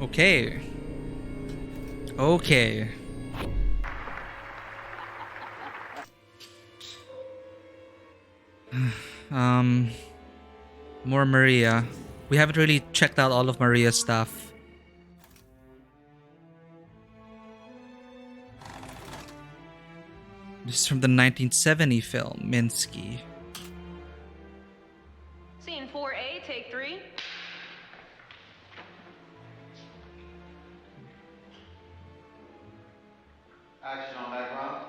Okay. Okay. More Maria. We haven't really checked out all of Maria's stuff. This is from the 1970 film, Minsky. Scene 4A, take 3. Action on background.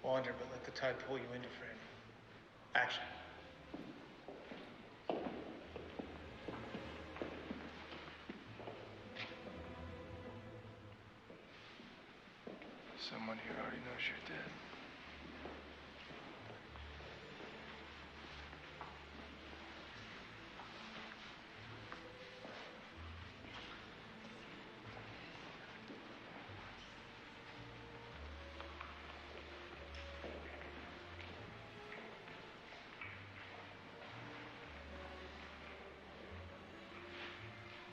Wander, but let the tide pull you into frame. Action. Someone here already knows you're dead.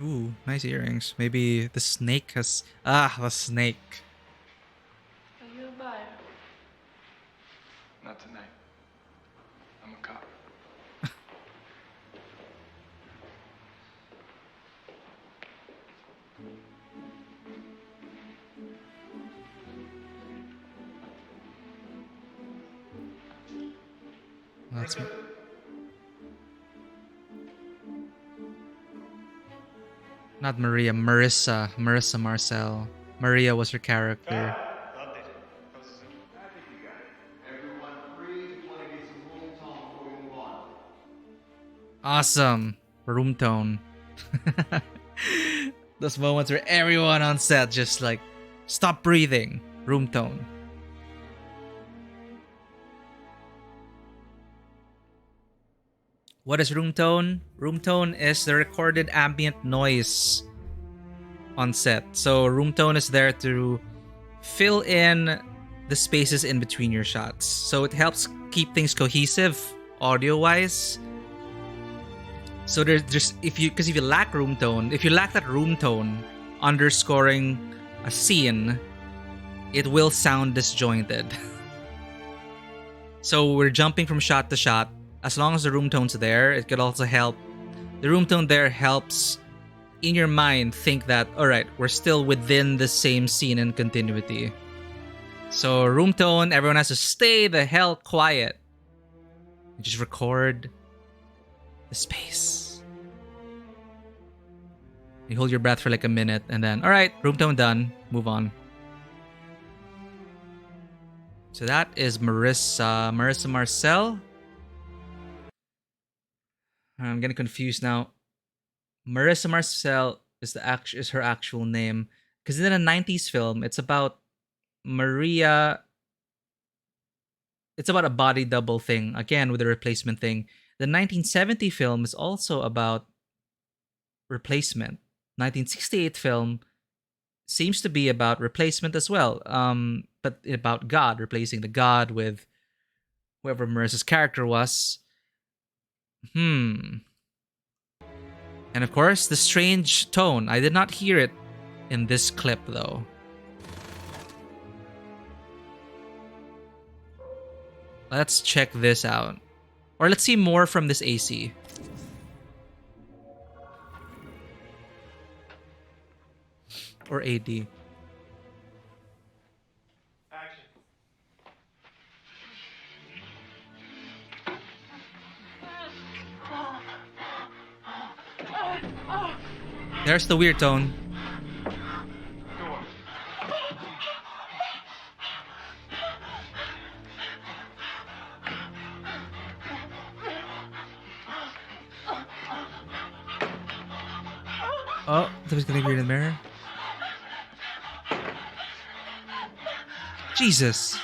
Ooh, nice earrings. Maybe the snake has... Ah, the snake. Are you a buyer? Not tonight. I'm a cop. That's... Not Maria, Marissa. Marissa Marcel. Maria was her character. Everyone free. Just want to get some room tone before we move on. Awesome. Room tone. Those moments where everyone on set just like, stop breathing. Room tone. What is room tone? Room tone is the recorded ambient noise on set. So room tone is there to fill in the spaces in between your shots. So it helps keep things cohesive audio-wise. So there's just if you lack room tone, if you lack that room tone underscoring a scene, it will sound disjointed. So we're jumping from shot to shot. As long as the room tone's there, it could also help. The room tone there helps in your mind think that, alright, we're still within the same scene and continuity. So room tone, everyone has to stay the hell quiet. You just record the space. You hold your breath for like a minute and then, alright, room tone done, move on. So that is Marissa Marcel. I'm getting confused now. Marissa Marcel is her actual name, because in a 90s film, it's about Maria. It's about a body double thing again with the replacement thing. The 1970 film is also about replacement. 1968 film seems to be about replacement as well, but about God, replacing the God with whoever Marissa's character was. And of course, the strange tone. I did not hear it in this clip, though. Let's check this out. Or let's see more from this AC. Or AD. Action. There's the weird tone. Oh, somebody's gonna be in the mirror. Jesus.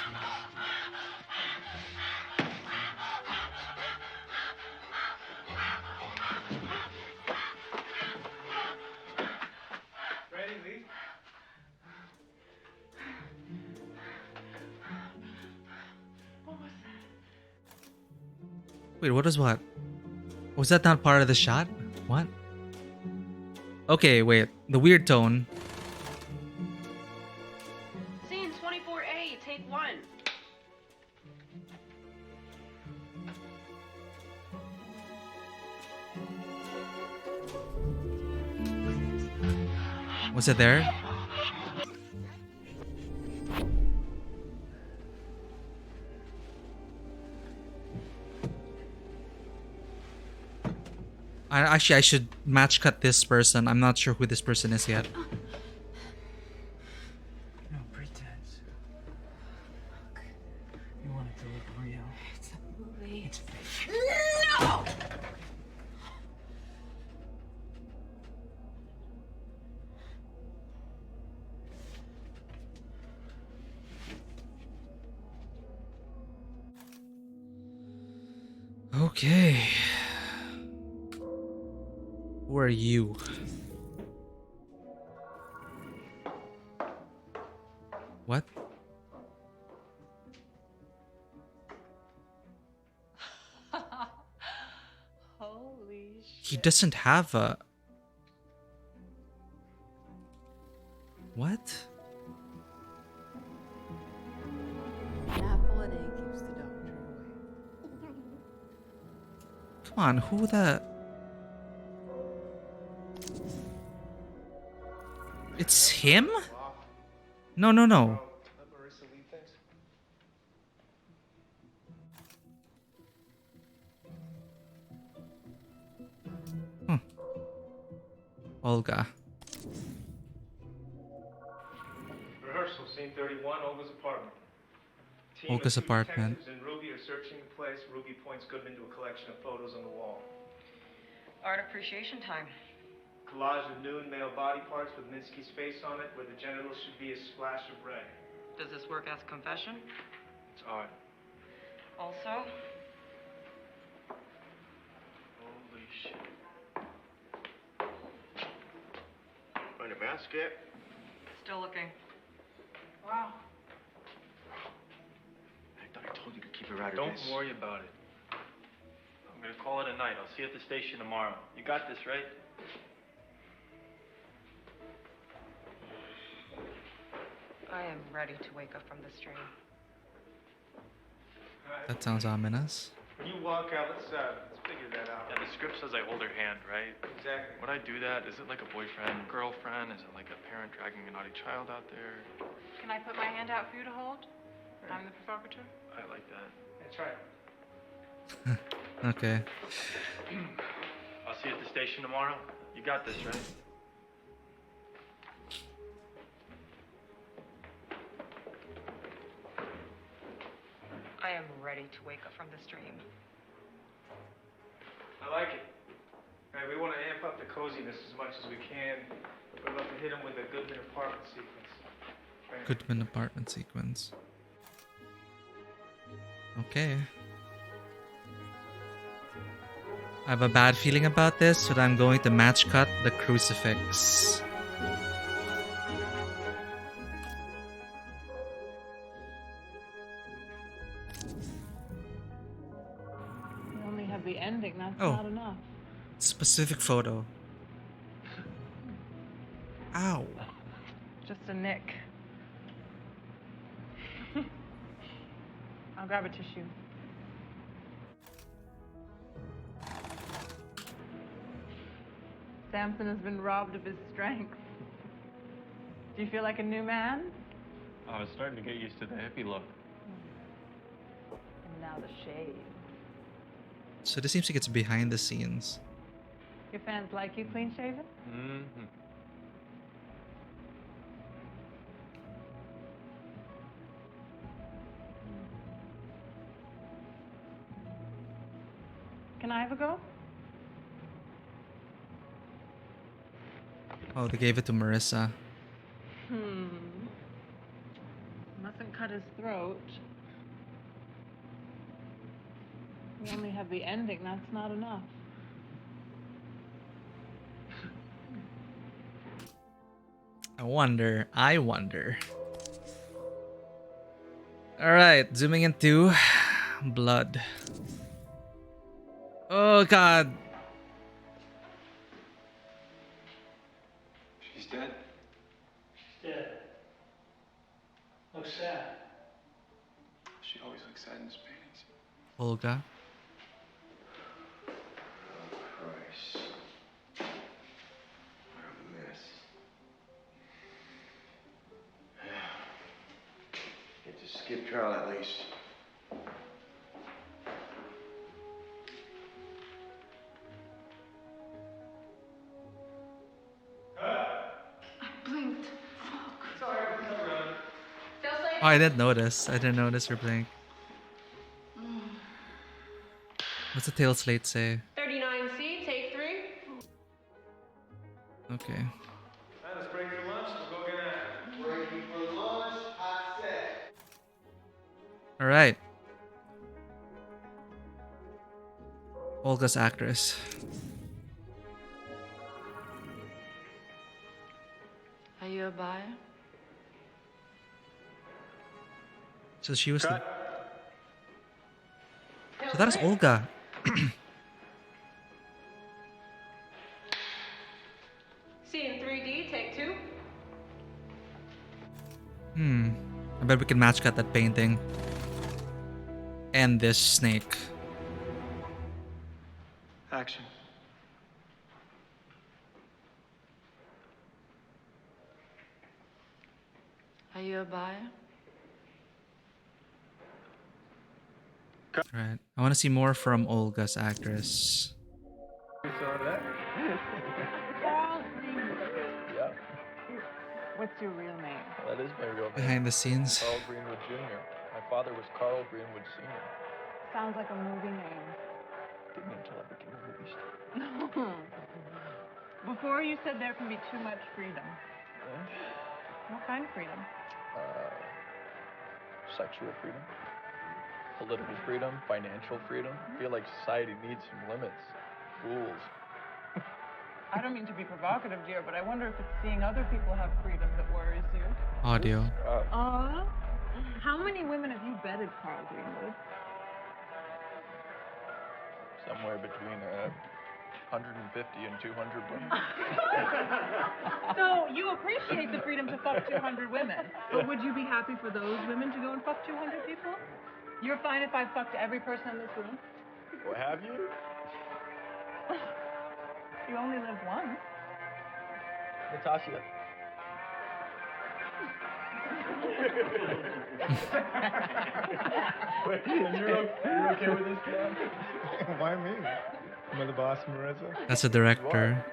Ready, leave. Wait, what was what? Was that not part of the shot? What? Okay, wait. The weird tone. Scene 24A, take 1. Was it there? Actually, I should match cut this person. I'm not sure who this person is yet. No pretense. Look, you want it to look real. It's a movie. It's fake. No! Okay. Who are you? What? Holy shit. He doesn't have a... What? An apple a day keeps the doctor away. Come on, who the... It's him? No. Let Marissa lead things. Olga. Rehearsal, scene 31, Olga's apartment. Team Olga's of 2 apartment. detectives and Ruby are searching the place. Ruby points Goodman to a collection of photos on the wall. Art appreciation time. Collage of nude male body parts with Minsky's face on it, where the genitals should be a splash of red. Does this work as confession? It's art. Also, Holy shit. Find a basket. still looking. Wow. I thought I told you to keep her out of Don't this. worry about it. I'm gonna call it a night. I'll see you at the station tomorrow. You got this, right? I am ready to wake up from this dream. That sounds ominous. When you walk out, let's figure that out. Yeah, the script says I hold her hand, right? Exactly. Would I do that? Is it like a boyfriend, girlfriend? Is it like a parent dragging a naughty child out there? Can I put my hand out for you to hold? I'm the provocateur. I like that. That's right. Okay. I'll see you at the station tomorrow. You got this, right? I am ready to wake up from this dream. I like it. Right, we want to amp up the coziness as much as we can. We're about to hit him with a Goodman apartment sequence. Right? Goodman apartment sequence. Okay. I have a bad feeling about this, but I'm going to match cut the crucifix. You only have the ending, that's Oh. not enough. Specific photo. Ow. Just a nick. I'll grab a tissue. Samson has been robbed of his strength. Do you feel like a new man? I was starting to get used to the hippie look. And now the shade. So this seems like it's behind the scenes. Your fans like you clean shaven? Mm-hmm. Can I have a go? Oh, they gave it to Marissa. Mustn't cut his throat. We only have the ending, that's not enough. I wonder. Alright, zooming into blood. Oh god. She's dead. She's dead. Looks sad. She always looks sad in his paintings. Olga. Christ. What a mess. Get to skip trial at least. Blinked. Sorry, Oh, I didn't notice. Her blink. What's the tail slate say? 39C, take 3. Okay. Let's break for lunch. We'll go get after it. Breaking for lunch, hot set. Alright. Olga's actress. Are you a buyer? So she was the... So that is Olga. See in 3D, take 2. I bet we can match cut that painting. And this snake. Action. Are you a buyer? Right. I want to see more from Olga's actress. You saw that? Yeah, What's your real name? that is my real name. Behind the scenes. Carl Greenwood Jr. My father was Carl Greenwood Sr. Sounds like a movie name. Didn't until I became a movie star. Before you said there can be too much freedom. What kind of freedom? Sexual freedom, political freedom, financial freedom. I feel like society needs some limits, rules. I don't mean to be provocative, dear, but I wonder if it's seeing other people have freedom that worries you. Audio. How many women have you bedded, Carl Greenwood? somewhere between 150 and 200 women. So you appreciate the freedom to fuck 200 women, but would you be happy for those women to go and fuck 200 people? You're fine if I fucked every person in this room? Well, have you? You only live once. Natasha. Wait, you're okay with this, John? Why me? Am I the boss, Marissa? That's a director.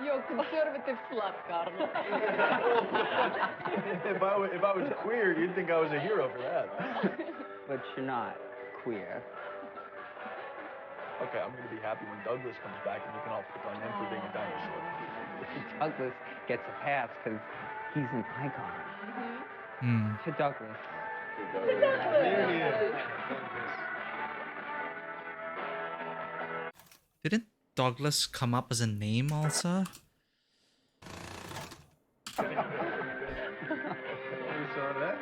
Yo, conservative slut, Carlo. If I was queer, you'd think I was a hero for that. But you're not queer. Okay, I'm gonna be happy when Douglas comes back and you can all pick on him for being a dinosaur. Douglas gets a pass because he's an icon. To Douglas. Here he is. Didn't Douglas come up as a name also? You saw that?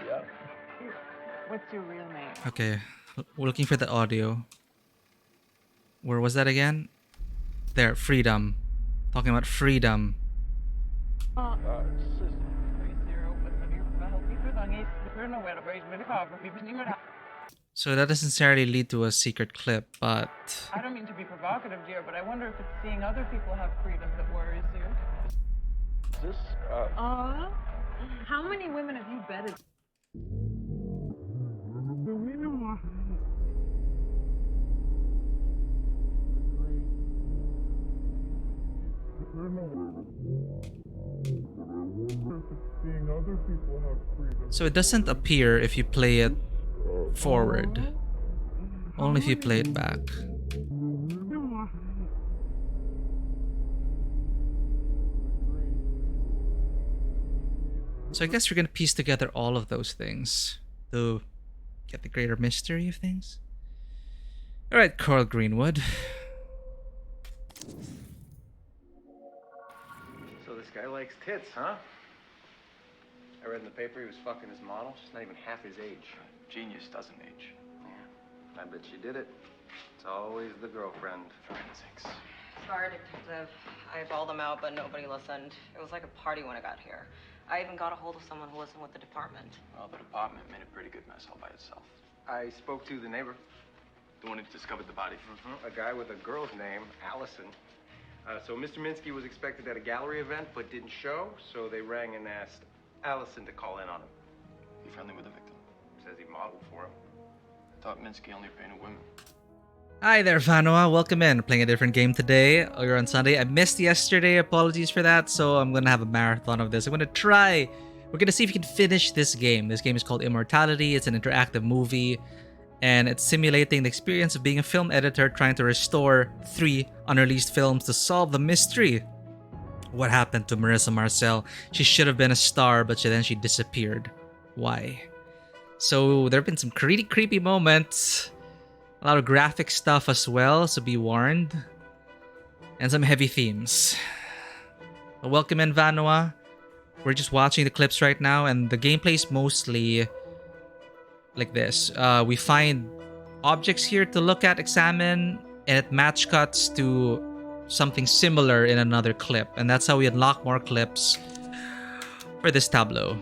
Yeah. What's your real name? Okay, we're looking for the audio. Where was that again? There, freedom. Talking about freedom. So that doesn't necessarily lead to a secret clip, but... I don't mean to be provocative, dear, but I wonder if it's seeing other people have freedom that worries you. Is this, How many women have you bedded? So it doesn't appear if you play it forward. Only if you play it back. So I guess we're gonna piece together all of those things to get the greater mystery of things. Alright, Carl Greenwood. So this guy likes tits, huh? I read in the paper he was fucking his model. She's not even half his age. Genius doesn't age. Yeah, I bet she did it. It's always the girlfriend. Forensics. Sorry, detective. I bawled them out, but nobody listened. It was like a party when I got here. I even got a hold of someone who wasn't with the department. Well, the department made a pretty good mess all by itself. I spoke to the neighbor. The one who discovered the body. A guy with a girl's name, Allison. So Mr. Minsky was expected at a gallery event, but didn't show, so they rang and asked Allison to call in on him. You friendly with the victim? Says he modeled for him. I thought Minsky only painted women. Hi there, Vanua. Welcome in. Playing a different game today. Or on Sunday. I missed yesterday. Apologies for that. So I'm gonna have a marathon of this. I'm gonna try. We're gonna see if we can finish this game. This game is called Immortality. It's an interactive movie, and it's simulating the experience of being a film editor trying to restore 3 unreleased films to solve the mystery. What happened to Marissa Marcel? She should have been a star, but then she disappeared. Why? So there have been some creepy moments. A lot of graphic stuff as well, so be warned. And some heavy themes. But welcome in, Vanua. We're just watching the clips right now, and the gameplay is mostly like this. We find objects here to look at, examine, and it match cuts to something similar in another clip. And that's how we unlock more clips for this tableau.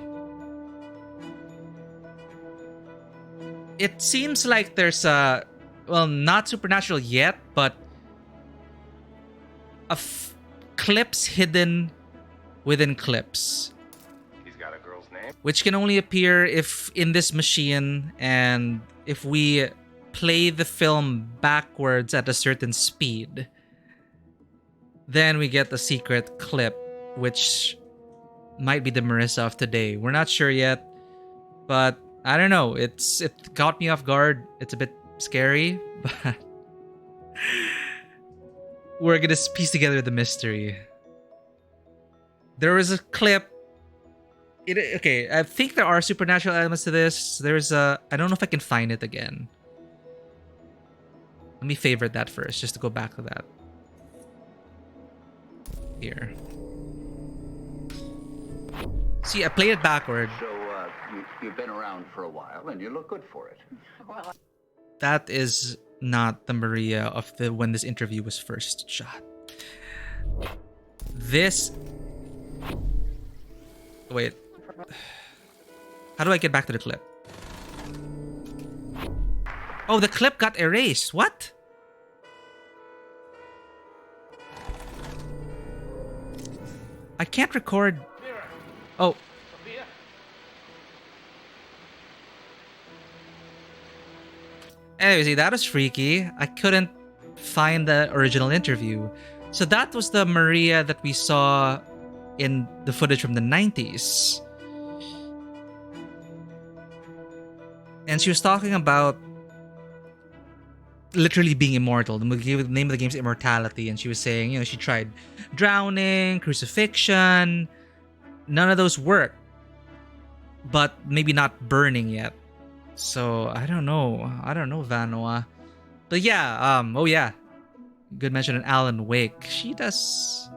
It seems like there's a... well, not supernatural yet, but clips hidden within clips. He's got a girl's name. Which can only appear if in this machine and if we play the film backwards at a certain speed. Then we get the secret clip, which might be the Marissa of today. We're not sure yet, but I don't know. It caught me off guard. It's a bit scary, but we're gonna piece together the mystery. There was a clip. Okay, I think there are supernatural elements to this. There's a... I don't know if I can find it again. Let me favorite that first, just to go back to that. Here. See, I played it backward. So, You've been around for a while, and you look good for it. Well, That is not the Maria of the when this interview was first shot. This. Wait. How do I get back to the clip? Oh, the clip got erased. What? I can't record. Oh. Anyway, see, that was freaky. I couldn't find the original interview. So that was the Maria that we saw in the footage from the 90s. And she was talking about literally being immortal. The name of the game is Immortality. And she was saying, you know, she tried drowning, crucifixion. None of those worked. But maybe not burning yet. So, I don't know. Vanoa. But yeah, oh yeah. Good mention in Alan Wake. She does...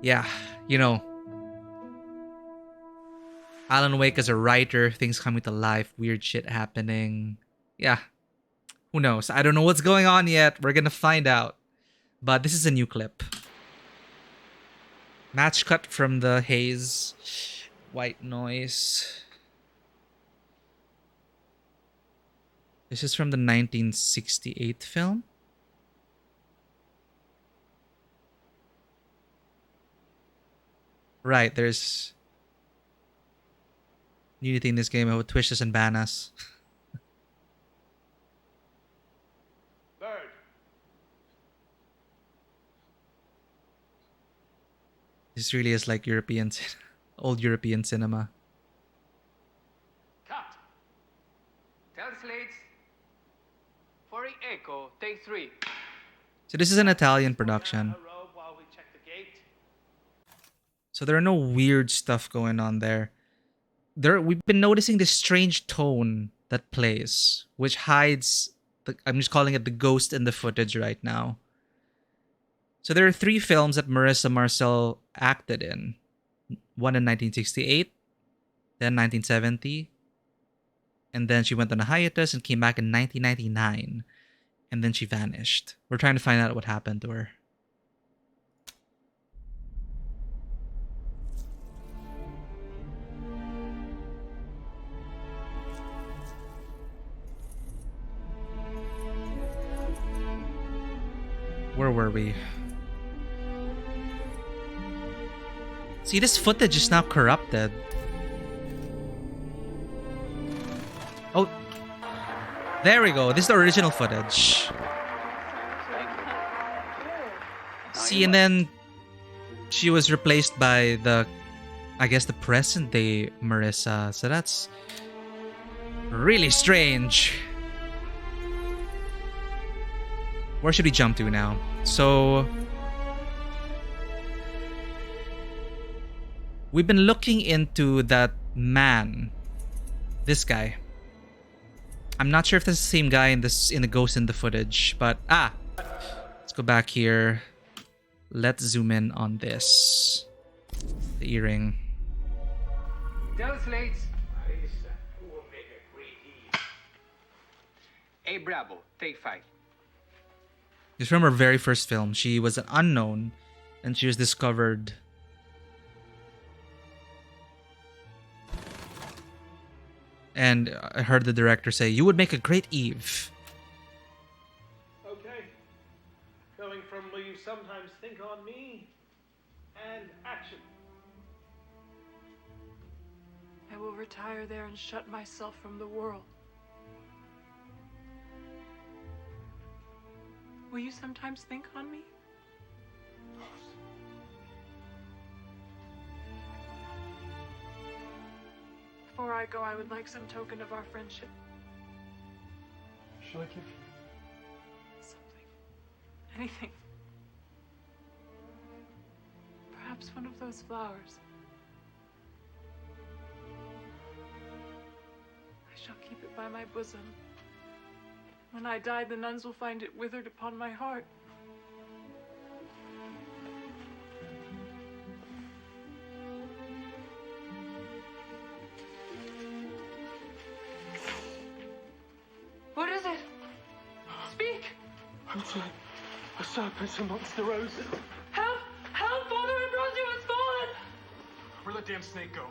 Yeah, you know. Alan Wake as a writer, things coming to life, weird shit happening. Yeah. Who knows? I don't know what's going on yet. We're gonna find out. But this is a new clip. Match cut from the haze. White noise. This is from the 1968 film. Right, there's nudity in this game. I would twist us and ban us. Bird. This really is like old European cinema. Cut. Translates. For echo, take 3. So this is an Italian production. So there are no weird stuff going on there. We've been noticing this strange tone that plays, which hides I'm just calling it the ghost in the footage right now. So there are 3 films that Marissa Marcel acted in. One in 1968, then 1970, and then she went on a hiatus and came back in 1999, and then she vanished. We're trying to find out what happened to her. Where were we? See, this footage is now corrupted. Oh, there we go. This is the original footage. See, and then she was replaced by I guess the present day Marissa. So that's really strange. Where should we jump to now? So we've been looking into that man. This guy. I'm not sure if that's the same guy in the ghost in the footage, but let's go back here. Let's zoom in on this. The earring. Translates. A Bravo, take 5. It's from her very first film. She was an unknown and she was discovered. And I heard the director say, "You would make a great Eve." Okay. Going from will you sometimes think on me and action. I will retire there and shut myself from the world. Will you sometimes think on me? Before I go, I would like some token of our friendship. Shall I give you? Something. Anything. Perhaps one of those flowers. I shall keep it by my bosom. When I die, the nuns will find it withered upon my heart. A serpent's amongst the roses. Help! Help! Father Ambrosio has fallen! Where'd that damn snake go?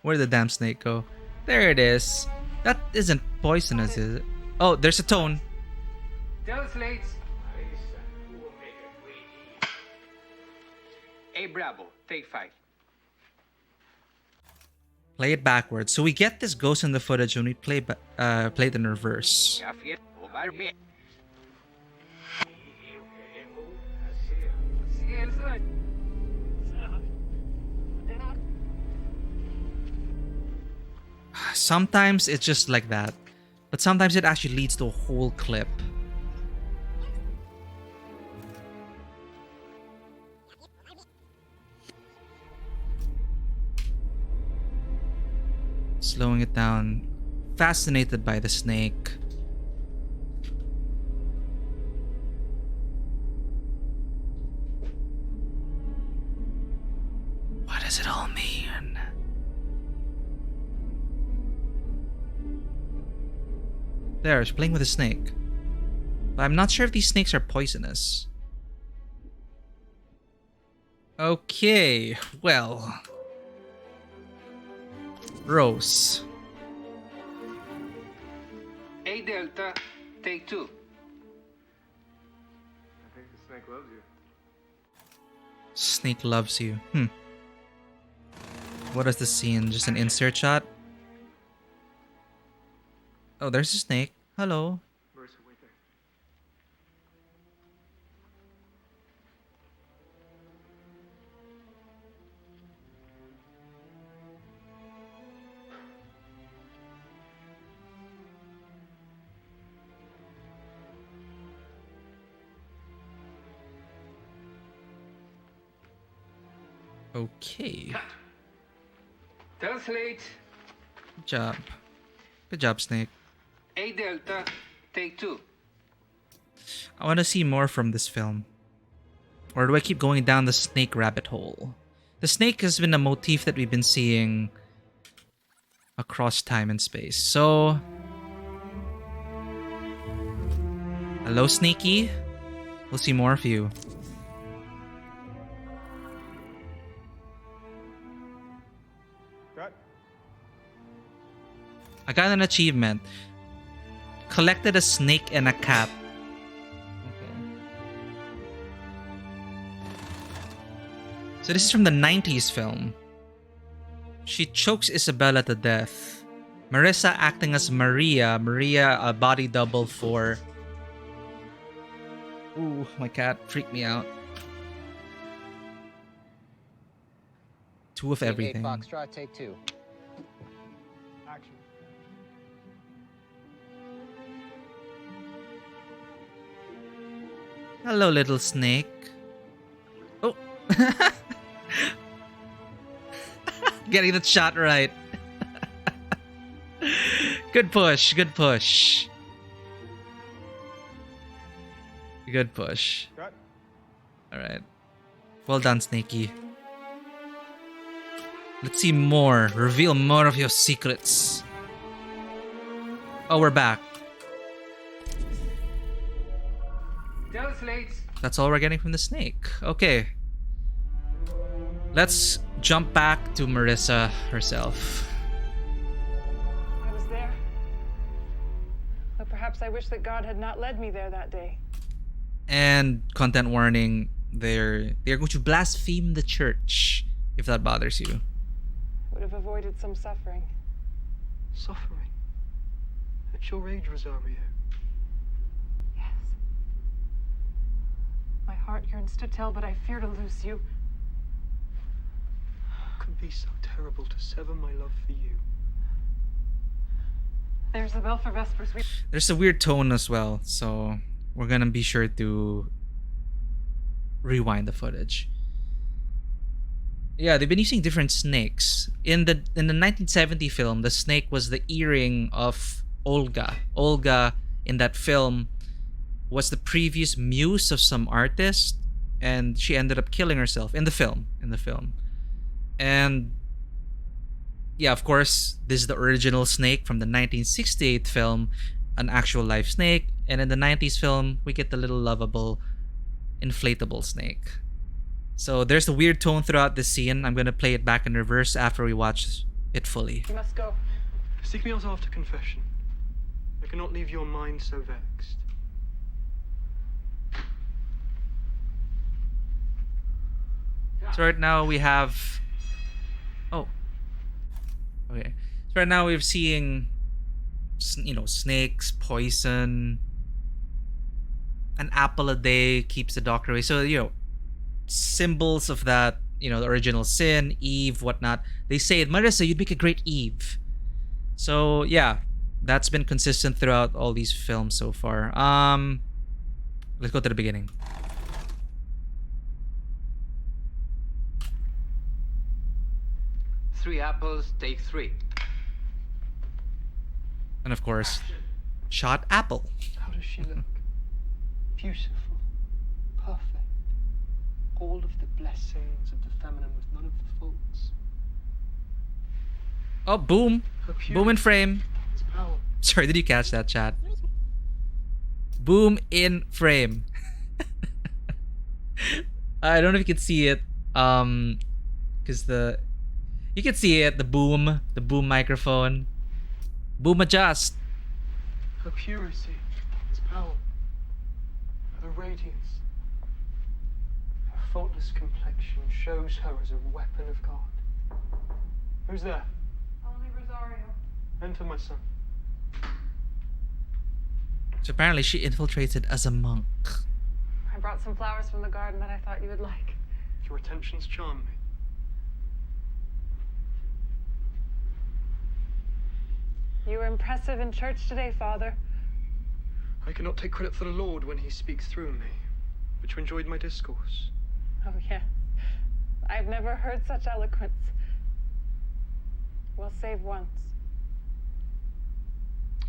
Where did the damn snake go? There it is. That isn't poisonous, is it? Oh, there's a tone. Those lates. Hey, Bravo, take 5. Play it backwards. So we get this ghost in the footage when we play it in reverse. Sometimes it's just like that, but sometimes it actually leads to a whole clip. Slowing it down. Fascinated by the snake. What does it all mean? There, she's playing with a snake. But I'm not sure if these snakes are poisonous. Okay, well. Rose. Hey, Delta, take 2. I think the snake loves you. Snake loves you. What is the scene? Just an insert shot? Oh, there's a snake. Hello. Marissa, wait there. Okay. Those lates. Good job. Good job, Snake. Hey, Delta, take 2. I want to see more from this film. Or do I keep going down the snake rabbit hole? The snake has been a motif that we've been seeing across time and space. So... hello, Snakey. We'll see more of you. Cut. I got an achievement. Collected a snake and a cat. So this is from the 90s film. She chokes Isabella to death. Marissa acting as Maria. Maria, a body double for... Ooh, my cat freaked me out. 2 of everything. Foxtrot, take 2. Action. Hello, little snake. Oh. Getting the shot right. Good push. Good push. Good push. Cut. Alright. Well done, Snakey. Let's see more. Reveal more of your secrets. Oh, we're back. Those lates. That's all we're getting from the snake. Okay. Let's jump back to Marissa herself. I was there. But perhaps I wish that God had not led me there that day. And content warning, they're going to blaspheme the church if that bothers you. Would have avoided some suffering. Suffering? At your age, Rosario. Yes. My heart yearns to tell, but I fear to lose you. What could be so terrible to sever my love for you? There's the bell for Vespers. There's a weird tone as well, so we're gonna be sure to rewind the footage. Yeah, they've been using different snakes. In the 1970 film, the snake was the earring of Olga. Olga in that film was the previous muse of some artist, and she ended up killing herself in the film. And yeah, of course, this is the original snake from the 1968 film, an actual live snake. And in the 90s film, we get the little lovable inflatable snake. So there's a weird tone throughout this scene. I'm going to play it back in reverse after we watch it fully. You must go. Seek me out after confession. I cannot leave your mind so vexed. So right now we have... Oh. Okay. So right now we're seeing, you know, snakes, poison. An apple a day keeps the doctor away. So, you know, symbols of that, you know, the original sin, Eve, whatnot. They say, Marissa, you'd make a great Eve. So, yeah, that's been consistent throughout all these films so far. Let's go to the beginning. Three apples, take 3. And of course, shot apple. How does she look? Beautiful, perfect. All of the blessings of the feminine with none of the faults. Oh, boom. Boom in frame. Power. Sorry, did you catch that, chat? Boom in frame. I don't know if you can see it. Because you can see it, the boom microphone. Boom adjust. Her purity is power. Her radiance, her faultless complexion shows her as a weapon of God. Who's there? Only Rosario. Enter, my son. So apparently she infiltrated as a monk. I brought some flowers from the garden that I thought you would like. Your attentions charm me. You were impressive in church today, Father. I cannot take credit for the Lord when he speaks through me, but you enjoyed my discourse. Oh, yes. I've never heard such eloquence. We'll save once.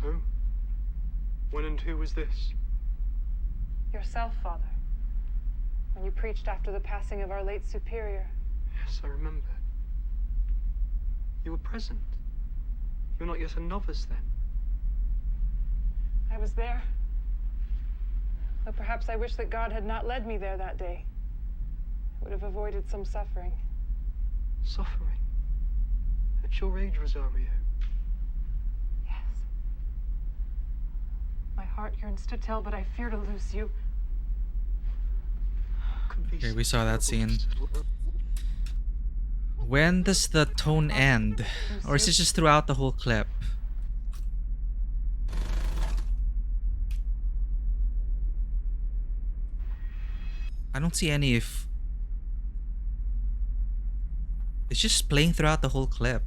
Oh? When and who was this? Yourself, Father. When you preached after the passing of our late superior. Yes, I remember. You were present. You're not yet a novice, then. I was there. Though perhaps I wish that God had not led me there that day. I would have avoided some suffering. Suffering? At your age, Rosario? Yes. My heart yearns to tell, but I fear to lose you. Okay, we saw that scene. When does the tone end? Or is it just throughout the whole clip? I don't see any if... It's just playing throughout the whole clip.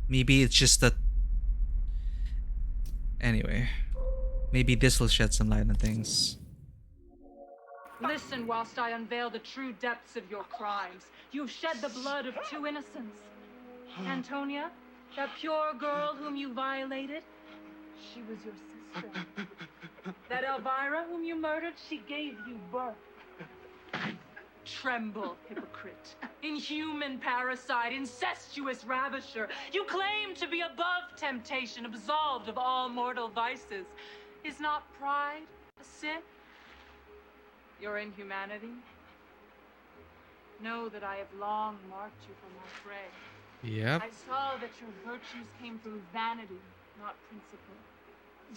Maybe it's just that... Anyway. Maybe this will shed some light on things. Listen whilst I unveil the true depths of your crimes. You've shed the blood of 2 innocents. Antonia, that pure girl whom you violated, she was your sister. That Elvira whom you murdered, she gave you birth. Tremble, hypocrite. Inhuman parasite, incestuous ravisher. You claim to be above temptation, absolved of all mortal vices. Is not pride a sin? Your inhumanity? Know that I have long marked you for my prey. Yep. I saw that your virtues came from vanity, not principle.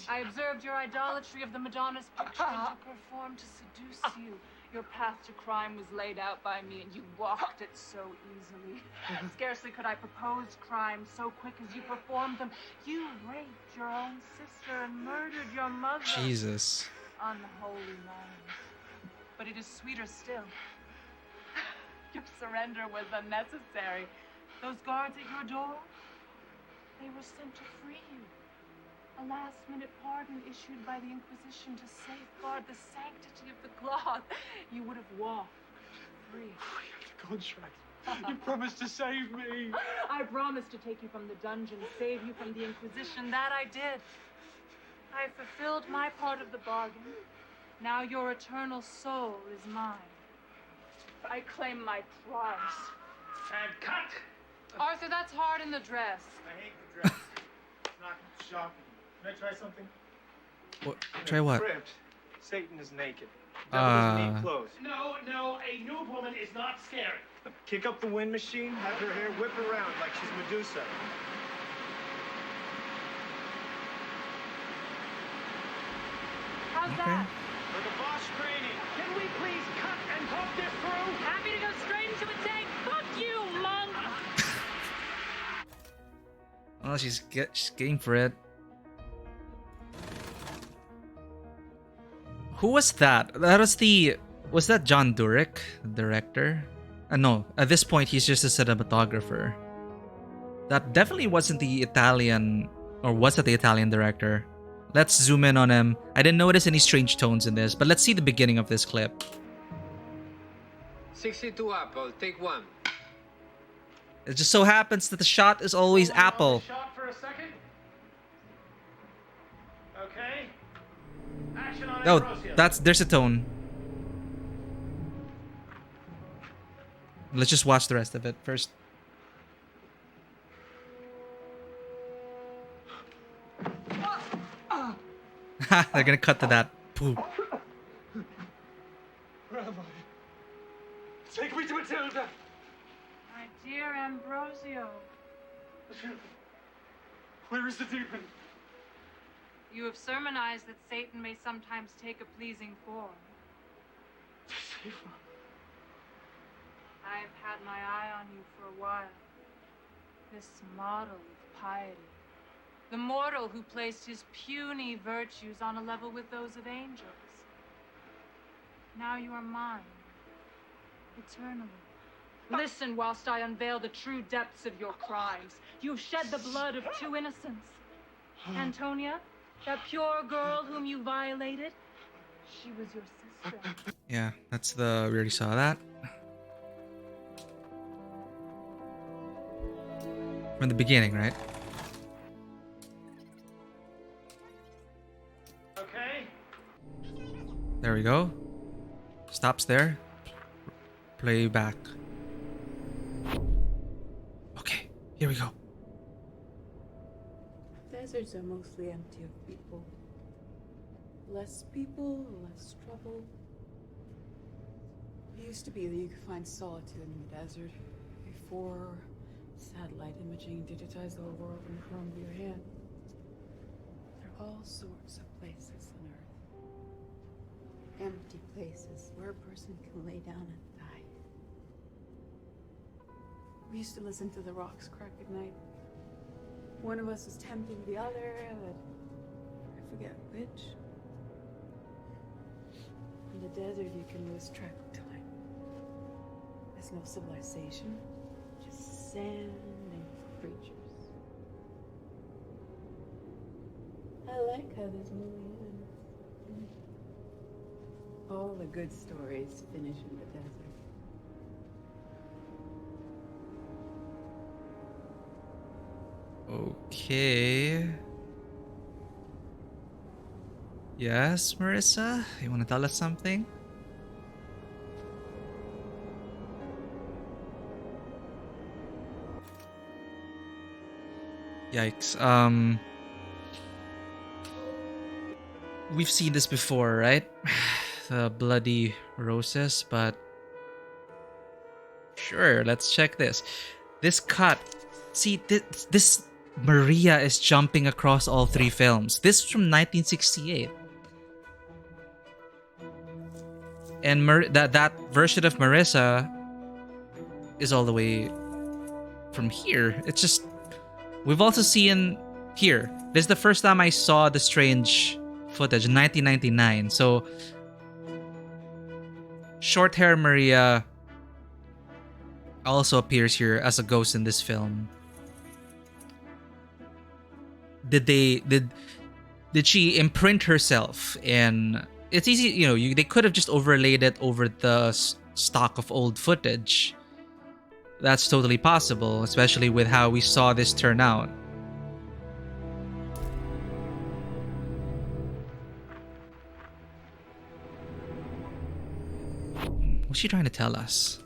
I observed your idolatry of the Madonna's picture and you performed to seduce you. Your path to crime was laid out by me and you walked it so easily. Scarcely could I propose crimes so quick as you performed them. You raped your own sister and murdered your mother. Jesus. Unholy man. But it is sweeter still. Your surrender was unnecessary. Those guards at your door, they were sent to free you. A last-minute pardon issued by the Inquisition to safeguard the sanctity of the cloth. You would have walked free. Contract. You promised to save me. I promised to take you from the dungeon, save you from the Inquisition. That I did. I have fulfilled my part of the bargain. Now your eternal soul is mine. I claim my prize. And cut! Arthur, that's hard in the dress. I hate the dress. It's not shocking. Can I try something? What? Try what? Crypt, Satan is naked. Devil doesn't need clothes. No, a nude woman is not scary. Kick up the wind machine, have her hair whip around like she's Medusa. How's that? For the boss training. Can we please cut and talk this through? Happy to go straight into a tank. Fuck you, monk. Oh, she's game for it. Who was that? Was that John Durick, the director? No, at this point he's just a cinematographer. That definitely wasn't the Italian, or was it the Italian director? Let's zoom in on him. I didn't notice any strange tones in this, but let's see the beginning of this clip. 62 apple, take one. It just so happens that the shot is always Apple. Shot for a second. Okay. Action on Oh, Ambrosio. there's a tone. Let's just watch the rest of it first. They're gonna cut to that. Pooh. Rabbi, take me to Matilda. My dear Ambrosio. Where is the demon? You have sermonized that Satan may sometimes take a pleasing form. I have had my eye on you for a while. This model of piety. The mortal who placed his puny virtues on a level with those of angels. Now you are mine. Eternally. Listen whilst I unveil the true depths of your crimes. You've shed the blood of two innocents. Antonia, that pure girl whom you violated, she was your sister. Yeah, we already saw that. From the beginning, right? Okay. There we go. Stops there. Play back. Okay, here we go. Deserts are mostly empty of people. Less people, less trouble. It used to be that you could find solitude in the desert before satellite imaging digitized the whole world in the palm of your hand. There are all sorts of places on Earth. Empty places where a person can lay down and die. We used to listen to the rocks crack at night. One of us was tempting the other, but I forget which. In the desert, you can lose track of time. There's no civilization, just sand and creatures. I like how this movie ends. All the good stories finish in the desert. Okay. Yes, Marissa? You want to tell us something? Yikes. We've seen this before, right? The bloody roses, but sure, let's check this. This cut. See, this Maria is jumping across all three films. This is from 1968. And that version of Marissa is all the way from here. It's just... We've also seen here. This is the first time I saw the strange footage in 1999. So, short hair Maria also appears here as a ghost in this film. Did she imprint herself? And it's easy, they could have just overlaid it over the stock of old footage. That's totally possible, especially with how we saw this turn out. she trying to tell us?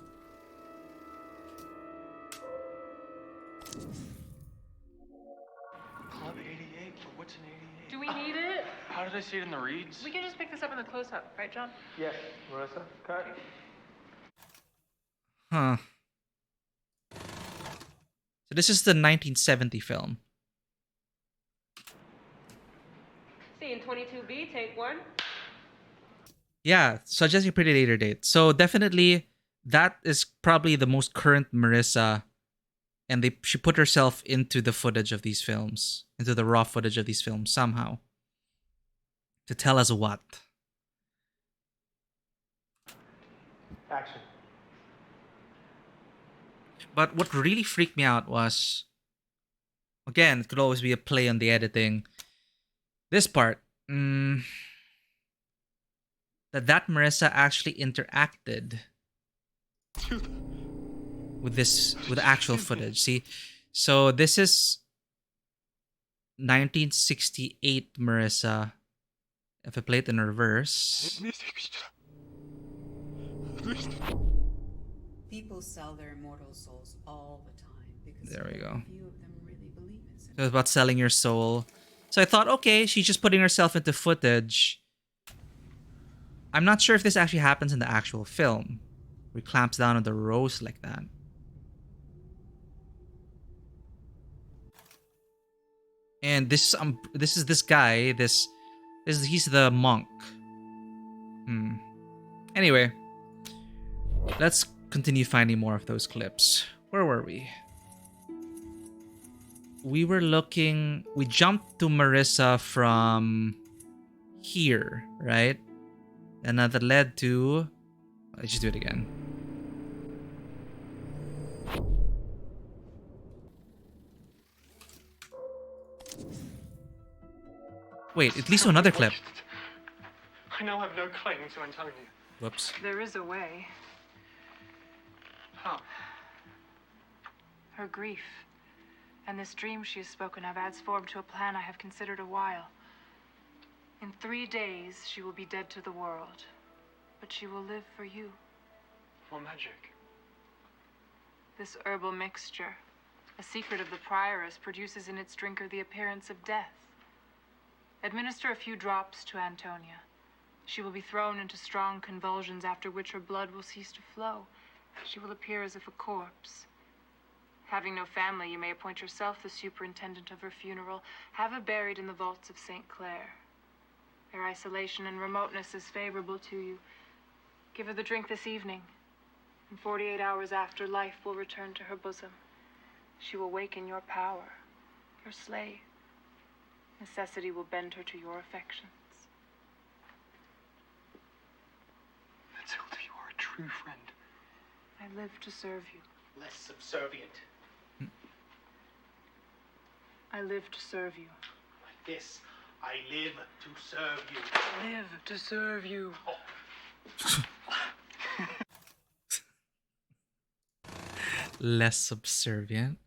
Club 88, but what's an 88? Do we need it? How did I see it in the reads? We can just pick this up in the close-up, right, John? Yes, Marissa, cut. Huh. So this is the 1970 film. Scene 22B, take one. Yeah, suggesting pretty later date. So definitely that is probably the most current Marissa, and she put herself into the footage of these films, into the raw footage of these films somehow. To tell us what? Action. But what really freaked me out was, again, it could always be a play on the editing. This part, that Marissa actually interacted with the actual footage. See, so this is 1968 Marissa. If I play it in reverse. People sell their immortal souls all the time because There we go. few of them really believe in such So it's about selling your soul. So I thought, okay, she's just putting herself into footage. I'm not sure if this actually happens in the actual film, where he clamps down on the rose like that. And this is this guy. He's the monk. Anyway, let's continue finding more of those clips. Where were we? We jumped to Marissa from here, right? And that led to... Let's just do it again. Wait, it leads to another clip. I now have no claim to Antonia. Whoops. There is a way. How? Her grief. And this dream she has spoken of adds form to a plan I have considered a while. In 3 days, she will be dead to the world. But she will live for you. What magic? This herbal mixture, a secret of the prioress, produces in its drinker the appearance of death. Administer a few drops to Antonia. She will be thrown into strong convulsions, after which her blood will cease to flow. She will appear as if a corpse. Having no family, you may appoint yourself the superintendent of her funeral. Have her buried in the vaults of St. Clair. Their isolation and remoteness is favorable to you. Give her the drink this evening. And 48 hours after, life will return to her bosom. She will wake in your power, your slave. Necessity will bend her to your affections. Matilda, you are a true friend. I live to serve you. Less subservient. I live to serve you. Like this, I live to serve you. Live to serve you. Less subservient.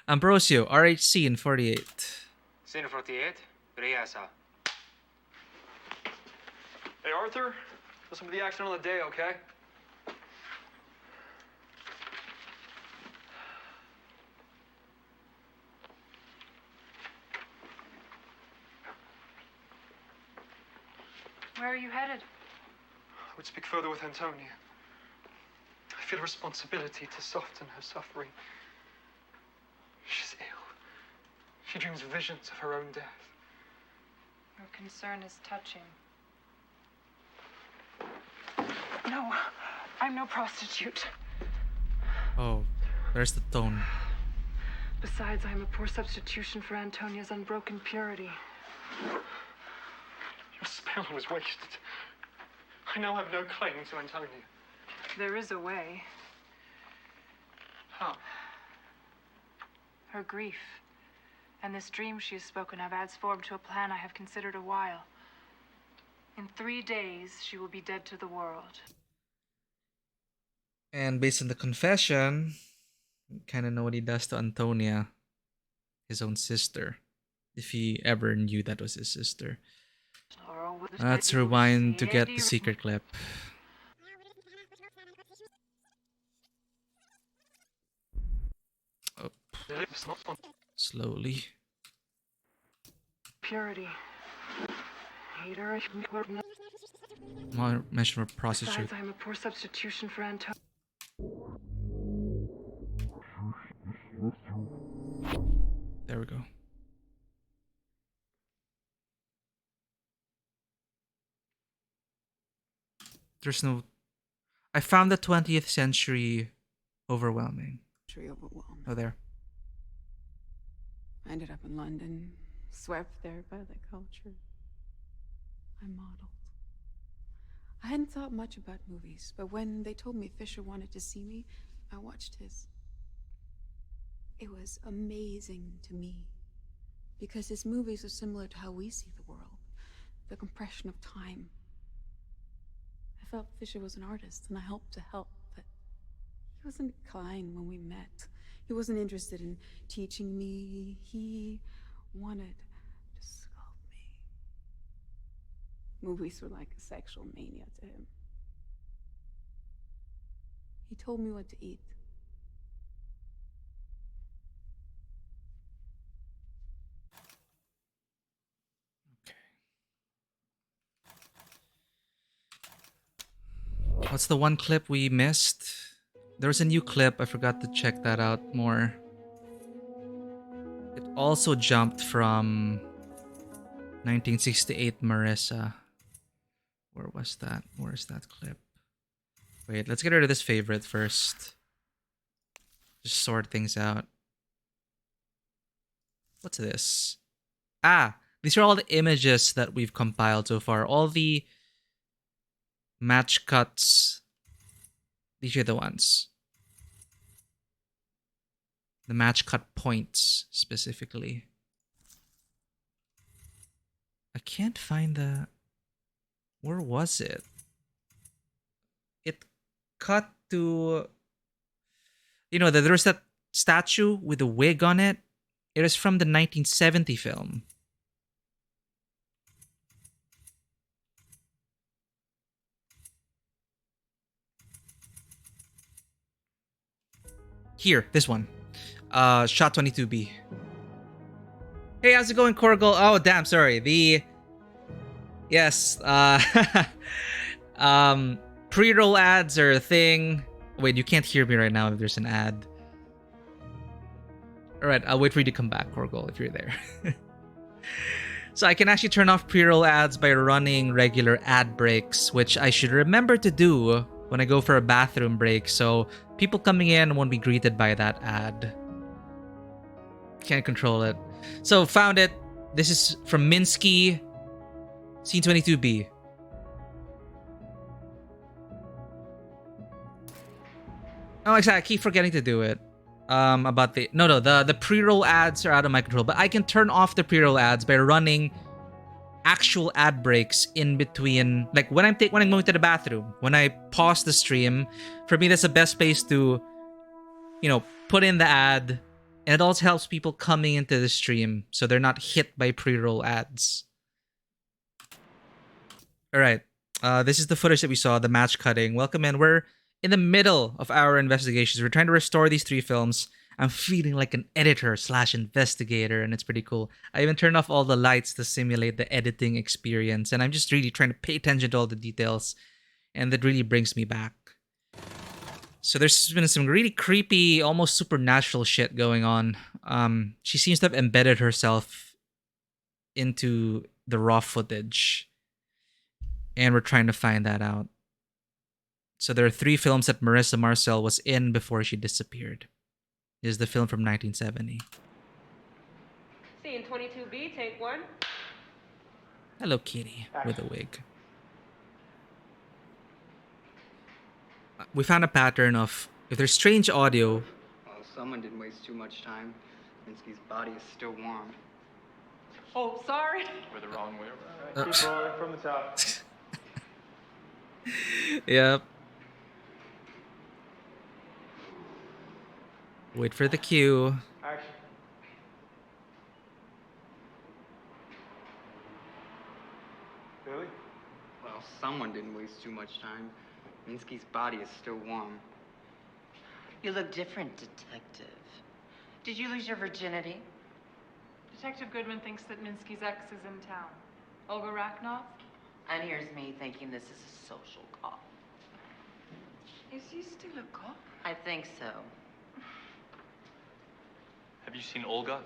Ambrosio, RHC in 48. Scene 48, Rehearsal. Hey, Arthur, listen to the accident on the day, okay? Where are you headed? I would speak further with Antonia. I feel a responsibility to soften her suffering. She's ill. She dreams visions of her own death. Your concern is touching. No, I'm no prostitute. Oh, there's the tone. Besides, I am a poor substitution for Antonia's unbroken purity. Your spell was wasted. I now have no claim to Antonia. There is a way. How? Her grief. And this dream she has spoken of adds form to a plan I have considered a while. In 3 days, she will be dead to the world. And based on the confession, you kind of know what he does to Antonia, his own sister, if he ever knew that was his sister. Let's rewind to get the secret clip. Slowly. Purity. Hater. Mention of prostitute. Besides, I'm a poor substitution for Antonio. There we go. There's no... I found the 20th century overwhelming. Overwhelming. Oh, there. I ended up in London, swept there by the culture. I modeled. I hadn't thought much about movies, but when they told me Fisher wanted to see me, I watched his. It was amazing to me, because his movies are similar to how we see the world, the compression of time. I felt Fisher was an artist, and I hoped to help, but he wasn't kind when we met. He wasn't interested in teaching me. He wanted to sculpt me. Movies were like a sexual mania to him. He told me what to eat. What's the one clip we missed? There was a new clip. I forgot to check that out more. It also jumped from 1968 Marissa. Where was that? Where's that clip? Wait, let's get rid of this favorite first. Just sort things out. What's this? Ah, these are all the images that we've compiled so far. All the match cuts. These are the ones. The match cut points, specifically. I can't find the... Where was it? It cut to... You know, there was that statue with a wig on it. It is from the 1970 film. Here, this one. Shot 22B. Hey, how's it going, Corgal? Oh, damn, sorry. Yes, pre-roll ads are a thing. Wait, you can't hear me right now if there's an ad. Alright, I'll wait for you to come back, Corgal, if you're there. So I can actually turn off pre-roll ads by running regular ad breaks, which I should remember to do when I go for a bathroom break, so people coming in won't be greeted by that ad. Can't control it. So, found it. This is from Minsky, Scene 22B. Oh, exactly. I keep forgetting to do it. About the... No, the pre-roll ads are out of my control, but I can turn off the pre-roll ads by running actual ad breaks in between. Like, when I'm going to the bathroom, when I pause the stream, for me, that's the best place to, you know, put in the ad. And it also helps people coming into the stream so they're not hit by pre-roll ads. Alright. This is the footage that we saw, the match cutting. Welcome in. We're in the middle of our investigations. We're trying to restore these 3 films. I'm feeling like an editor/investigator, and it's pretty cool. I even turned off all the lights to simulate the editing experience, and I'm just really trying to pay attention to all the details, and that really brings me back. So there's been some really creepy, almost supernatural shit going on. She seems to have embedded herself into the raw footage. And we're trying to find that out. So there are 3 films that Marissa Marcel was in before she disappeared. This is the film from 1970. Scene 22B, take 1. Hello, Kitty, with a wig. We found a pattern of, if there's strange audio... Well, someone didn't waste too much time. Minsky's body is still warm. Oh, sorry. We're the wrong way around. Keep rolling from the top. Yep. Wait for the cue. Action. Billy? Well, someone didn't waste too much time. Minsky's body is still warm. You look different, detective. Did you lose your virginity? Detective Goodman thinks that Minsky's ex is in town. Olga Raknov? And here's me thinking this is a social call. Is he still a cop? I think so. Have you seen Olga?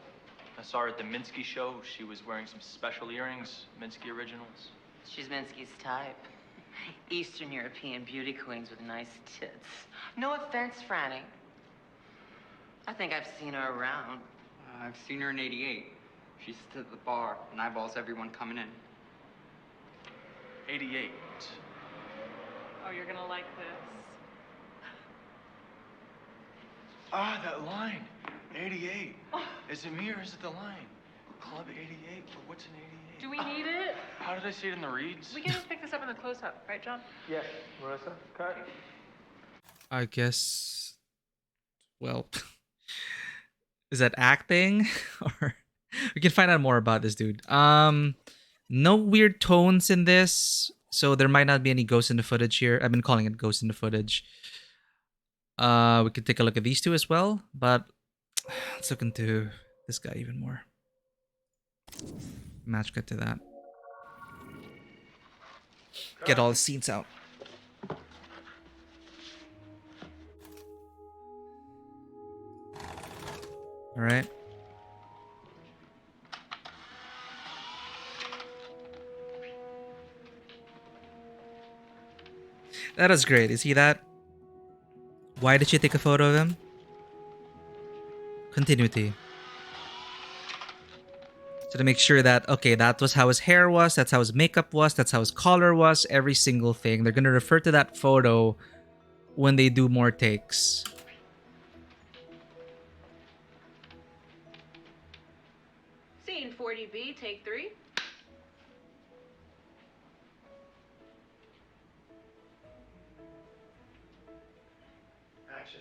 I saw her at the Minsky show. She was wearing some special earrings, Minsky originals. She's Minsky's type. Eastern European beauty queens with nice tits. No offense, Franny. I think I've seen her around. I've seen her in '88. She sits at the bar and eyeballs everyone coming in. 88. Oh, you're gonna like this. Ah, that line. 88. Is it me or is it the line? Club 88 for what's in 88? Do we need it? How did I see it in the reads? We can just pick this up in the close-up, right, John? Yes, Marissa, cut. I guess. Well, is that acting? Or we can find out more about this dude. No weird tones in this, so there might not be any ghosts in the footage here. I've been calling it ghosts in the footage. We could take a look at these two as well, but let's look into this guy even more. Match cut to that. Get all the scenes out. All right. That is great. You see that? Why did she take a photo of him? Continuity. So to make sure that, okay, that was how his hair was, that's how his makeup was, that's how his collar was, every single thing. They're going to refer to that photo when they do more takes. Scene 40B, take 3. Action.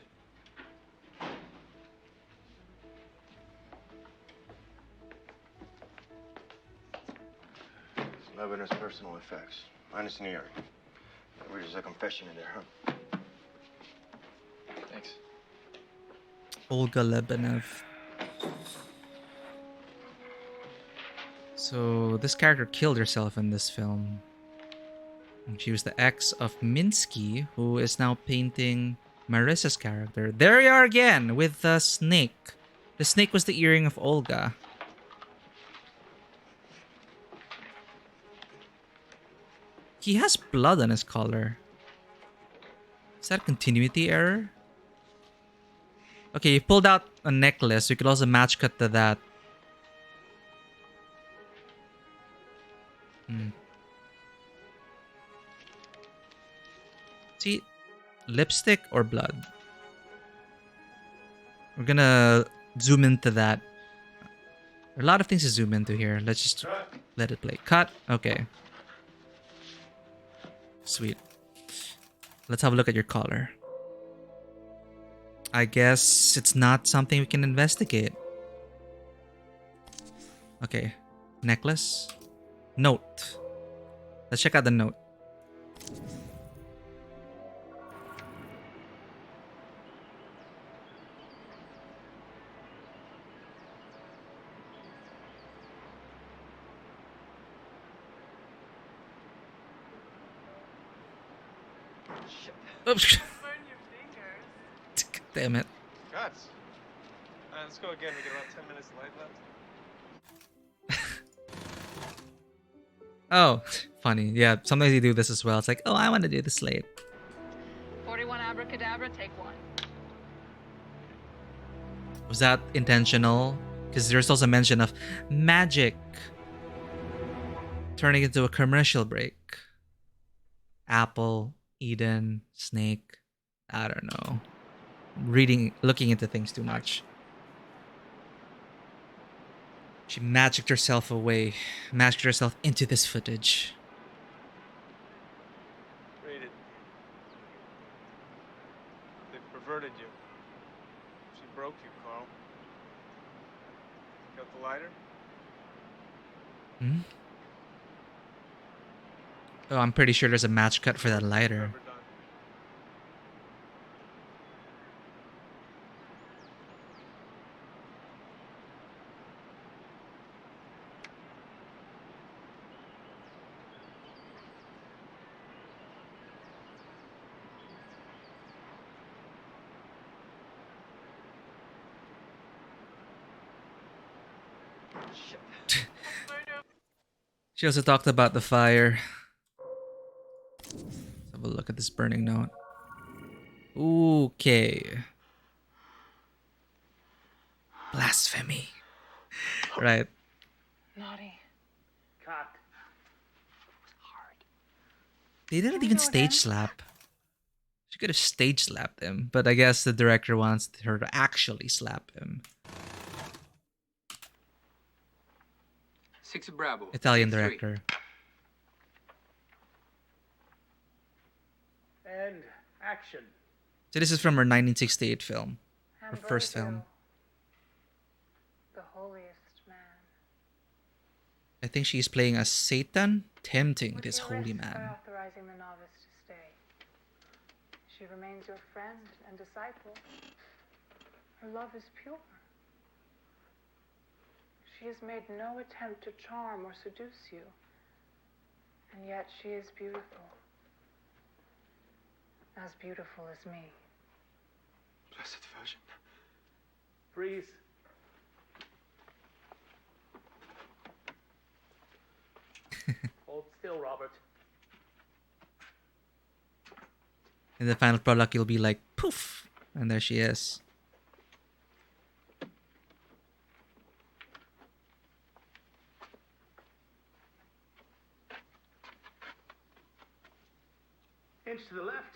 Lebanon's personal effects, minus an earring. There's a confession in there, huh? Thanks. Olga Lebenev. So this character killed herself in this film. And she was the ex of Minsky, who is now painting Marissa's character. There you are again with the snake. The snake was the earring of Olga. He has blood on his collar. Is that a continuity error? Okay, you pulled out a necklace. You could also match cut to that. See, lipstick or blood? We're gonna zoom into that. There are a lot of things to zoom into here. Let's just let it play. Cut. Okay. Sweet. Let's have a look at your collar. I guess it's not something we can investigate. Okay. Necklace. Note. Let's check out the note. Oops. Damn it. Guts. Let's go again. We got about 10 minutes light left. Oh, funny. Yeah, sometimes you do this as well. It's like, oh, I want to do this late. 41 abracadabra, take 1. Was that intentional? Because there's also mention of magic turning into a commercial break. Apple, Eden, snake. I don't know. Looking into things too much. She magicked herself away, magicked herself into this footage. Read it. They perverted you. She broke you, Carl. Got the lighter? Hmm? Oh, I'm pretty sure there's a match cut for that lighter. She also talked about the fire. Let's have a look at this burning note. Okay. Blasphemy. Right. Naughty. Cut. They didn't even stage slap. She could have stage slapped him, but I guess the director wants her to actually slap him. 6 Bravo. Italian Take 3. director. And action. So this is from her 1968 film. Her first film. The holiest man. I think she's playing as Satan, tempting this holy By man. authorizing the novice to stay. She remains your friend and disciple. Her love is pure. She has made no attempt to charm or seduce you. And yet she is beautiful. As beautiful as me. Blessed Virgin. Freeze. Hold still, Robert. In the final product, you'll be like, poof! And there she is. Inch to the left.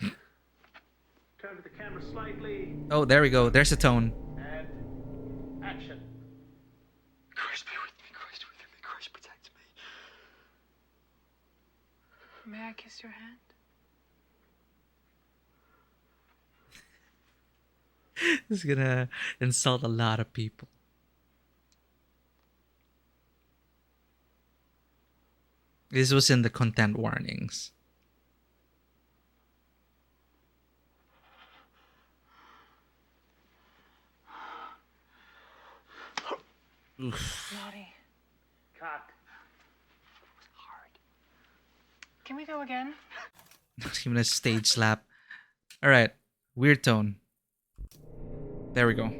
Turn to the camera slightly. Oh, there we go. There's the tone. And action. Christ be with me. Christ with me. Christ protect me. May I kiss your hand? This is gonna insult a lot of people. This was in the content warnings. Oof. Naughty. Cut. Can we go again? Even a stage slap. Alright. Weird tone. There we go. Left.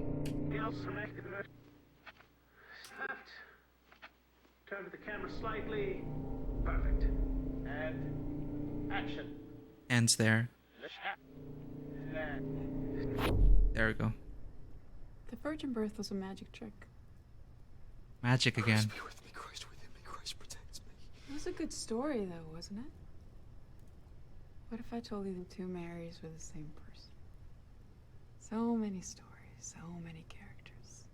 Turn to the camera slightly. Perfect. And action. Ends there. There we go. The virgin birth was a magic trick. Magic again. Christ within me. Christ protects me. It was a good story, though, wasn't it? What if I told you the two Marys were the same person? So many stories, so many characters.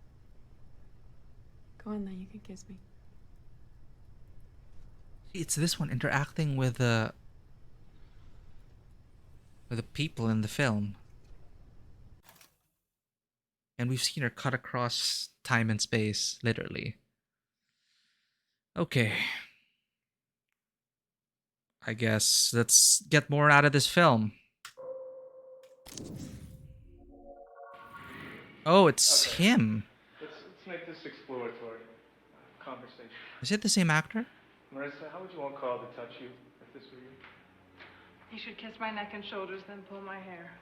Go on then, you can kiss me. It's this one interacting with the people in the film. And we've seen her cut across time and space, literally. Okay. I guess let's get more out of this film. Oh, it's him. Let's make this exploratory conversation. Is it the same actor? Marissa, how would you want Carl to touch you if this were you? He should kiss my neck and shoulders, then pull my hair.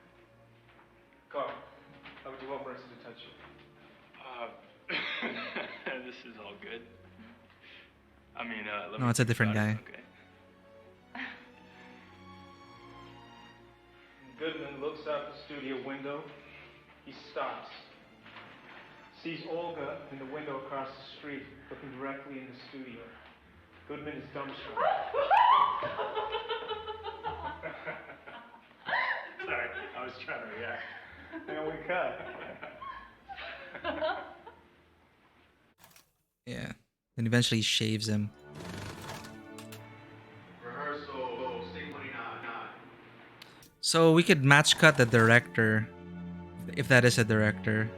Carl, how would you want Marissa to touch you? This is all good. I mean, let No, me it's a think different about guy. it, okay. Goodman looks out the studio window. He stops. Sees Olga in the window across the street, looking directly in the studio. Goodman is dumbstruck. Sorry, I was trying to react. And we cut. Yeah. Then eventually he shaves him. Rehearsal, state 29. So we could match cut the director, if that is a director.